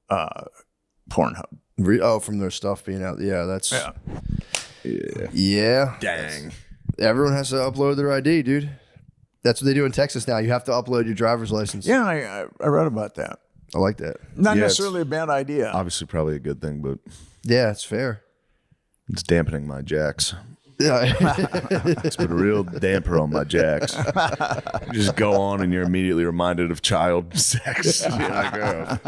Pornhub. Oh, from their stuff being out. Yeah, that's. Yeah. Dang. Everyone has to upload their ID, dude. That's what they do in Texas now. You have to upload your driver's license. Yeah, I read about that. I like that. Not Yeah, necessarily a bad idea. Obviously, probably a good thing, but Yeah, it's fair. it's dampening my jacks. Yeah. It's put a real damper on my jacks. You just go on and you're immediately reminded of child sex. You're like, oh.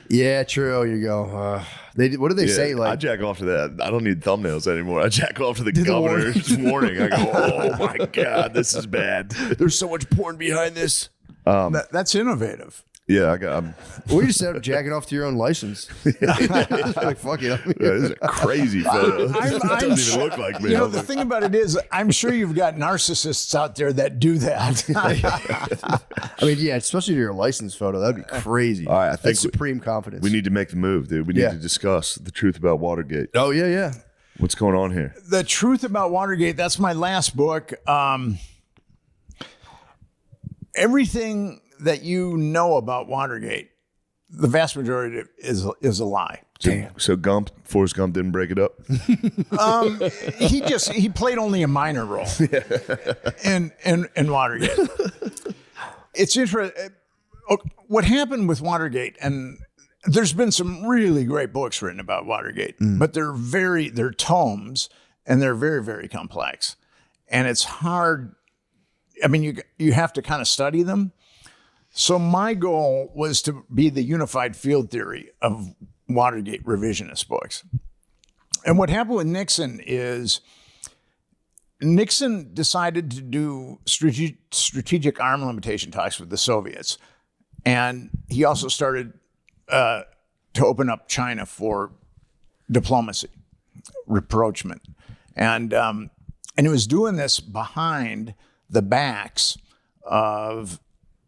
Yeah, true. You go. What did they say? I Like, jack off to that. I don't need thumbnambs anymore. I jack off to the the governor's warning. I go, oh my God, this is bad. there's so much porn behind this. That's innovative. Yeah, Or you just end up jacking off to your own license. Like, fuck it. this is a crazy photo. It doesn't sure- even look like me. You know, the thing about it is, I'm sure you've got narcissists out there that do that. I mean, yeah, especially to your license photo. That'd be crazy. All right, I think That's supreme confidence. we need to make the move, dude. We need Yeah. to discuss the truth about Watergate. Oh, yeah, yeah. What's going on here? The Truth About Watergate, that's my last book. Everything that you know about Watergate, the vast majority of it is a lie. So Forrest Gump didn't break it up? He played only a minor role in Watergate. It's interesting. What happened with Watergate, and there's been some really great books written about Watergate, but they're tomes and they're very, very complex. And it's hard. I mean, you have to kind of study them. So my goal was to be the unified field theory of Watergate revisionist books. And what happened with Nixon is Nixon decided to do strategic arm limitation talks with the Soviets. And he also started to open up China for diplomacy, rapprochement. And he was doing this behind the backs of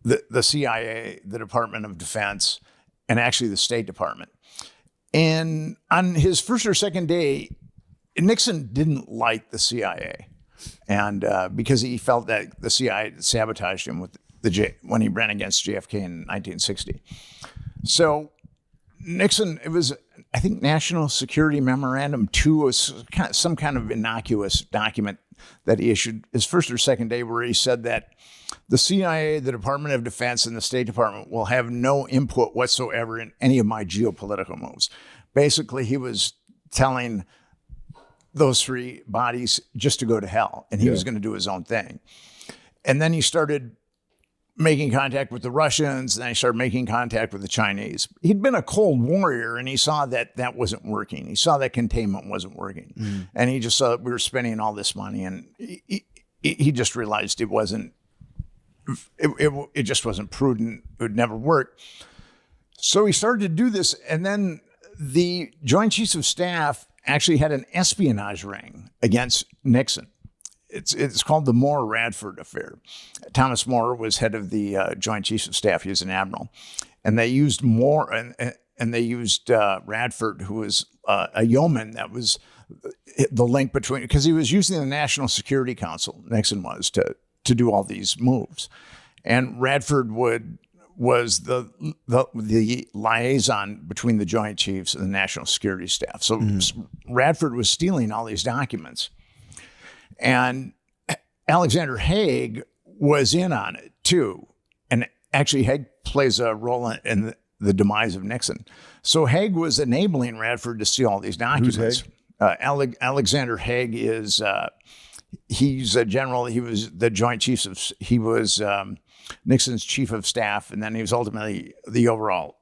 the CIA, the Department of Defense, and actually the State Department. And on his first or second day, Nixon didn't like the CIA, and because he felt that the CIA sabotaged him with when he ran against JFK in 1960. So Nixon, it was, I think, National Security Memorandum 2 was some kind of innocuous document that he issued his first or second day, where he said that the CIA, the Department of Defense, and the State Department will have no input whatsoever in any of my geopolitical moves. Basically, he was telling those three bodies just to go to hell, and he was going to do his own thing. And then he started making contact with the Russians, and then he started making contact with the Chinese. He'd been a Cold Warrior, and he saw that that wasn't working. He saw that containment wasn't working. And he just saw that we were spending all this money, and he just realized it wasn't, it just wasn't prudent. It would never work. So he started to do this, and then the Joint Chiefs of Staff actually had an espionage ring against Nixon. It's called the Moore-Radford affair. Thomas Moore was head of the Joint Chiefs of Staff. He was an admiral, and they used Moore and they used Radford, who was a yeoman. That was the link between, because he was using the National Security Council. Nixon was to do all these moves, and Radford was the liaison between the Joint Chiefs and the National Security Staff. So Radford was stealing all these documents. And Alexander Haig was in on it too. And actually Haig plays a role in the demise of Nixon. So Haig was enabling Radford to steal all these documents. Who's Haig? Alexander Haig is, he's a general. He was the Joint Chiefs of, he was Nixon's chief of staff. And then he was ultimately the overall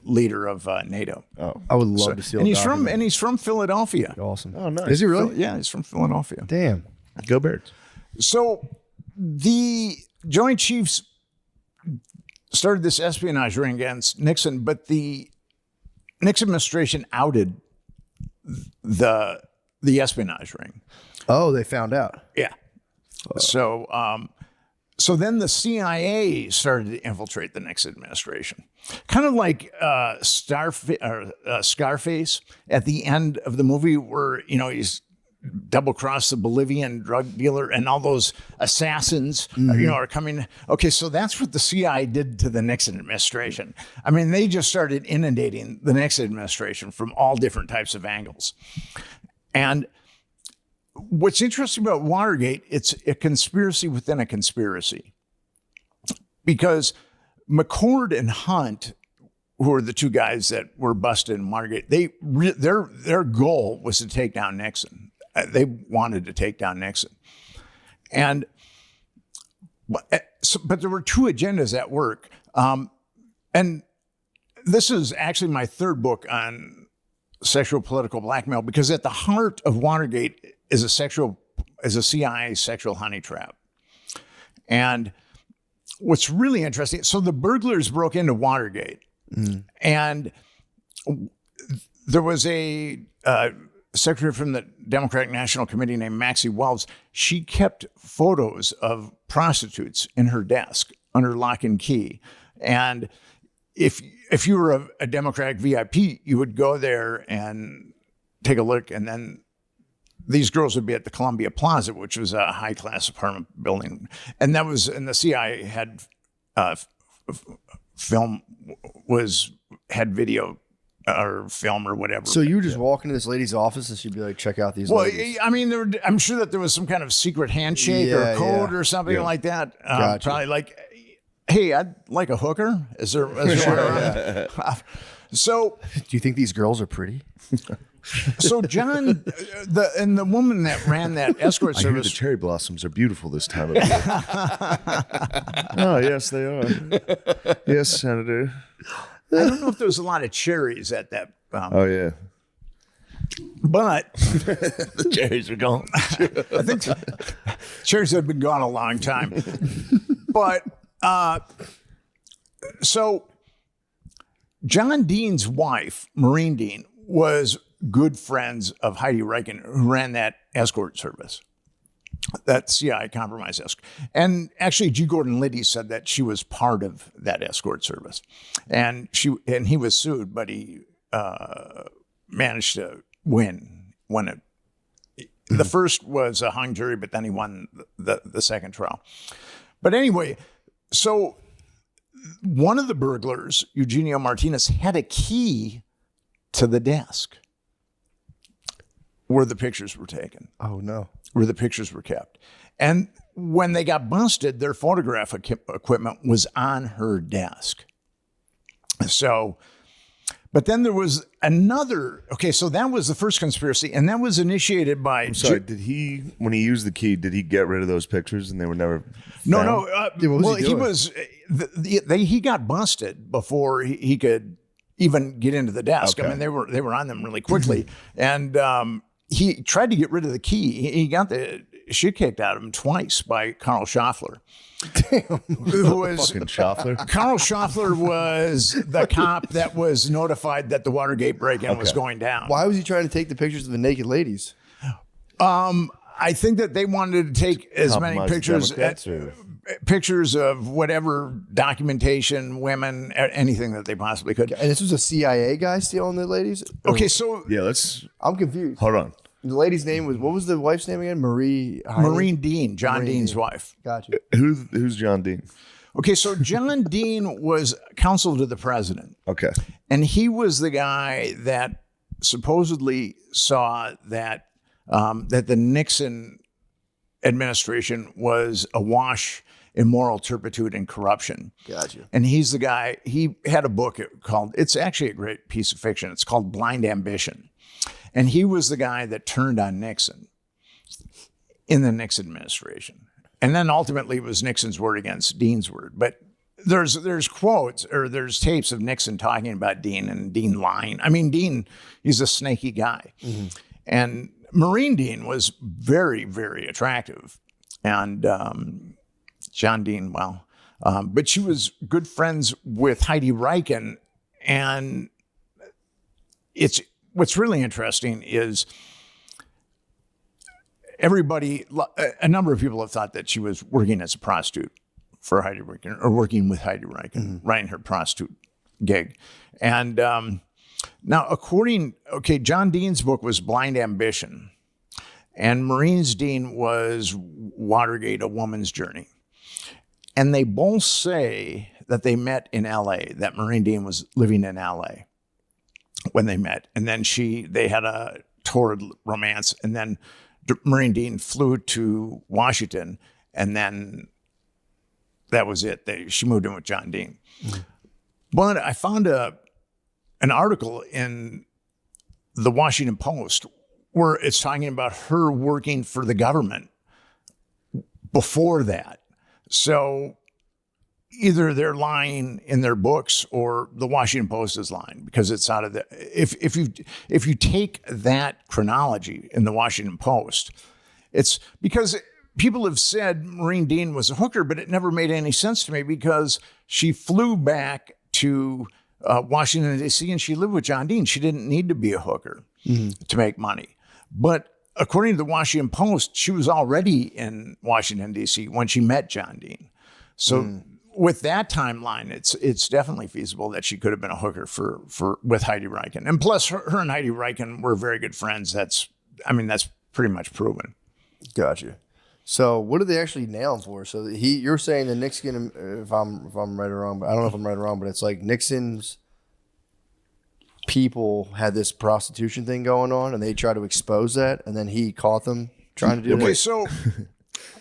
leader of NATO. Oh, I would love to see. And he's from Philadelphia. Awesome. oh, nice. Is he really? Yeah, he's from Philadelphia. Damn. Go Birds. So the Joint Chiefs started this espionage ring against Nixon, but the Nixon administration outed the espionage ring. Oh, they found out. Yeah. So then the CIA started to infiltrate the Nixon administration, kind of like Scarface at the end of the movie, where he's double-crossed the Bolivian drug dealer, and all those assassins are coming. Okay, so that's what the CIA did to the Nixon administration. I mean, they just started inundating the Nixon administration from all different types of angles. And what's interesting about Watergate, it's a conspiracy within a conspiracy. Because McCord and Hunt who are the two guys that were busted in Watergate, their goal was to take down Nixon. They wanted to take down Nixon. But there were two agendas at work. And this is actually my third book on sexual political blackmail, because at the heart of Watergate is a CIA sexual honey trap. And what's really interesting, so the burglars broke into Watergate, and there was a secretary from the Democratic National Committee named Maxie Wells. She kept photos of prostitutes in her desk under lock and key. And if you were a Democratic VIP, you would go there and take a look, and then these girls would be at the Columbia Plaza, which was a high-class apartment building. And the CIA had had video or film or whatever. So you were just walk into this lady's office and she'd be like, check out these ladies. I mean, I'm sure that there was some kind of secret handshake or code or something like that. Gotcha. Probably like, hey, I'd like a hooker. Is there one around? So Do you think these girls are pretty? So John, the woman that ran that escort I hear the service. cherry blossoms are beautiful this time of year. Oh, yes, they are. Yes, Senator. I don't know if there was a lot of cherries at that. Oh, yeah. But The cherries are gone. I think cherries have been gone a long time. But so John Dean's wife, Maureen Dean, was good friends of Heidi Reichen, who ran that escort service, that CIA compromise escort. And actually, G. Gordon Liddy said that she was part of that escort service. And he was sued, but he managed to win it. The first was a hung jury, but then he won the second trial. But anyway, so one of the burglars, Eugenio Martinez, had a key to the desk where the pictures were taken. Oh, no. Where the pictures were kept. And when they got busted, their photograph equipment was on her desk. So, but then there was another, okay, so that was the first conspiracy, and that was initiated by... I'm sorry, when he used the key, did he get rid of those pictures and they were never No, found? no. What was he doing? He got busted before he could even get into the desk. Okay. I mean, they were on them really quickly. And he tried to get rid of the key. He got the shit kicked out of him twice by Carl Schaffler. Damn. Who was Fucking Schaffler. Carl Schaffler was the cop that was notified that the Watergate break-in was going down. Why was he trying to take the pictures of the naked ladies? I think that they wanted to take as many Compromise pictures Democrats, or- pictures of whatever documentation, women, anything that they possibly could. And this was a CIA guy stealing the ladies? Okay, so Yeah, let's I'm confused. hold on. The lady's name was, what was the wife's name again? Maureen Dean, John Maureen Dean's Dean. wife. Gotcha. Who's John Dean? Okay, so John Dean was counsel to the president, Okay. and he was the guy that supposedly saw that that the Nixon administration was awash in moral turpitude and corruption. Gotcha. And he's the guy, he had a book called, it's actually a great piece of fiction. It's called Blind Ambition. And he was the guy that turned on Nixon in the Nixon administration. And then ultimately it was Nixon's word against Dean's word. But there's quotes or there's tapes of Nixon talking about Dean and Dean lying. I mean, Dean, he's a snaky guy. Mm-hmm. And Maureen Dean was very, very attractive. And John Dean, well, but she was good friends with Heidi Reichen. And what's really interesting is a number of people have thought that she was working as a prostitute for Heidi Reichen, or working with Heidi Reichen, running her prostitute gig. And now, John Dean's book was Blind Ambition, and Maureen Dean was Watergate, A Woman's Journey. And they both say that they met in L.A., that Maureen Dean was living in L.A. when they met. And then they had a torrid romance, and then Maureen Dean flew to Washington, and then that was it. She moved in with John Dean. Mm-hmm. But I found a an article in the Washington Post where it's talking about her working for the government before that. So either they're lying in their books or the Washington Post is lying, because it's out of the, if you take that chronology in the Washington Post, it's because people have said Maureen Dean was a hooker, but it never made any sense to me because she flew back to Washington, D.C. and she lived with John Dean. She didn't need to be a hooker to make money. But according to the Washington Post, she was already in Washington, D.C. when she met John Dean. So with that timeline, it's definitely feasible that she could have been a hooker with Heidi Reichen. And plus, her and Heidi Reichen were very good friends. That's pretty much proven. Gotcha. So what did they actually nail him for? So you're saying that Nixon, if I'm right or wrong, but I don't know if I'm right or wrong, but it's like Nixon's people had this prostitution thing going on, and they tried to expose that, and then he caught them trying to do that. Okay, so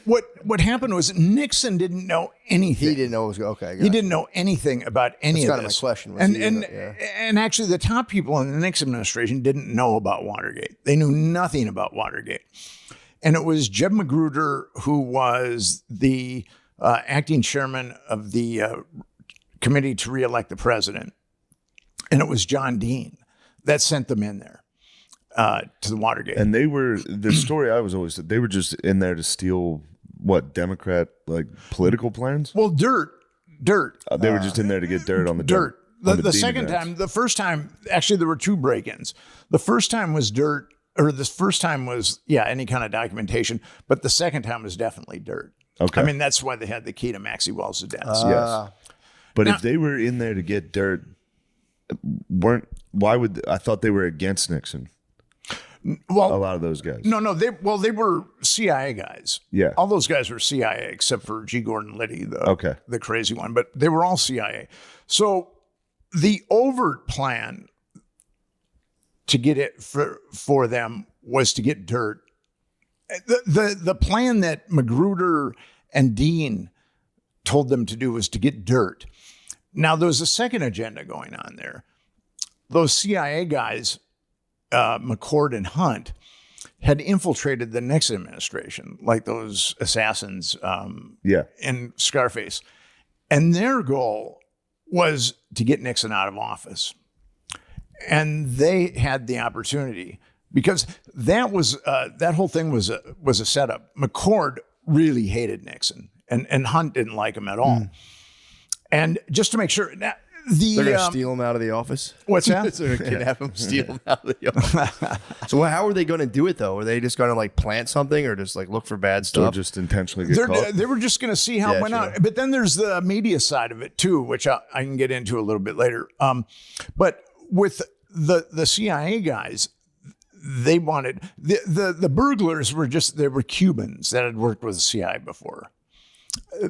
what happened was Nixon didn't know anything. He didn't know it was okay. He didn't know anything about any of this. That's kind of my question. Was and actually, the top people in the Nixon administration didn't know about Watergate. They knew nothing about Watergate. And it was Jeb Magruder, who was the acting chairman of the committee to reelect the president. And it was John Dean that sent them in there to the Watergate. And they were, the story I was always, they were just in there to steal what, Democrat like political plans? Well, dirt. They were just in there to get dirt on the dirt. on The second time, the first time, actually there were two break-ins. The first time was dirt, or the first time was, any kind of documentation, but the second time was definitely dirt. Okay. I mean, that's why they had the key to Maxie Wells' deaths. Yes. But if they were in there to get dirt, I thought they were against Nixon. Well, a lot of those guys. No, they were CIA guys. Yeah. All those guys were CIA except for G. Gordon Liddy, the crazy one, but they were all CIA. So the overt plan to get it for them was to get dirt. The plan that Magruder and Dean told them to do was to get dirt. Now, there was a second agenda going on there. Those CIA guys, McCord and Hunt, had infiltrated the Nixon administration, like those assassins in Scarface. And their goal was to get Nixon out of office. And they had the opportunity because that whole thing was a setup. McCord really hated Nixon, and Hunt didn't like him at all. And just to make sure, they're going to steal him out of the office. What's that? So they kidnap him, steal him out of the office. So how are they going to do it though? Are they just going to like plant something, or just like look for bad stuff? Or just intentionally get caught? They were just going to see how it went out. But then there's the media side of it too, which I can get into a little bit later. But with the CIA guys, they wanted the burglars were Cubans that had worked with the CIA before.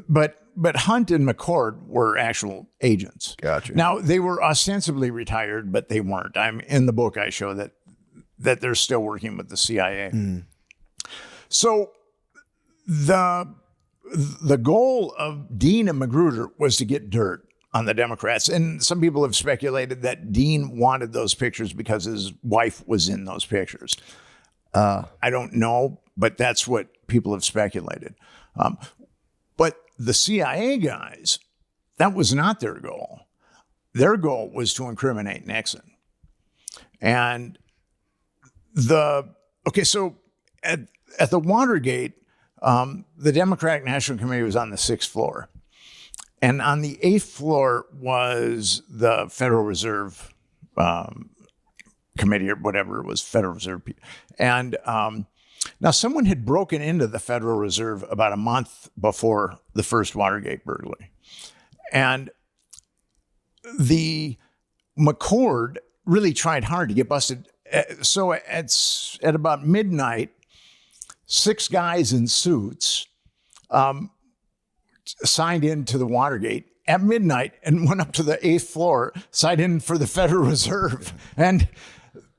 But Hunt and McCord were actual agents. Gotcha. Now, they were ostensibly retired, but they weren't. In the book, I show that they're still working with the CIA. So the goal of Dean and Magruder was to get dirt on the Democrats. And some people have speculated that Dean wanted those pictures because his wife was in those pictures. I don't know, but that's what people have speculated. But the CIA guys, that was not their goal. Their goal was to incriminate Nixon. And so at the Watergate, the Democratic National Committee was on the 6th floor. And on the 8th floor was the Federal Reserve Committee, or whatever it was, Federal Reserve. And now someone had broken into the Federal Reserve about a month before the first Watergate burglary. And the McCord really tried hard to get busted. So at about midnight, 6 guys in suits signed into the Watergate at midnight and went up to the 8th floor, signed in for the Federal Reserve.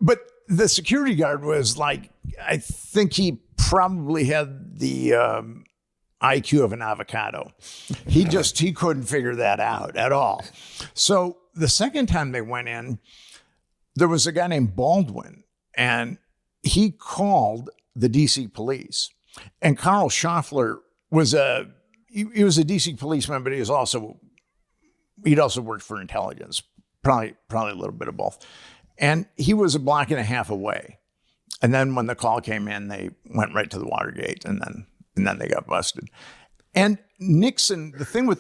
But the security guard was like, I think he probably had the IQ of an avocado. He couldn't figure that out at all. So the second time they went in, there was a guy named Baldwin, and he called the DC police. And Carl Schaffler was he was a DC policeman, but he'd also worked for intelligence, probably a little bit of both. And he was a block and a half away. And then when the call came in, they went right to the Watergate, and then they got busted. And Nixon, the thing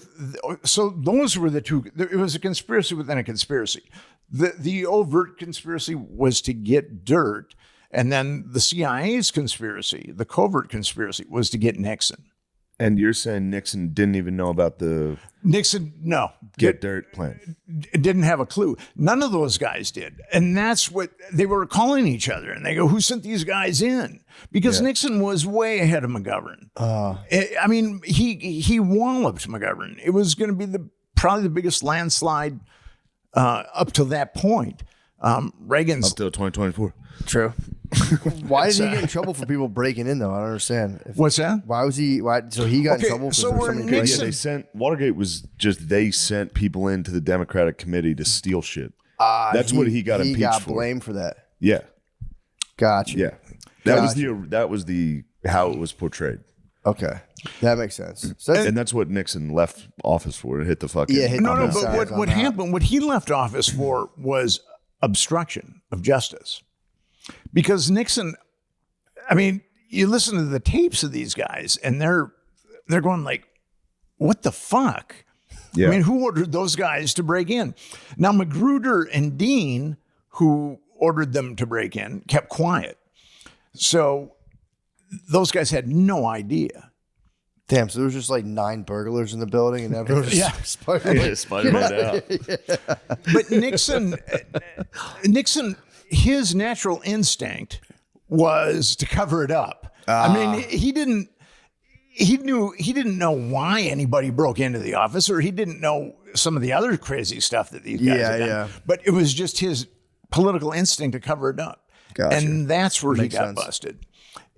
so those were the two. It was a conspiracy within a conspiracy. The overt conspiracy was to get dirt, and then the CIA's conspiracy, the covert conspiracy, was to get Nixon. And you're saying Nixon didn't even know about the No. get dirt plan? Didn't have a clue. None of those guys did. And that's what they were calling each other. And they go, who sent these guys in? Because Nixon was way ahead of McGovern. I mean, he walloped McGovern. It was going to be probably the biggest landslide up to that point. Reagan's Up till 2024. True. Why did he get in trouble for people breaking in, though? I don't understand. What's that? Why was he? So he got in trouble. So for we're somebody Nixon- breaking in? They sent Watergate was just they sent people into the Democratic committee to steal shit. That's what he got impeached got for. blamed for that. Yeah, Gotcha. yeah. That was the how it was portrayed, Okay, that makes sense. So and that's what Nixon left office for. Hit the fucking Yeah, hit No, I'm but sorry, I'm what not. happened, what he left office for was obstruction of justice. Because Nixon, I mean, you listen to the tapes of these guys and they're going like, what the fuck? Yeah. I mean, who ordered those guys to break in? Now, Magruder and Dean, who ordered them to break in, kept quiet. So those guys had no idea. damn. So there was just like 9 burglars in the building, and everyone was Yeah. Spider-Man out. But Nixon, his natural instinct was to cover it up. I mean, he didn't know why anybody broke into the office, or he didn't know some of the other crazy stuff that these guys had done. Yeah. But it was just his political instinct to cover it up. Gotcha. And that's where Makes he got sense. busted.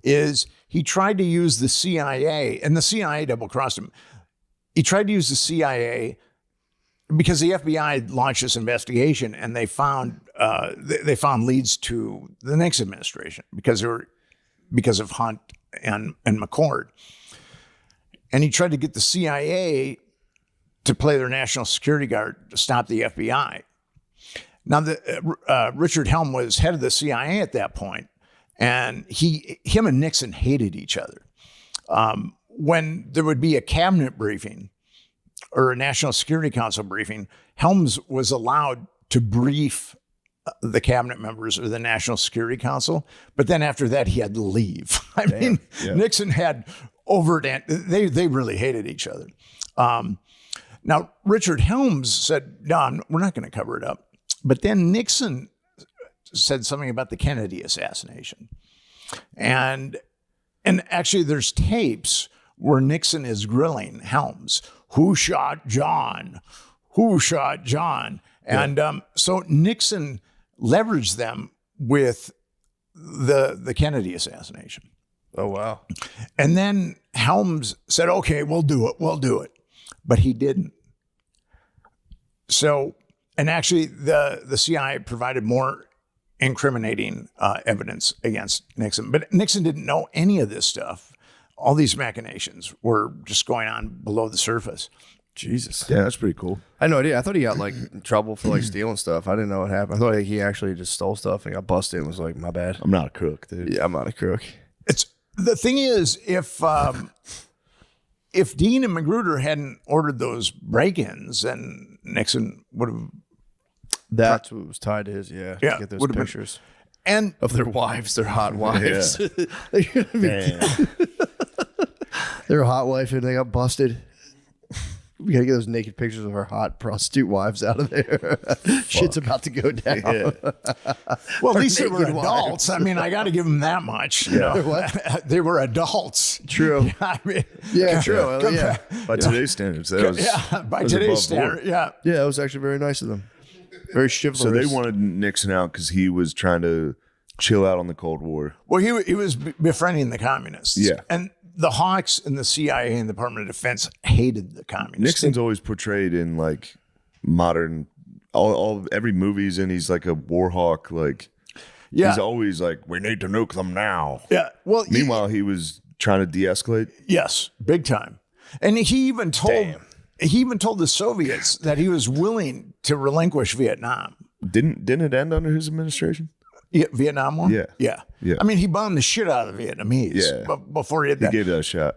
Is he tried to use the CIA, and the CIA double-crossed him. He tried to use the CIA because the FBI launched this investigation, and they found leads to the Nixon administration because of Hunt and McCord. And he tried to get the CIA to play their national security guard to stop the FBI. Now, Richard Helm was head of the CIA at that point, and him and Nixon hated each other. When there would be a cabinet briefing or a National Security Council briefing, Helms was allowed to brief the cabinet members or the National Security Council, but then after that, he had to leave. I mean, Nixon had overt, they really hated each other. Now, Richard Helms said, no, we're not going to cover it up. But then Nixon said something about the Kennedy assassination. And actually, there's tapes where Nixon is grilling Helms. Who shot John? Who shot John? And so Nixon leveraged them with the Kennedy assassination. Oh wow. And then Helms said, okay, we'll do it. But he didn't. So, and actually the CIA provided more incriminating evidence against Nixon. But Nixon didn't know any of this stuff. All these machinations were just going on below the surface. Jesus. Yeah, that's pretty cool. I had no idea. I thought he got like in trouble for like stealing stuff. I didn't know what happened. I thought like, he actually just stole stuff and got busted and was like, my bad. I'm not a crook, dude. Yeah, I'm not a crook. The thing is, if Dean and Magruder hadn't ordered those break-ins, then Nixon would have. That's what was tied to his, to get those would have been- pictures And of their wives, their hot wives. Damn. They're a hot wife and they got busted. We gotta get those naked pictures of our hot prostitute wives out of there. Shit's about to go down. Yeah. well, at least they were naked adults. I mean, I got to give them that much. You know? What? They were adults. True. I mean, Yeah, true. Yeah. By today's standards, that was by that was today's above standard, board. yeah. Yeah, it was actually very nice of them. Very chivalrous. So they wanted Nixon out because he was trying to chill out on the Cold War. Well, he was befriending the communists. Yeah. And the Hawks and the CIA and the Department of Defense hated the communists. Nixon's always portrayed in like modern every movie he's in, he's like a war hawk. Like, Yeah. he's always like, we need to nuke them now. Yeah. Well, Meanwhile, he was trying to de-escalate. yes, big time. And he even told the Soviets that he was willing to relinquish Vietnam. Didn't it end under his administration? Yeah, Vietnam War? Yeah. Yeah. Yeah. I mean, he bombed the shit out of the Vietnamese Yeah. before he did He that. gave that a shot.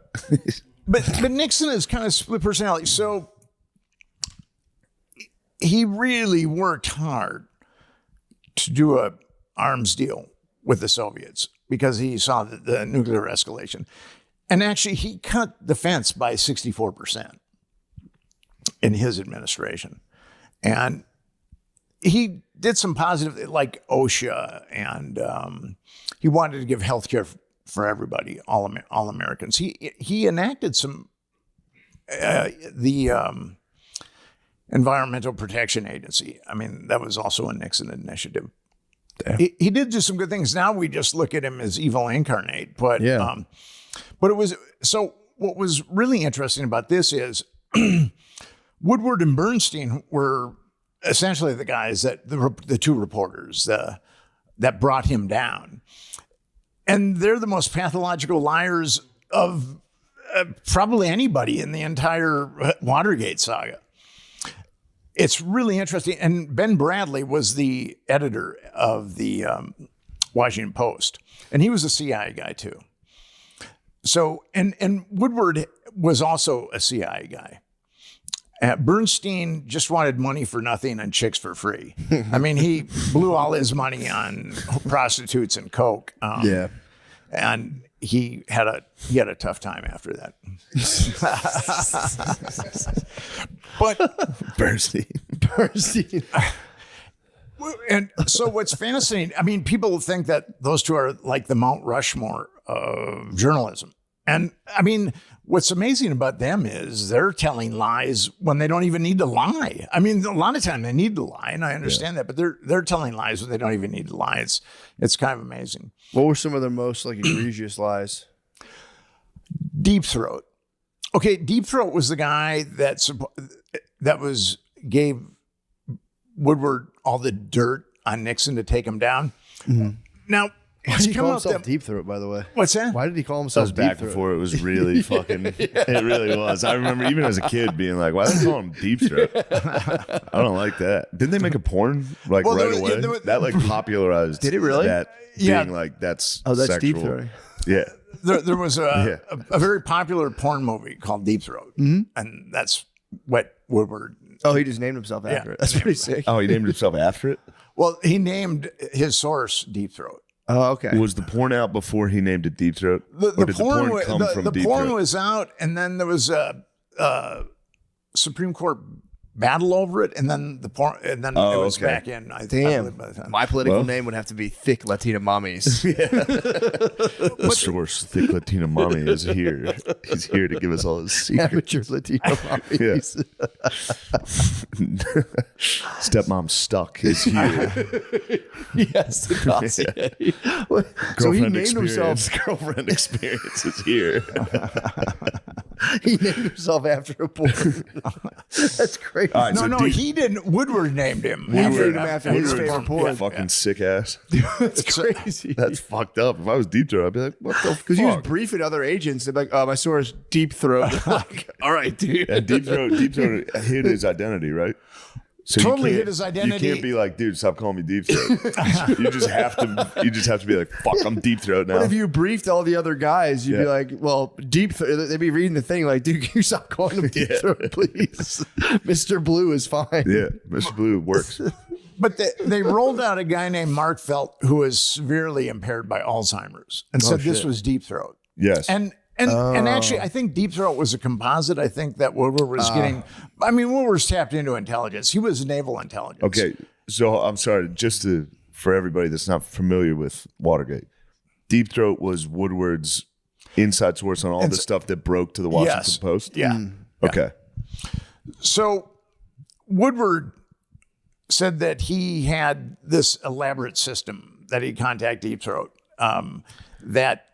But Nixon is kind of split personality. So he really worked hard to do a arms deal with the Soviets because he saw the nuclear escalation. And actually, he cut defense by 64% in his administration. And he did some positive, like OSHA, and he wanted to give health care for everybody, all Americans. He enacted some, the Environmental Protection Agency. I mean, that was also a Nixon initiative. He did do some good things. Now we just look at him as evil incarnate. But but it was, so what was really interesting about this is Woodward and Bernstein were essentially the guys that the two reporters that brought him down. And they're the most pathological liars of probably anybody in the entire Watergate saga. It's really interesting. And Ben Bradley was the editor of the Washington Post, and he was a CIA guy too. So, and Woodward was also a CIA guy. Bernstein just wanted money for nothing and chicks for free. I mean, he blew all his money on prostitutes and coke. And he had a tough time after that. But Bernstein. and so what's fascinating, I mean, people think that those two are like the Mount Rushmore of journalism. And I mean, what's amazing about them is they're telling lies when they don't even need to lie. I mean, a lot of time they need to lie, and I understand that, but they're telling lies when they don't even need to lie. It's kind of amazing. What were some of their most like egregious lies? Deep Throat. Okay, Deep Throat was the guy that gave Woodward all the dirt on Nixon to take him down. Mm-hmm. Now, Why did he call himself Deep Throat, by the way? What's that? Why did he call That himself was back Deep Throat? before it was really fucking. It really was. I remember even as a kid being like, "Why do they call him Deep Throat?" I don't like that. Didn't they make a porn like Well, right away? That like popularized. Did it really? That Yeah. being like that's Oh, that's sexual. Deep Throat. Yeah. There was a very popular porn movie called Deep Throat, and that's what Woodward. Oh, he just named himself after it. That's pretty sick. Oh, he named himself after it. Well, he named his source Deep Throat. Oh, okay. Was the porn out before he named it Deep Throat, or The did porn, the porn come from the Deep porn Throat? was out, and then there was a Supreme Court battle over it, and then the porn, and then it was okay. back in. I Damn. believe by the time. My political Well. name would have to be Thick Latina Mommies. The source, thick Latina mommy, is here. He's here to give us all his secrets. Amateur Latino Mommies. Stepmom stuck is here. Yes, the dossier. So he named himself. Girlfriend experience is here. He named himself after a porn. That's crazy. All right, so No, Deep- he didn't. Woodward named him. He named him after his Woodward's favorite porn. fucking sick ass. That's crazy. That's fucked up. If I was Deep Throat, I'd be like, what the fuck? Because he was briefing other agents. They're like, oh, my source, Deep Throat. Like, all right, dude. And Deep Throat hid his identity, right? So you Totally can't- hid his identity. You can't be like, dude, stop calling me Deep Throat. You just have to be like, fuck, I'm Deep Throat now. But if you briefed all the other guys, you'd be Yeah. like, well, Deep Throat. They'd be reading the thing like, dude, can you stop calling him Deep Throat, please? Mr. Blue is fine. Yeah, Mr. Blue works. But they rolled out a guy named Mark Felt who was severely impaired by Alzheimer's and said this shit. was Deep Throat. Yes. And actually, I think Deep Throat was a composite. I think that Woodward was getting. I mean, Woodward's tapped into intelligence. He was naval intelligence. Okay, so I'm sorry, for everybody that's not familiar with Watergate, Deep Throat was Woodward's inside source on all the stuff that broke to the Washington Yes. Post. Yeah. Okay. So Woodward said that he had this elaborate system that he'd contact Deep Throat, that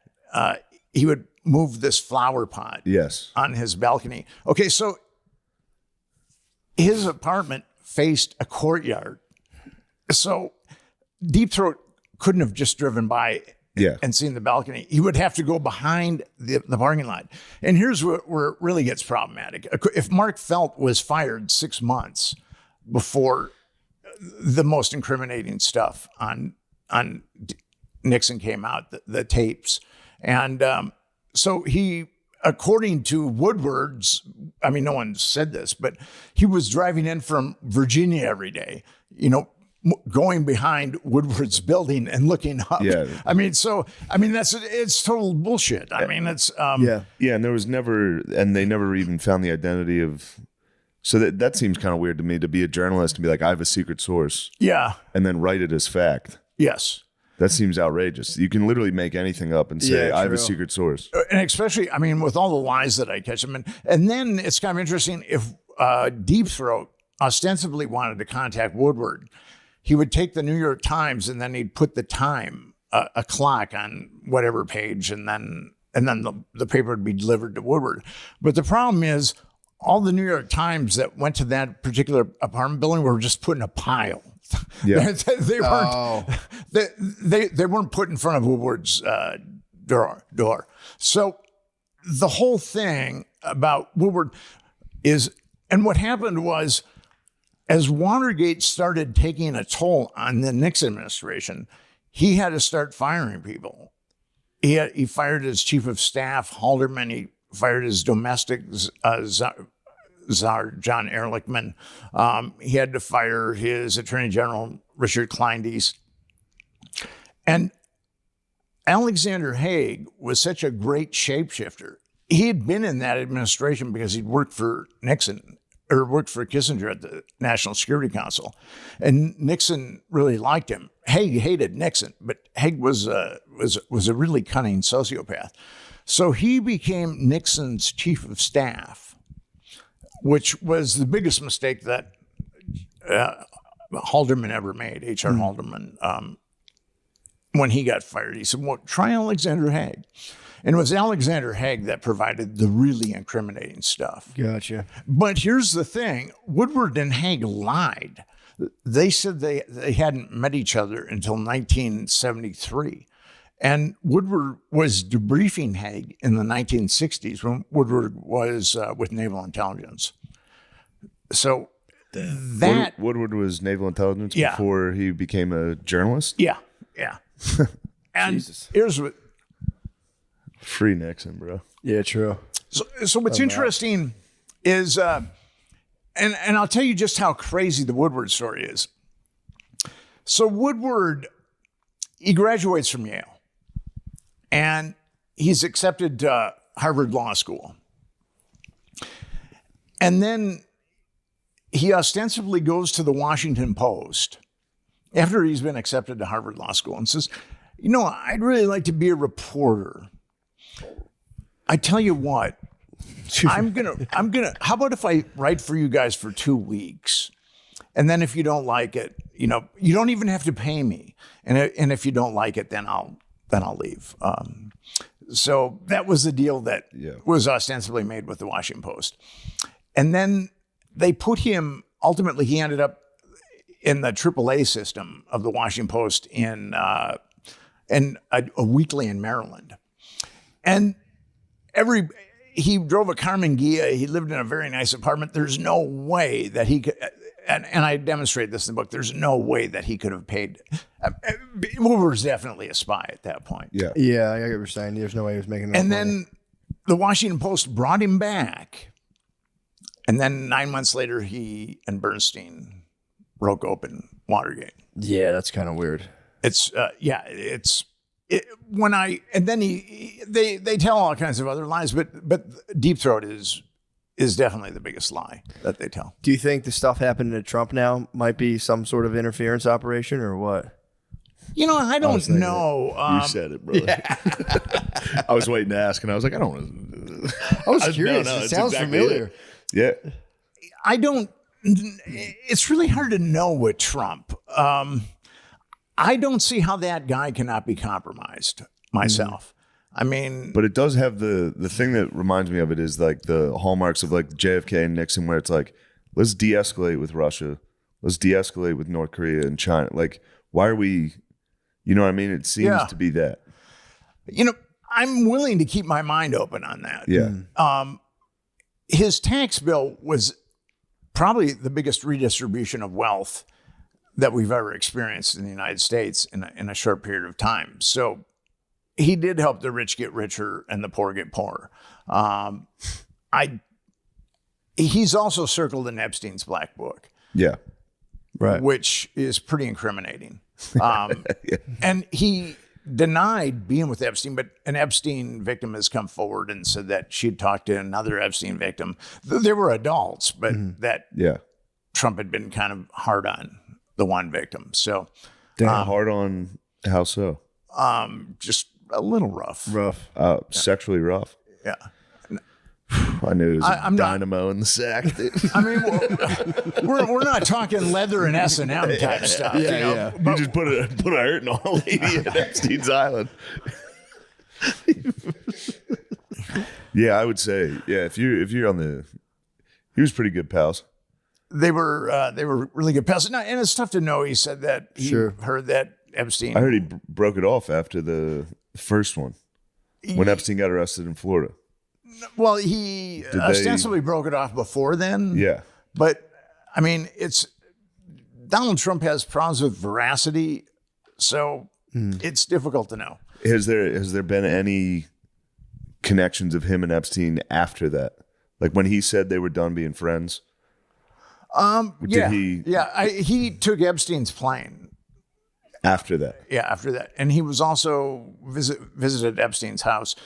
he would move this flower pot Yes. on his balcony. Okay, so his apartment faced a courtyard. So Deep Throat couldn't have just driven by and seen the balcony. He would have to go behind the parking lot. And here's where it really gets problematic. If Mark Felt was fired 6 months before the most incriminating stuff on Nixon came out, the tapes. And so he, according to Woodward's, I mean, no one said this, but he was driving in from Virginia every day, going behind Woodward's building and looking up. Yeah. It's total bullshit. I mean, it's and there was never, and they never even found the identity of. So that seems kind of weird to me, to be a journalist and be like, I have a secret source. Yeah. And then write it as fact. Yes. That seems outrageous. You can literally make anything up and say, I have a secret source. And especially, I mean, with all the lies that I catch them. And then it's kind of interesting, if Deep Throat ostensibly wanted to contact Woodward, he would take the New York Times and then he'd put the time, a clock on whatever page, and then the paper would be delivered to Woodward. But the problem is, all the New York Times that went to that particular apartment building were just put in a pile. Yeah. they weren't. They weren't put in front of Woodward's door. So the whole thing about Woodward is, and what happened was, as Watergate started taking a toll on the Nixon administration, he had to start firing people. He fired his chief of staff, Haldeman. He fired his domestic czar, John Ehrlichman. He had to fire his attorney general, Richard Kleindienst. And Alexander Haig was such a great shapeshifter. He had been in that administration because he'd worked for Nixon, or worked for Kissinger at the National Security Council. And Nixon really liked him. Haig hated Nixon, but Haig was a really cunning sociopath. So he became Nixon's chief of staff, which was the biggest mistake that Haldeman ever made, H.R. Haldeman, when he got fired. He said, well, try Alexander Haig. And it was Alexander Haig that provided the really incriminating stuff. Gotcha. But here's the thing. Woodward and Haig lied. They said they hadn't met each other until 1973. And Woodward was debriefing Haig in the 1960s when Woodward was with Naval Intelligence. So that... Woodward was Naval Intelligence before he became a journalist? Yeah. And here's what... Free Nixon, bro. Yeah, true. So what's interesting is, and I'll tell you just how crazy the Woodward story is. So Woodward, he graduates from Yale. And he's accepted to Harvard Law School. And then he ostensibly goes to the Washington Post after he's been accepted to Harvard Law School and says, I'd really like to be a reporter. I tell you what, I'm gonna, how about if I write for you guys for 2 weeks? And then if you don't like it, you don't even have to pay me. And if you don't like it, then I'll leave. So that was the deal that was ostensibly made with the Washington Post. And then they put him, ultimately he ended up in the AAA system of the Washington Post in a weekly in Maryland. And he drove a Carmen Ghia. He lived in a very nice apartment. There's no way that he could, and I demonstrate this in the book, there's no way that he could have paid. Woodward was definitely a spy at that point. Yeah, I get what you're saying. There's no way he was making that And money. then the Washington Post brought him back. And then 9 months later, he and Bernstein broke open Watergate. Yeah, that's kind of weird. They tell all kinds of other lies, but Deep Throat is definitely the biggest lie that they tell. Do you think the stuff happening to Trump now might be some sort of interference operation or what? I don't know. You said it, brother. Yeah. I was waiting to ask, and I was like, I don't want to. I was curious. It sounds familiar. Yeah. I don't. It's really hard to know with Trump. I don't see how that guy cannot be compromised myself. I mean, but it does have the thing that reminds me of it is like the hallmarks of like JFK and Nixon, where it's like, let's de-escalate with Russia. let's de-escalate with North Korea and China. Like, why are we? You know what I mean? It seems to be that. You know, I'm willing to keep my mind open on that. Yeah. His tax bill was probably the biggest redistribution of wealth that we've ever experienced in the United States in a short period of time. So he did help the rich get richer and the poor get poorer. He's also circled in Epstein's black book. Yeah. Right. Which is pretty incriminating. And he denied being with Epstein, but an Epstein victim has come forward and said that she'd talked to another Epstein victim. They were adults, but that Trump had been kind of hard on the one victim. So hard on how so? Just a little rough. Sexually rough. Yeah. I knew it was a dynamo in the sack. I mean, we're not talking leather and S&M type stuff. Yeah. You just put a hurting on a lady at Epstein's Island. Yeah, I would say, if you're on the, he was pretty good pals. They were really good pals. And it's tough to know. He said that he heard that Epstein. I heard he broke it off after the first one when Epstein got arrested in Florida. Well, he ostensibly broke it off before then. Yeah. But, I mean, Donald Trump has problems with veracity, so it's difficult to know. Has there been any connections of him and Epstein after that? Like when he said they were done being friends? He took Epstein's plane. After that? Yeah, after that. And he was also visited Epstein's house.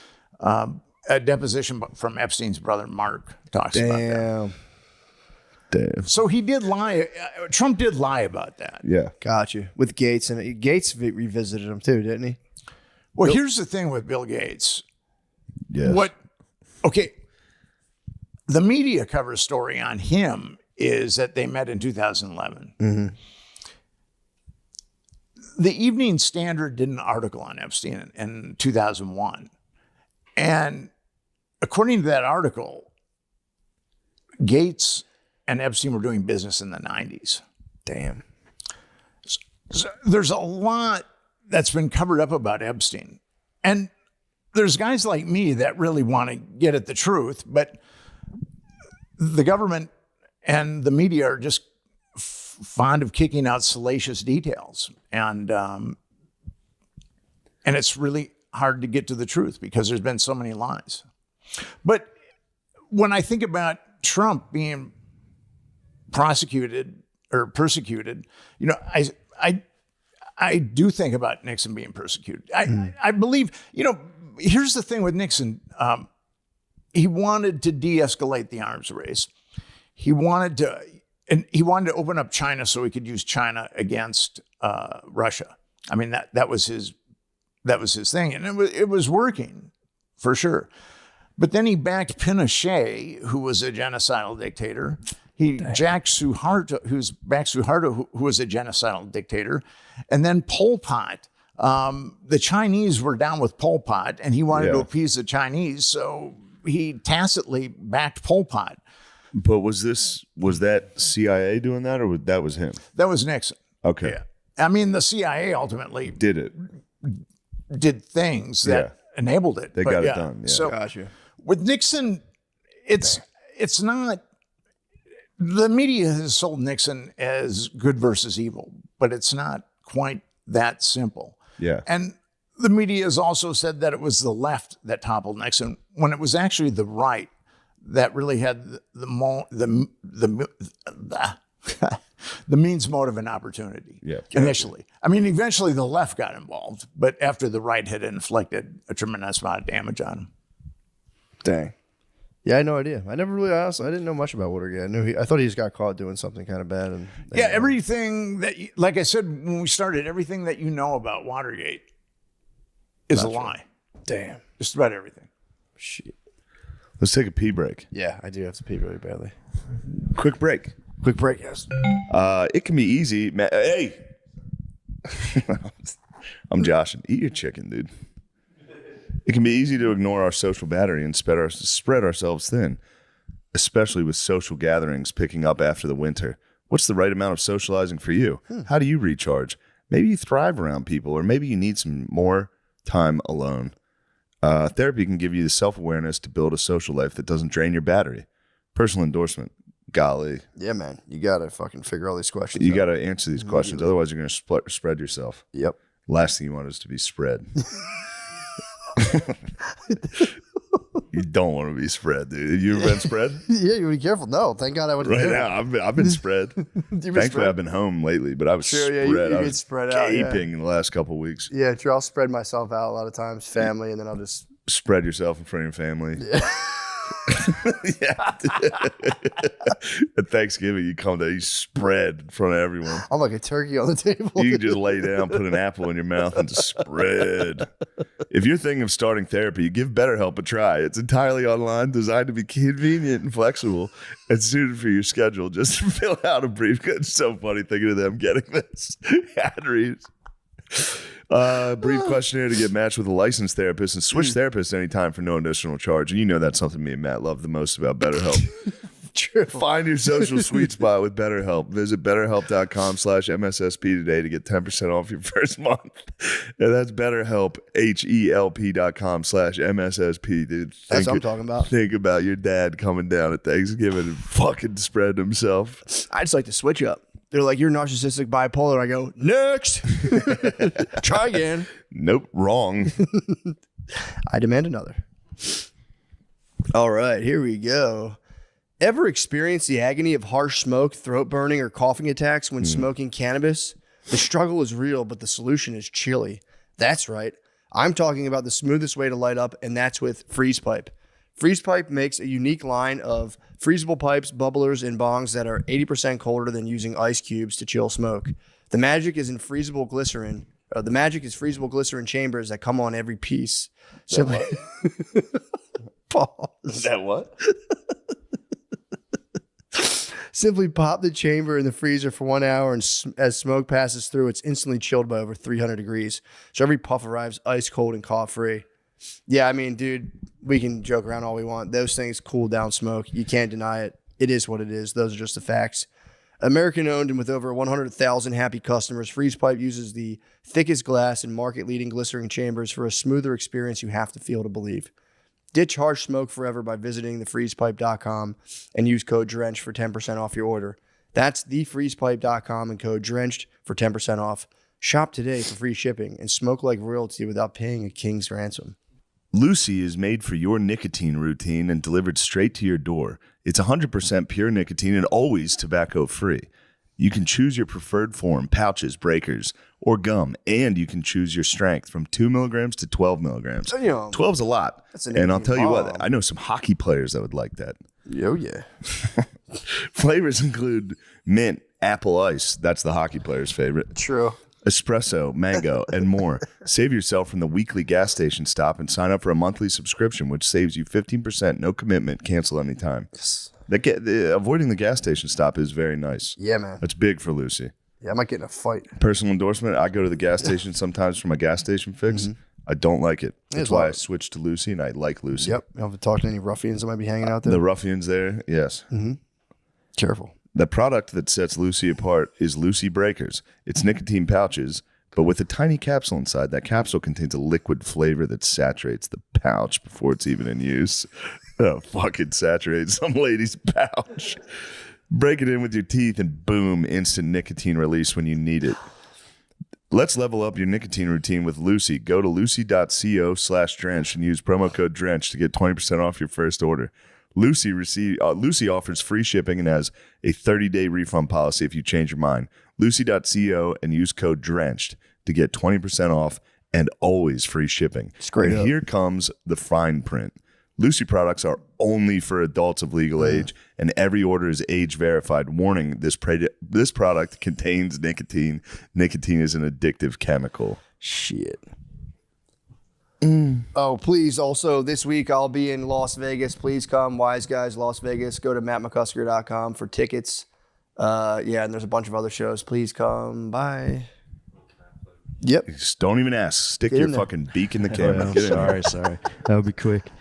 A deposition from Epstein's brother, Mark, talks about that. Damn. So he did lie. Trump did lie about that. Yeah. Got you. With Gates, and Gates revisited him too, didn't he? Well, here's the thing with Bill Gates. Yes. The media cover story on him is that they met in 2011. Mm-hmm. The Evening Standard did an article on Epstein in 2001. And according to that article, Gates and Epstein were doing business in the 90s. Damn. So there's a lot that's been covered up about Epstein. And there's guys like me that really want to get at the truth, but the government and the media are just fond of kicking out salacious details. And it's really hard to get to the truth because there's been so many lies. But when I think about Trump being prosecuted or persecuted, you know, I do think about Nixon being persecuted. I believe, you know, here's the thing with Nixon. He wanted to de-escalate the arms race. He wanted to open up China so he could use China against Russia. I mean, that was his thing, and it was working for sure. But then he backed Pinochet, who was a genocidal dictator. He backed Suharto, who was a genocidal dictator, and then Pol Pot. The Chinese were down with Pol Pot, and he wanted to appease the Chinese, so he tacitly backed Pol Pot. But was that CIA doing that, or that was him? That was Nixon. Okay. Yeah. I mean, the CIA ultimately did things that enabled it. They got it done. Yeah. So Gotcha. with Nixon, it's not. The media has sold Nixon as good versus evil, but it's not quite that simple. Yeah. And the media has also said that it was the left that toppled Nixon when it was actually the right that really had the means, motive, and opportunity initially. I mean, eventually the left got involved, but after the right had inflicted a tremendous amount of damage on him. Dang. Yeah, I had no idea. I never really asked. I didn't know much about Watergate. I thought he just got caught doing something kind of bad. And everything that, like I said when we started, everything that you know about Watergate is a lie. Damn. Just about everything. Shit. Let's take a pee break. Yeah, I do have to pee really badly. Quick break. Quick break, yes. It can be easy. Hey. I'm Josh. Eat your chicken, dude. It can be easy to ignore our social battery and spread ourselves thin, especially with social gatherings picking up after the winter. What's the right amount of socializing for you? How do you recharge? Maybe you thrive around people, or maybe you need some more time alone. Therapy can give you the self-awareness to build a social life that doesn't drain your battery. Personal endorsement. Golly. Yeah, man. You got to fucking figure all these questions You out. got to answer these questions. Otherwise, you're going to spread yourself. Yep. Last thing you want is to be spread. You don't want to be spread, dude. You ever been spread? Yeah, you be careful. No, thank God I went to Right therapy. now, I've been spread. been Thankfully, spread? I've been home lately, but I was Sure, yeah, spread. you I get was spread out, yeah. gaping in the last couple of weeks. Yeah, true. I'll spread myself out a lot of times, family, and then I'll just. Spread yourself in front of your family. Yeah. At Thanksgiving, you come down, you spread in front of everyone. I'm like a turkey on the table. You can just lay down, put an apple in your mouth, and just spread. If you're thinking of starting therapy, give BetterHelp a try. It's entirely online, designed to be convenient and flexible, and suited for your schedule. Just fill out a brief. It's so funny thinking of them getting this ad reads. Brief questionnaire to get matched with a licensed therapist, and switch therapists anytime for no additional charge. And you know that's something me and Matt love the most about BetterHelp. True. Find your social sweet spot with BetterHelp. Visit BetterHelp.com/MSSP today to get 10% off your first month. And that's BetterHelp, HELP.com/MSSP, dude. That's what I'm talking about. Think about your dad coming down at Thanksgiving and fucking spread himself. I just like to switch up. They're like, you're narcissistic, bipolar. I go, next. Try again. Nope, wrong. I demand another. All right, here we go. Ever experienced the agony of harsh smoke, throat burning, or coughing attacks when smoking cannabis? The struggle is real, but the solution is chilly. That's right. I'm talking about the smoothest way to light up, and that's with Freeze Pipe. Freeze Pipe makes a unique line of freezable pipes, bubblers, and bongs that are 80% colder than using ice cubes to chill smoke. The magic is in freezable glycerin. The magic is freezable glycerin chambers that come on every piece. Simply, Pause. Is that what? Simply pop the chamber in the freezer for 1 hour, and as smoke passes through, it's instantly chilled by over 300 degrees. So every puff arrives ice cold and cough free. Yeah, I mean, dude, we can joke around all we want. Those things cool down smoke. You can't deny it. It is what it is. Those are just the facts. American owned and with over 100,000 happy customers, Freeze Pipe uses the thickest glass and market-leading glycerin chambers for a smoother experience you have to feel to believe. Ditch harsh smoke forever by visiting thefreezepipe.com and use code DRENCHED for 10% off your order. That's thefreezepipe.com and code DRENCHED for 10% off. Shop today for free shipping and smoke like royalty without paying a king's ransom. Lucy is made for your nicotine routine and delivered straight to your door. It's 100% pure nicotine and always tobacco-free. You can choose your preferred form, pouches, breakers, or gum, and you can choose your strength from 2 milligrams to 12 milligrams. 12's a lot. And I'll tell you what, I know some hockey players that would like that. Oh, yeah. Flavors include mint, apple ice. That's the hockey player's favorite. True. Espresso, mango, and more. Save yourself from the weekly gas station stop and sign up for a monthly subscription, which saves you 15%, no commitment, cancel anytime. Avoiding the gas station stop is very nice. Yeah, man. That's big for Lucy. Yeah, I might get in a fight. Personal endorsement, I go to the gas station sometimes for my gas station fix. I don't like it. That's why I switched to Lucy, and I like Lucy. Yep. You don't have to talk to any ruffians that might be hanging out there. The ruffians there, yes. Careful. The product that sets Lucy apart is Lucy Breakers. It's nicotine pouches, but with a tiny capsule inside. That capsule contains a liquid flavor that saturates the pouch before it's even in use. Oh, fucking saturate some lady's pouch. Break it in with your teeth and boom, instant nicotine release when you need it. Let's level up your nicotine routine with Lucy. Go to lucy.co/drenched and use promo code DRENCHED to get 20% off your first order. Lucy offers free shipping and has a 30-day refund policy if you change your mind. Lucy.co and use code DRENCHED to get 20% off and always free shipping. Straight up. Here comes the fine print. Lucy products are only for adults of legal age, and every order is age verified. Warning, this product contains nicotine. Nicotine is an addictive chemical. Shit. Oh, please. Also, this week I'll be in Las Vegas. Please come. Wise Guys, Las Vegas. Go to mattmccusker.com for tickets. Yeah, and there's a bunch of other shows. Please come. Bye. Yep. Just don't even ask. Stick Get your in there. fucking beak in the camera. Oh, Get in there. sorry. That would be quick.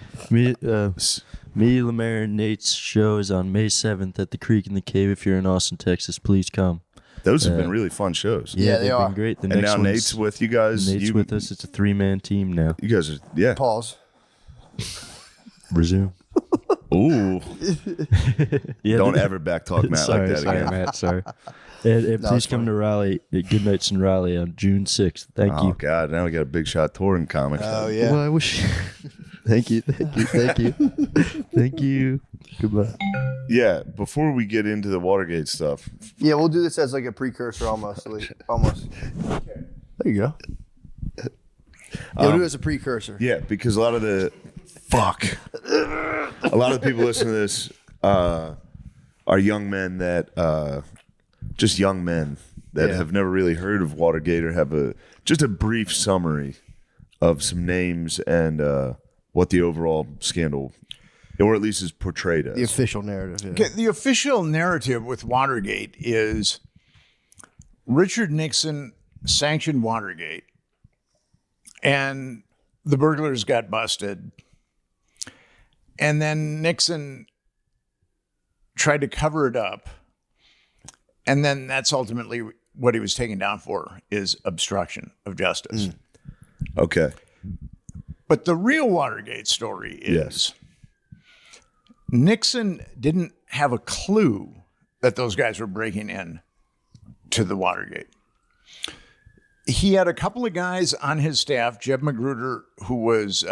Me, Lemaire, and Nate's show is on May 7th at the Creek in the Cave. If you're in Austin, Texas, please come. Those have been really fun shows. Yeah, they they've are. been great. The And next now one's- Nate's with you guys. Nate's with us. It's a 3-man team now. You guys are, yeah. Pause. Resume. Ooh. Yeah, Don't ever backtalk Matt sorry, like that sorry, again. Matt. Sorry. And please come to Raleigh at Good Nights in Raleigh on June 6th. Thank Oh, you. God. Now we got a big shot touring comic. Oh yeah. Well, I wish. Thank you. Thank you. Goodbye. Yeah, before we get into the Watergate stuff, Yeah, we'll do this as like a precursor almost. Almost. There you go. Yeah, we'll do it as a precursor. yeah, because a lot of the people listening to this are young men that just young men that Yeah. have never really heard of Watergate or have just a brief summary of some names and what the overall scandal, or at least is portrayed as. The official narrative. Yeah. Okay, the official narrative with Watergate is Richard Nixon sanctioned Watergate, and the burglars got busted. And then Nixon tried to cover it up. And then that's ultimately what he was taken down for, is obstruction of justice. Okay. But the real Watergate story is Yes. Nixon didn't have a clue that those guys were breaking in to the Watergate. He had a couple of guys on his staff, Jeb Magruder, who was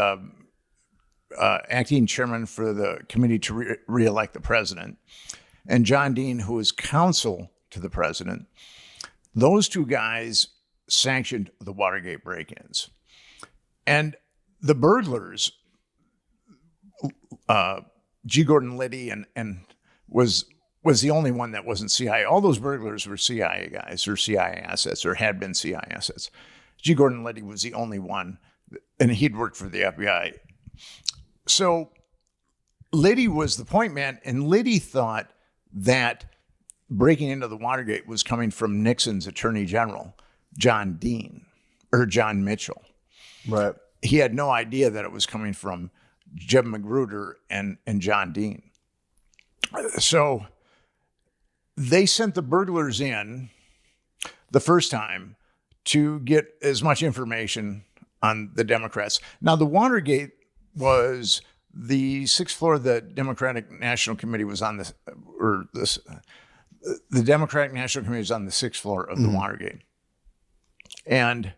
acting chairman for the committee to re-elect the president, and John Dean, who was counsel to the president. Those two guys sanctioned the Watergate break-ins. And the burglars, G. Gordon Liddy and was the only one that wasn't CIA. All those burglars were CIA guys or CIA assets or had been CIA assets. G. Gordon Liddy was the only one, and he'd worked for the FBI. So Liddy was the point man, and Liddy thought that breaking into the Watergate was coming from Nixon's attorney general, John Mitchell. Right. He had no idea that it was coming from Jeb Magruder and John Dean. So they sent the burglars in the first time to get as much information on the Democrats. Now, the Watergate was the sixth floor of the Democratic National Committee was on the Democratic National Committee was on the sixth floor of the Watergate. And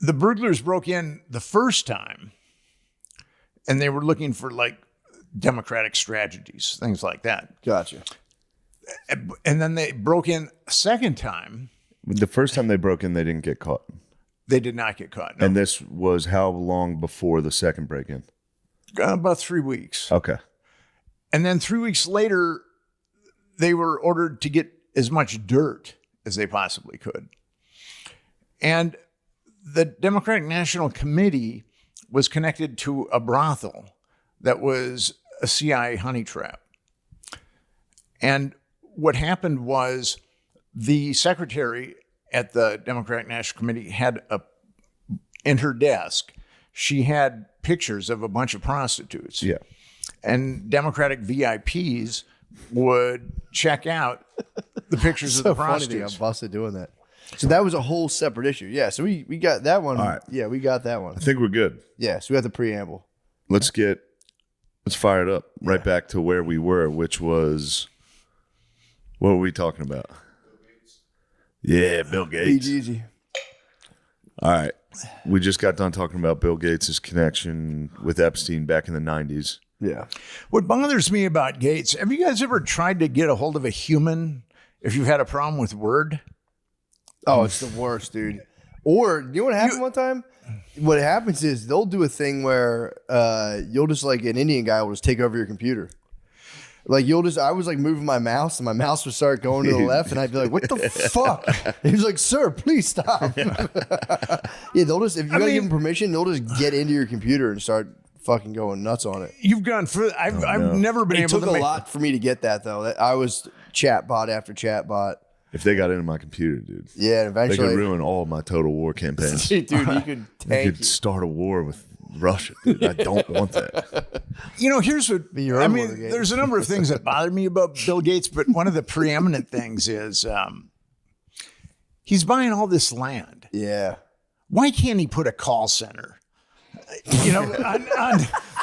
the burglars broke in the first time, and they were looking for like Democratic strategies, things like that. Gotcha. And then they broke in a second time. The first time they broke in, they didn't get caught. They did not get caught. No. And this was how long before the second break-in? About 3 weeks. Okay. And then 3 weeks later, they were ordered to get as much dirt as they possibly could. And the Democratic National Committee was connected to a brothel that was a CIA honey trap. And what happened was the secretary at the Democratic National Committee had in her desk, she had pictures of a bunch of prostitutes. Yeah. And Democratic VIPs would check out the pictures of the Funny they got prostitutes. busted doing that. So that was a whole separate issue. Yeah. So we got that one. All right. Yeah, we got that one. I think we're good. Yeah. So we got the preamble. Let's fire it up right back to where we were, which was, what were we talking about? Yeah, Bill Gates. Easy. All right. We just got done talking about Bill Gates' connection with Epstein back in the 90s. Yeah. What bothers me about Gates, have you guys ever tried to get a hold of a human if you've had a problem with Word? Oh, it's the worst, dude. Or you know what happened one time? What happens is they'll do a thing where you'll just like an Indian guy will just take over your computer. Like I was like moving my mouse and my mouse would start going to the left and I'd be like, what the fuck? And he was like, sir, please stop. Yeah, they'll just, if you gotta give them permission, they'll just get into your computer and start fucking going nuts on it. You've gone through. I've never been It able took to a make. lot for me to get that though. I was chatbot after chatbot. If they got into my computer, dude, Yeah, and they eventually, could ruin all of my Total War campaigns. dude, you could They tank. could start a war with Russia, dude. I don't want that. You know, here's what your I own mean. Watergate. There's a number of things that bother me about Bill Gates, but one of the preeminent things is he's buying all this land. Yeah. Why can't he put a call center? You know,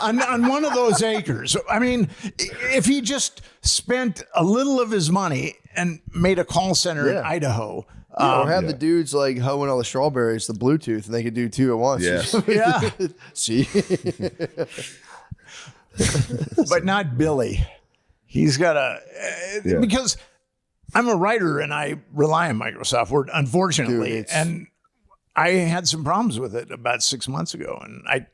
on one of those acres. I mean, if he just spent a little of his money and made a call center in Idaho. Or have the dudes like hoeing all the strawberries, the Bluetooth, and they could do two at once. Yes. Yeah. See? But not Billy. He's got because I'm a writer and I rely on Microsoft Word, unfortunately. Dude, and I had some problems with it about 6 months ago, and I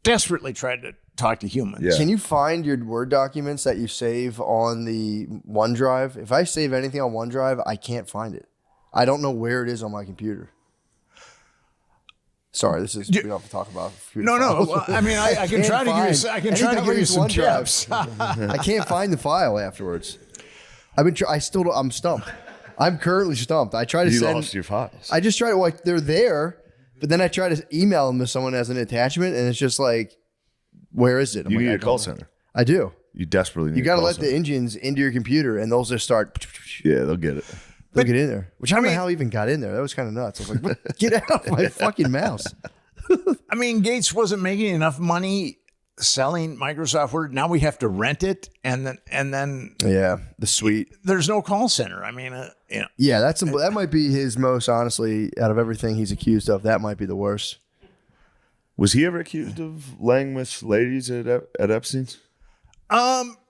desperately tried to talk to humans. Yeah. Can you find your Word documents that you save on the OneDrive? If I save anything on OneDrive, I can't find it. I don't know where it is on my computer. Sorry, this is we don't have to talk about. No. Well, I mean, I can try to give you. I can try to give you some tips. I can't find the file afterwards. I'm stumped. I'm currently stumped. I try to You send. lost your files. I just try to like they're there, but then I try to email them to someone as an attachment, and it's just like, where is it? I'm You like, need I a call don't know. center. I do. You desperately need You got to a call let center. the engines into your computer, and they'll just start. Yeah, they'll get it. They'll get in there. Which I don't know how I even got in there. That was kind of nuts. I was like, what? Get out of my fucking mouse. I mean, Gates wasn't making enough money selling Microsoft Word. Now we have to rent it, and then Yeah, the suite. there's no call center. I mean, you know. Yeah, that might be his most, honestly, out of everything he's accused of, that might be the worst. Was he ever accused of laying with ladies at Epstein's?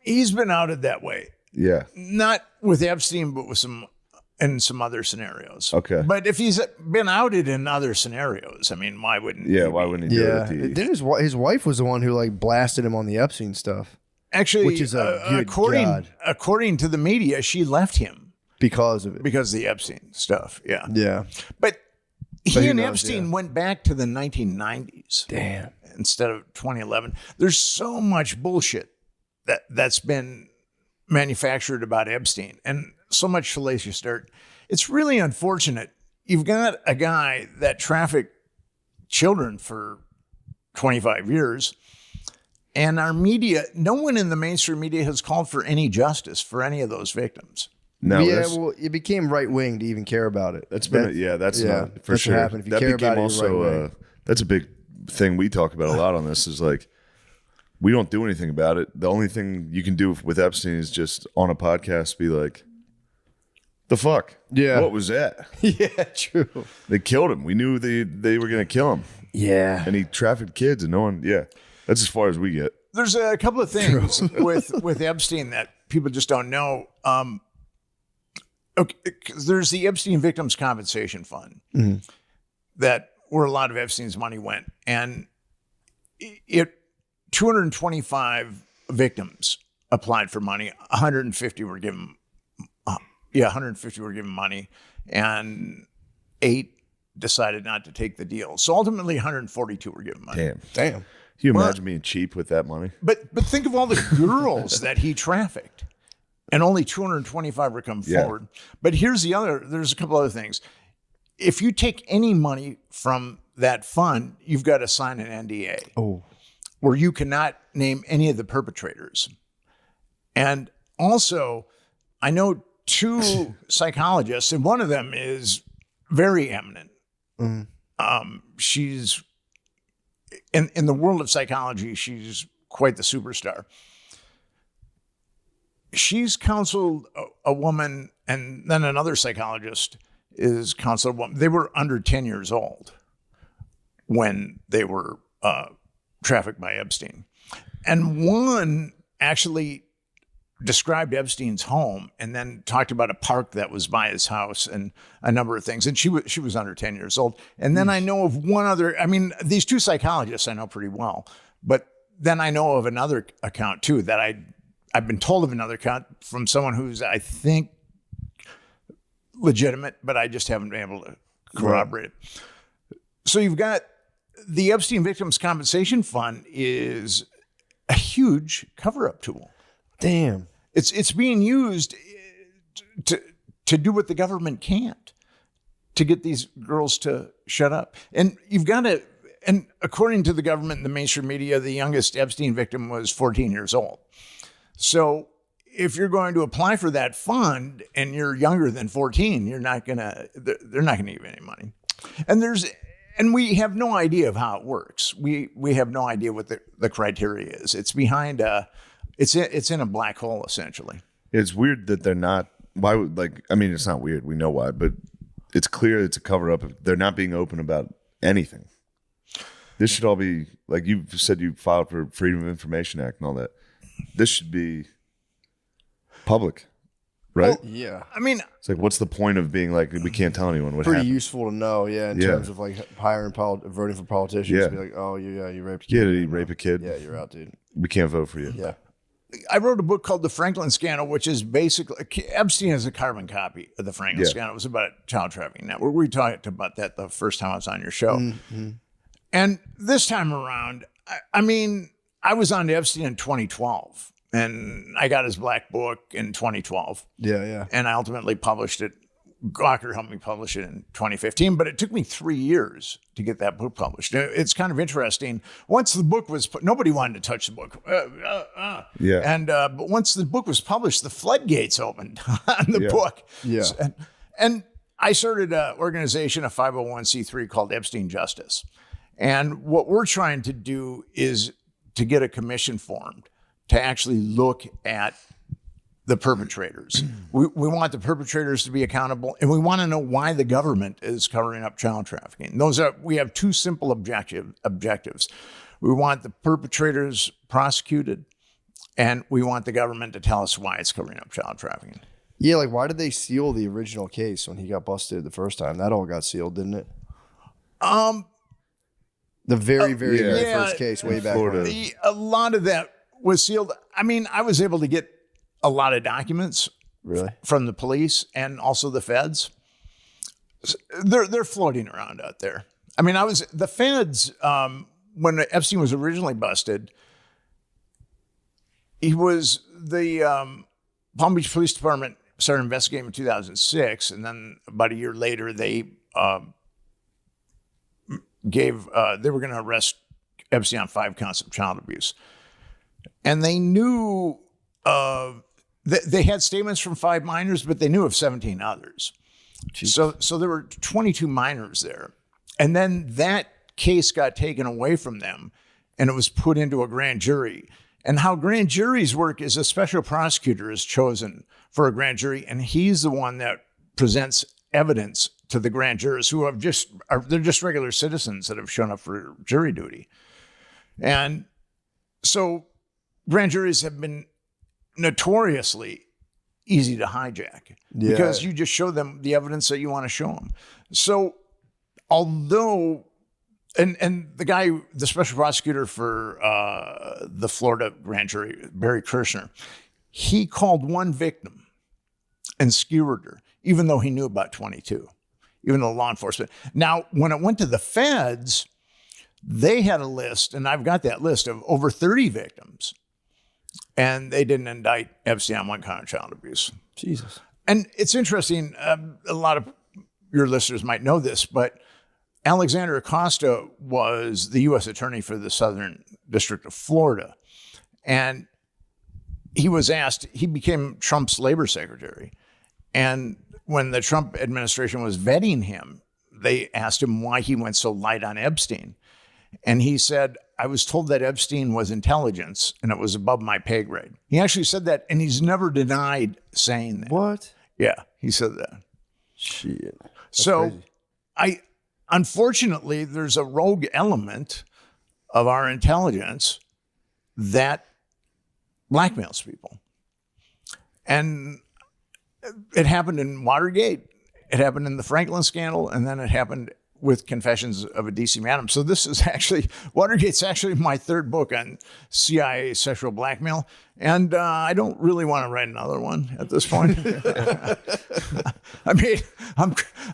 He's been outed that way. Yeah. Not with Epstein, but with some other scenarios. Okay. But if he's been outed in other scenarios, I mean, why wouldn't Yeah, he why be? wouldn't he do Yeah. it? Then his wife was the one who like blasted him on the Epstein stuff Actually, Which is a good God. according to the media, she left him because of it. because of the Epstein stuff. Yeah. Yeah. But who he and knows, Epstein yeah. went back to the 1990s. Damn. Instead of 2011. There's so much bullshit that's been manufactured about Epstein and so much salacious dirt. It's really unfortunate. You've got a guy that trafficked children for 25 years, and our media, no one in the mainstream media has called for any justice for any of those victims. No, yeah, that's- well, it became right wing to even care about it. That's been that's not for that's sure. what happened. If you that care became about it, also you're right-wing. that's a big thing we talk about a lot on this. Is like we don't do anything about it. The only thing you can do with Epstein is just on a podcast be like, "The fuck? Yeah. what was that? Yeah, true. They killed him. We knew they were gonna kill him, Yeah. and he trafficked kids, and no one. Yeah, that's as far as we get. There's a couple of things with Epstein that people just don't know. Okay, 'cause there's the Epstein Victims Compensation Fund that where a lot of Epstein's money went, and 225 victims applied for money. 150 were given. 150 were given money, and 8 decided not to take the deal. So ultimately, 142 were given money. Damn. Can you imagine being cheap with that money? But think of all the girls that he trafficked, and only 225 were come Yeah. forward. But there's a couple other things. If you take any money from that fund, you've got to sign an NDA where you cannot name any of the perpetrators. And also, I know 2 psychologists, and one of them is very eminent. She's in the world of psychology, she's quite the superstar. She's counseled a woman, and then another psychologist is counseled a woman. They were under 10 years old when they were trafficked by Epstein. And one actually described Epstein's home and then talked about a park that was by his house and a number of things. And she was under 10 years old. And then I know of one other, I mean, these 2 psychologists I know pretty well, but then I know of another account too that I've been told of another account from someone who's, I think, legitimate, but I just haven't been able to corroborate it. So you've got the Epstein Victims Compensation Fund is a huge cover-up tool. Damn. It's being used to do what the government can't, to get these girls to shut up. And you've got to and according to the government and the mainstream media, the youngest Epstein victim was 14 years old. So if you're going to apply for that fund and you're younger than 14, they're not going to give you any money. And we have no idea of how it works. We have no idea what the criteria is. It's behind it's in a black hole, essentially. It's weird that they're not. Why would it's not weird. We know why, but it's clear it's a cover up. They're not being open about anything. This should all be like you said. You filed for Freedom of Information Act and all that. This should be public, right? Well, yeah. I mean, it's like, what's the point of being like we can't tell anyone what Pretty happened? useful to know, in terms of like voting for politicians. Yeah. To be like, oh, you raped a Yeah, kid. did he rape a kid? Yeah, you're out, dude. We can't vote for you. Yeah. I wrote a book called The Franklin Scandal, which is basically Epstein is a carbon copy of the Franklin Scandal. It was about a child trafficking network. We talked about that the first time I was on your show. Mm-hmm. And this time around, I was on to Epstein in 2012, and I got his black book in 2012. Yeah. And I ultimately published it. Gawker helped me publish it in 2015, but it took me 3 years to get that book published. It's kind of interesting. Once the book was nobody wanted to touch the book. Yeah. And but once the book was published, the floodgates opened on the book. Yeah. And I started an organization, a 501c3 called Epstein Justice. And what we're trying to do is to get a commission formed to actually look at the perpetrators. We want the perpetrators to be accountable, and we want to know why the government is covering up child trafficking. We have two simple objectives. We want the perpetrators prosecuted, and we want the government to tell us why it's covering up child trafficking. Yeah, like why did they seal the original case when he got busted the first time? That all got sealed, didn't it? The very first case way back when. A lot of that was sealed. I was able to get a lot of documents from the police and also the feds. They're floating around out there. The feds, when Epstein was originally busted, the Palm Beach Police Department started investigating in 2006. And then about a year later, they they were going to arrest Epstein on 5 counts of child abuse. And they knew they had statements from 5 minors, but they knew of 17 others. So there were 22 minors there. And then that case got taken away from them, and it was put into a grand jury. And how grand juries work is a special prosecutor is chosen for a grand jury, and he's the one that presents evidence to the grand jurors who they're just regular citizens that have shown up for jury duty. And so grand juries have been notoriously easy to hijack because you just show them the evidence that you want to show them. So although, and the special prosecutor for the Florida grand jury, Barry Kirshner, he called one victim and skewered her, even though he knew about 22, even though law enforcement. Now, when it went to the feds, they had a list, and I've got that list of over 30 victims. And they didn't indict Epstein on 1 count of child abuse. Jesus. And it's interesting. A lot of your listeners might know this, but Alexander Acosta was the U.S. attorney for the Southern District of Florida. And he became Trump's labor secretary. And when the Trump administration was vetting him, they asked him why he went so light on Epstein. And he said, I was told that Epstein was intelligence and it was above my pay grade. He actually said that, and he's never denied saying that. What? Yeah, he said that. Shit. That's so crazy. Unfortunately, there's a rogue element of our intelligence that blackmails people. And it happened in Watergate. It happened in the Franklin scandal. And then it happened with Confessions of a DC Madam. So this is actually, Watergate's actually my 3rd book on CIA sexual blackmail. And I don't really want to write another one at this point.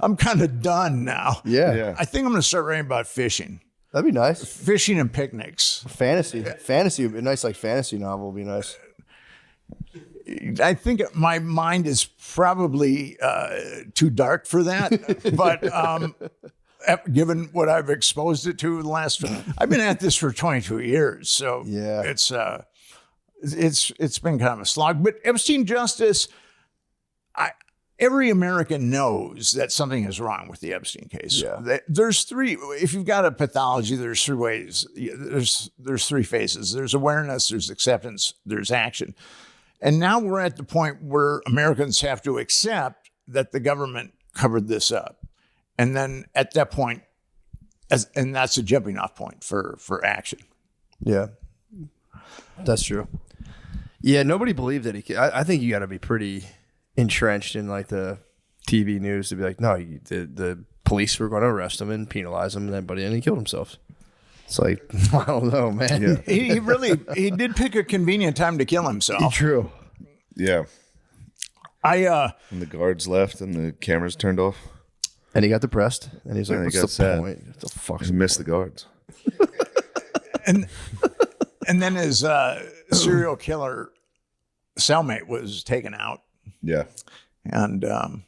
I'm kind of done now. Yeah. I think I'm going to start writing about fishing. That'd be nice. Fishing and picnics. Fantasy, a nice like fantasy novel would be nice. I think my mind is probably too dark for that, but given what I've exposed it to the last. I've been at this for 22 years, so Yeah. it's been kind of a slog. But Epstein justice, every American knows that something is wrong with the Epstein case. Yeah. There's three. If you've got a pathology, there's three ways. There's three phases. There's awareness, there's acceptance, there's action. And now we're at the point where Americans have to accept that the government covered this up. And then at that point, and that's a jumping off point for action. Yeah, that's true. Yeah, nobody believed that I think you got to be pretty entrenched in like the TV news to be like, no, the police were going to arrest him and penalize him, and then he killed himself. It's like, I don't know, man. Yeah. He did pick a convenient time to kill himself. True. Yeah. And the guards left and the cameras turned off. And he got depressed, and he's like, And he what's got the sad. point? What the fuck? He missed the guards. And then his serial killer cellmate was taken out. Yeah. And Damn,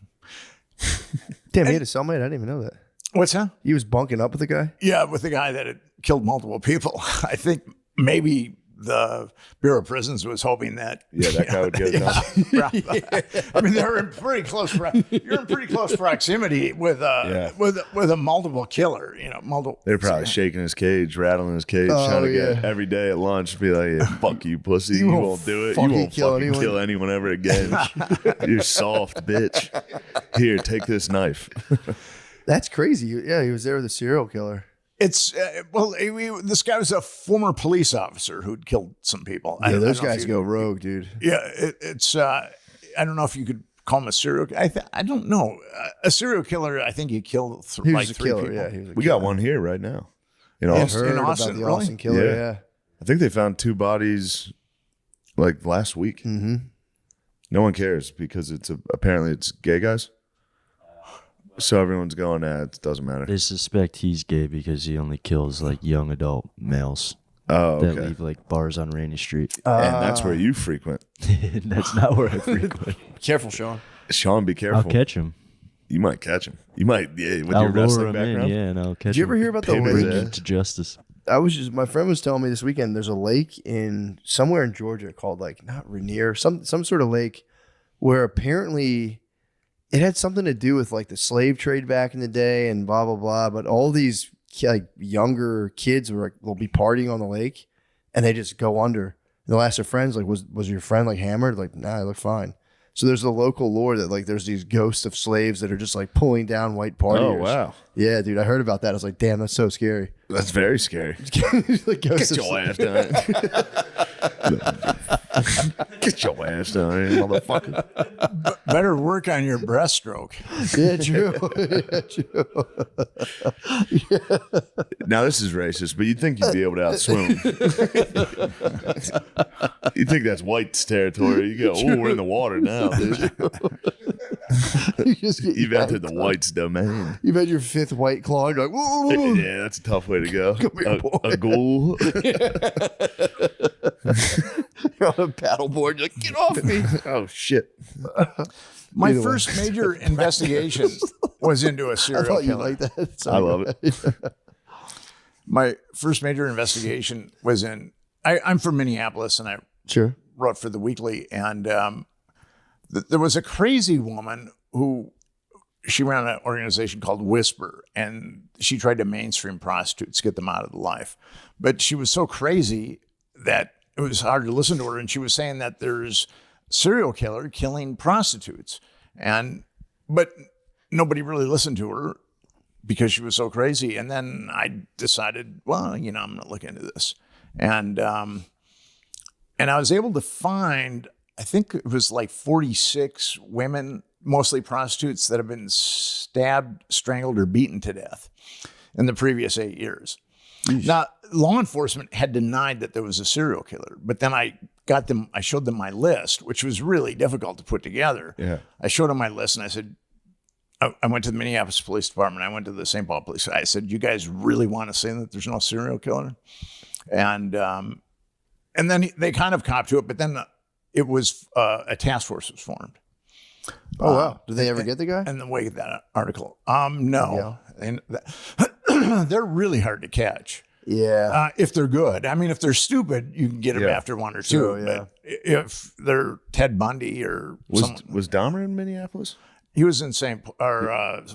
he had a cellmate? I didn't even know that. what's that? He was bunking up with the guy? Yeah, with the guy that had killed multiple people. I think maybe the Bureau of Prisons was hoping that. Yeah, that guy would get it done. I mean, they're in pretty close. You're in pretty close proximity with a multiple killer. Multiple. They're probably shaking his cage, rattling his cage, trying to get every day at lunch, be like, yeah, fuck you, pussy. You won't do it. You won't fucking kill anyone ever again. You're soft, bitch. Here, take this knife. That's crazy. Yeah, he was there with a serial killer. It's this guy was a former police officer who'd killed some people. Yeah, those guys go rogue, dude. Yeah, it's. I don't know if you could call him a serial. I don't know. A serial killer. I think he killed He like was a three killer. people. Yeah, he was a We killer. got one here right now in I Austin. heard In Austin, about the really? Austin killer. Yeah. Yeah. I think they found 2 bodies like last week. Mm-hmm. No one cares because apparently it's gay guys. So everyone's going, it doesn't matter. They suspect he's gay because he only kills like young adult males Oh, that okay. leave like bars on Rainy Street. And that's where you frequent. That's not where I frequent. Careful, Sean. Sean, be I'll careful. catch him. You might catch him. You might, with I'll your lure wrestling him background. in, yeah, and I'll catch Did you him. ever hear about the Bring lake? him to justice. My friend was telling me this weekend there's a lake somewhere in Georgia called like not Rainier, some sort of lake where apparently it had something to do with like the slave trade back in the day and blah blah blah. But all these like younger kids will be partying on the lake and they just go under. And they'll ask their friends like, was your friend like hammered? Like, nah, I look fine. So there's the local lore that like there's these ghosts of slaves that are just like pulling down white partiers. Oh, wow. Yeah, dude, I heard about that. I was like, damn, that's so scary. That's very scary. The ghosts Get of your slaves. ass down. Get your ass down here, motherfucker. Better work on your breaststroke. Yeah, true. Yeah, true. Now, this is racist, but you'd think you'd be able to outswim. You think that's white's territory. You go, we're in the water now, dude. You've entered the white's domain. You've had your 5th white claw. And you're like, whoa, whoa, whoa. Yeah, that's a tough way to go. here, boy. A ghoul. You're on a paddleboard. You're like, get off me. Oh, shit. My Either way. first major investigation was into a I serial thought you killer. liked that. I love it. My first major investigation was I'm from Minneapolis and I Sure. wrote for the Weekly, and there was a crazy woman who she ran an organization called Whisper, and she tried to mainstream prostitutes, get them out of the life. But she was so crazy that it was hard to listen to her, and she was saying that there's serial killer killing prostitutes, but nobody really listened to her because she was so crazy. And then I decided, well, I'm going to look into this, and I was able to find, I think it was like 46 women, mostly prostitutes, that have been stabbed, strangled, or beaten to death in the previous 8 years. Now, law enforcement had denied that there was a serial killer, but then I showed them my list, which was really difficult to put together. Yeah. I showed them my list and I said, I went to the Minneapolis Police Department. I went to the St. Paul Police. I said, you guys really want to say that there's no serial killer? And then they kind of copped to it, but then it was a task force was formed. Oh, wow. Did they ever get the guy? In the wake of that article. No. they're really hard to catch. Yeah. If they're good. I mean, if they're stupid, you can get them after one or two. Sure, yeah. But if they're Ted Bundy or someone, Was Dahmer in Minneapolis? he was in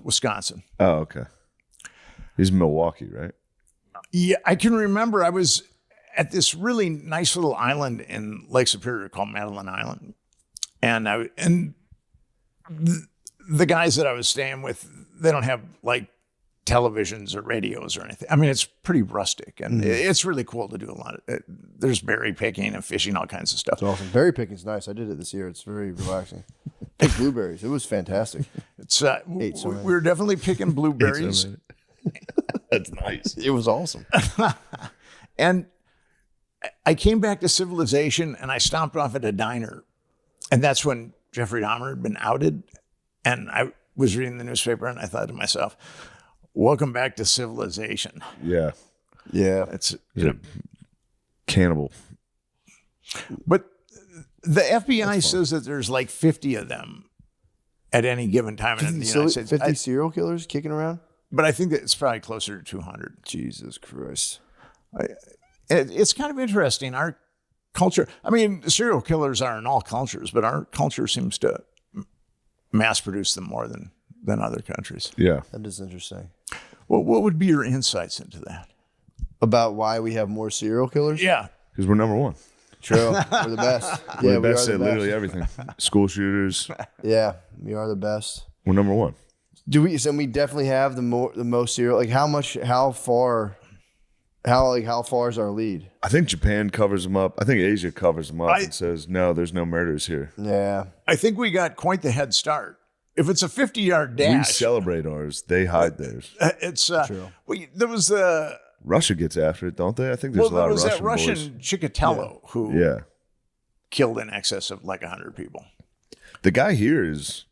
Wisconsin. Oh, okay. He's in Milwaukee, right? Yeah, I can remember I was at this really nice little island in Lake Superior called Madeline Island, and the guys that I was staying with, they don't have like televisions or radios or anything. I mean, it's pretty rustic, and it's really cool to do a lot of it. There's berry picking and fishing, all kinds of stuff. It's awesome. Berry picking's nice. I did it this year. It's very relaxing. Picked blueberries. It was fantastic. It's Ate so many. we were definitely picking blueberries, That's nice. It was awesome. and I came back to civilization, and I stopped off at a diner, and that's when Jeffrey Dahmer had been outed, and I was reading the newspaper, and I thought to myself, welcome back to civilization. Yeah. Yeah. He's a cannibal. But the FBI says that there's like 50 of them at any given time in the United States. 50 serial killers kicking around? But I think that it's probably closer to 200. Jesus Christ. It's kind of interesting. Our culture, I mean, serial killers are in all cultures, but our culture seems to mass produce them more than other countries. Yeah. That is interesting. Well, what would be your insights into that? About why we have more serial killers? Yeah. Because we're number one. True. We're the best. We're Yeah, the we best are at the literally best. everything. School shooters. Yeah, we are the best. We're number one. Do we? So we definitely have the most serial. Like how far is our lead? I think Japan covers them up. I think Asia covers them up and says, no, there's no murders here. Yeah. I think we got quite the head start. If it's a 50-yard We dash, celebrate ours. They hide theirs. it's True. there was Russia gets after it, don't they? I think there's a lot there was of that Russian Russian boys. Chikatilo who Yeah. killed in excess of like 100 people. The guy here is,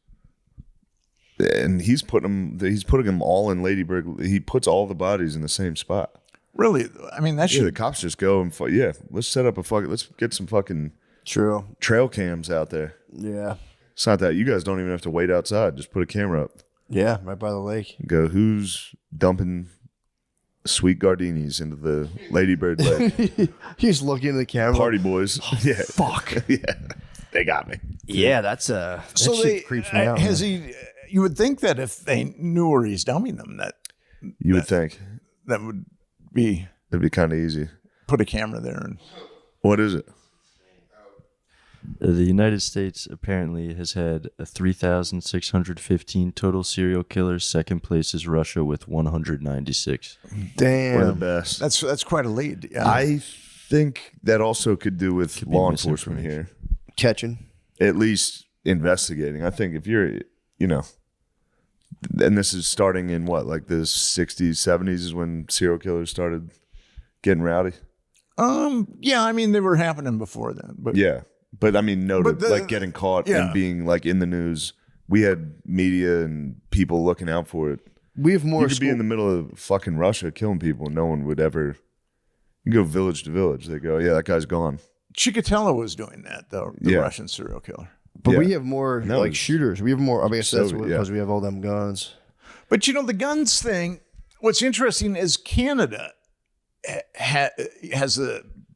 and he's putting them all in Lady Bird. He puts all the bodies in the same spot. Really, I mean that Yeah, the should cops just go and let's set up let's get some fucking True. trail cams out there. Yeah. It's not that you guys don't even have to wait outside. Just put a camera up. Yeah, right by the lake. Go, who's dumping sweet gardinis into the Ladybird Lake? He's looking at the camera. Party boys. Yeah. Fuck. Yeah. They got me. Yeah, that's that shit creeps me out. has man. he? You would think that if they knew where he's dumping them, You would think. that would be It'd be kind of easy. put a camera there and What is it? The United States apparently has had 3,615 total serial killers. Second place is Russia with 196. Damn. We're the best. that's quite a lead. Yeah. I think that also could do with Could be law enforcement here. Catching. At least investigating. I think if you're, and this is starting in what, like the 60s, 70s is when serial killers started getting rowdy? Yeah, I mean they were happening before then, but Yeah. But I mean, But like getting caught yeah. and being like in the news. We had media and people looking out for it. We have more You could be in the middle of fucking Russia killing people and no one would ever. You go village to village. They go, yeah, that guy's gone. Chikatilo was doing that though, the Yeah. Russian serial killer. But Yeah. we have more No, like it's- shooters. We have more. I guess that's So, because yeah. we have all them guns. But the guns thing. What's interesting is Canada has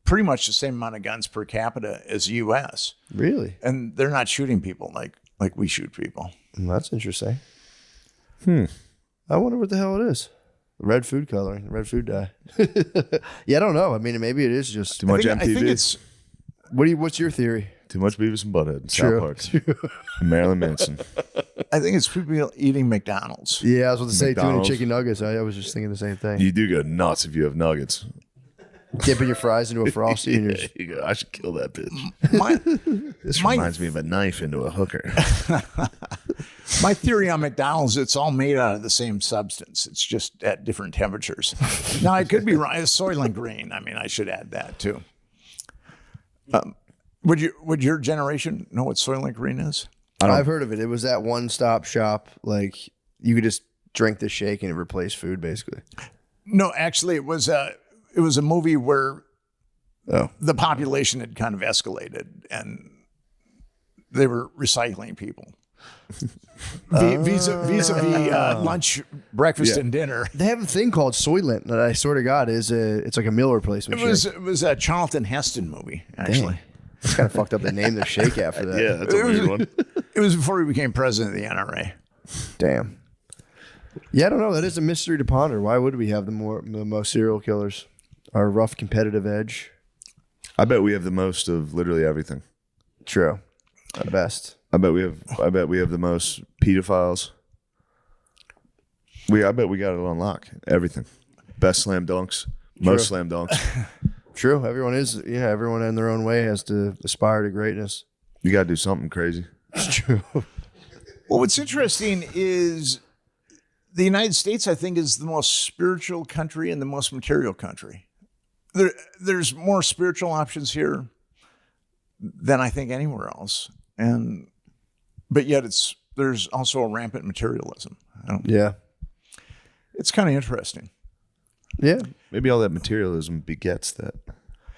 pretty much the same amount of guns per capita as U.S. Really? and they're not shooting people like we shoot people. That's interesting. I wonder what the hell it is. Red food coloring, red food dye. Yeah, I don't know. I mean, maybe it is just. Too much I think MTV. it's What's your theory? Too much Beavis and Butthead. in True. South Park. And Marilyn Manson. people eating McDonald's. Yeah, I was about to say tuna McDonald's. chicken nuggets. I was just thinking the same thing. You do go nuts if you have nuggets. Dipping your fries into a frosty and you're just, You go, I should kill that bitch. My, This My- reminds me of a knife into a hooker. my theory on McDonald's, it's all made out of the same substance. It's just at different temperatures. Now, I could be wrong. It's Soylent Green. I mean, I should add that too. Would your generation know what Soylent Green is? I've heard of it. It was that one-stop shop. Like you could just drink the shake and it replaced food, basically. No, actually, it was a movie where Oh, the population had kind of escalated and they were recycling people. Vis-a-vis lunch, breakfast, and dinner. They have a thing called Soylent that I sort of got. It's like a meal replacement. It was a Charlton Heston movie, actually. Dang. It's kind of fucked up. They named their shake after that. Yeah, that's a weird one. It was before he became president of the NRA. Damn. Yeah, I don't know. That is a mystery to ponder. Why would we have the most serial killers? Our rough competitive edge. I bet we have the most of literally everything. True. The best. I bet we have the most pedophiles. I bet we got it on lock. Everything. Best slam dunks. Most slam dunks. True. Everyone in their own way has to aspire to greatness. You got to do something crazy. It's true. Well, what's interesting is the United States, I think, is the most spiritual country and the most material country. There's more spiritual options here than I think anywhere else. But yet there's also a rampant materialism. Yeah. It's kind of interesting. Yeah. Maybe all that materialism begets that.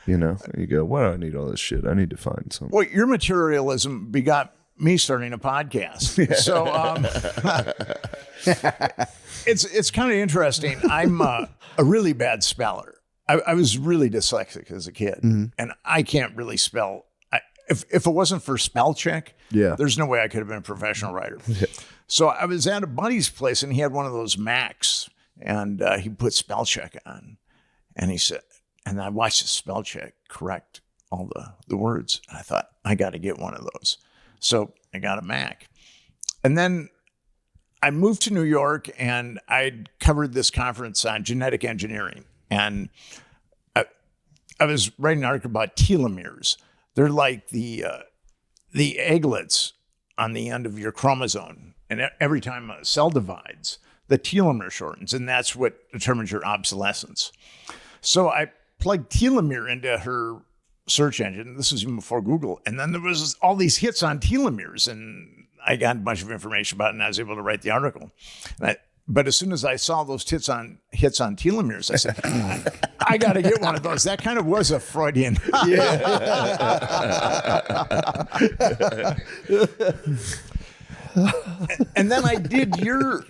You know, you go, why do I need all this shit? I need to find something. Well, your materialism begot me starting a podcast. Yeah. So it's kind of interesting. I'm a really bad speller. I was really dyslexic as a kid, and I can't really spell. If it wasn't for spell check, there's no way I could have been a professional writer. Yeah. So I was at a buddy's place, and he had one of those Macs, and he put spell check on, and he said, and I watched the spell check correct all the words, and I thought, I got to get one of those. So I got a Mac, and then I moved to New York, and I'd covered this conference on genetic engineering, and I was writing an article about telomeres. They're like the egglets on the end of your chromosome. And every time a cell divides, the telomere shortens, and that's what determines your obsolescence. So I plugged telomere into her search engine. This was even before Google. And then there was all these hits on telomeres, and I got a bunch of information about it, and I was able to write the article. But as soon as I saw those hits on telomeres, I said, I got to get one of those. That kind of was a Freudian. And then I did your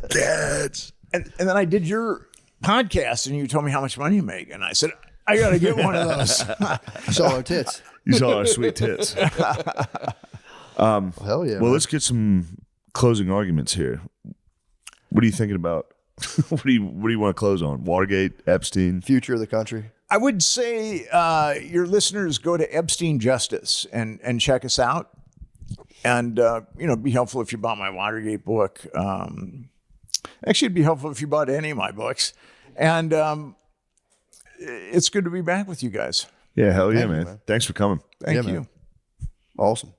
tits. And then I did your podcast, and you told me how much money you make, and I said, I got to get one of those. You saw our tits. You saw our sweet tits. Hell yeah. Well, let's get some closing arguments here. What are you thinking about? What do you want to close on? Watergate, Epstein, future of the country. I would say your listeners go to Epstein Justice and check us out, and it'd be helpful if you bought my Watergate book. Actually, it'd be helpful if you bought any of my books, and it's good to be back with you guys. Yeah, hell yeah, man. Thanks for coming. Thank you. Man. Awesome.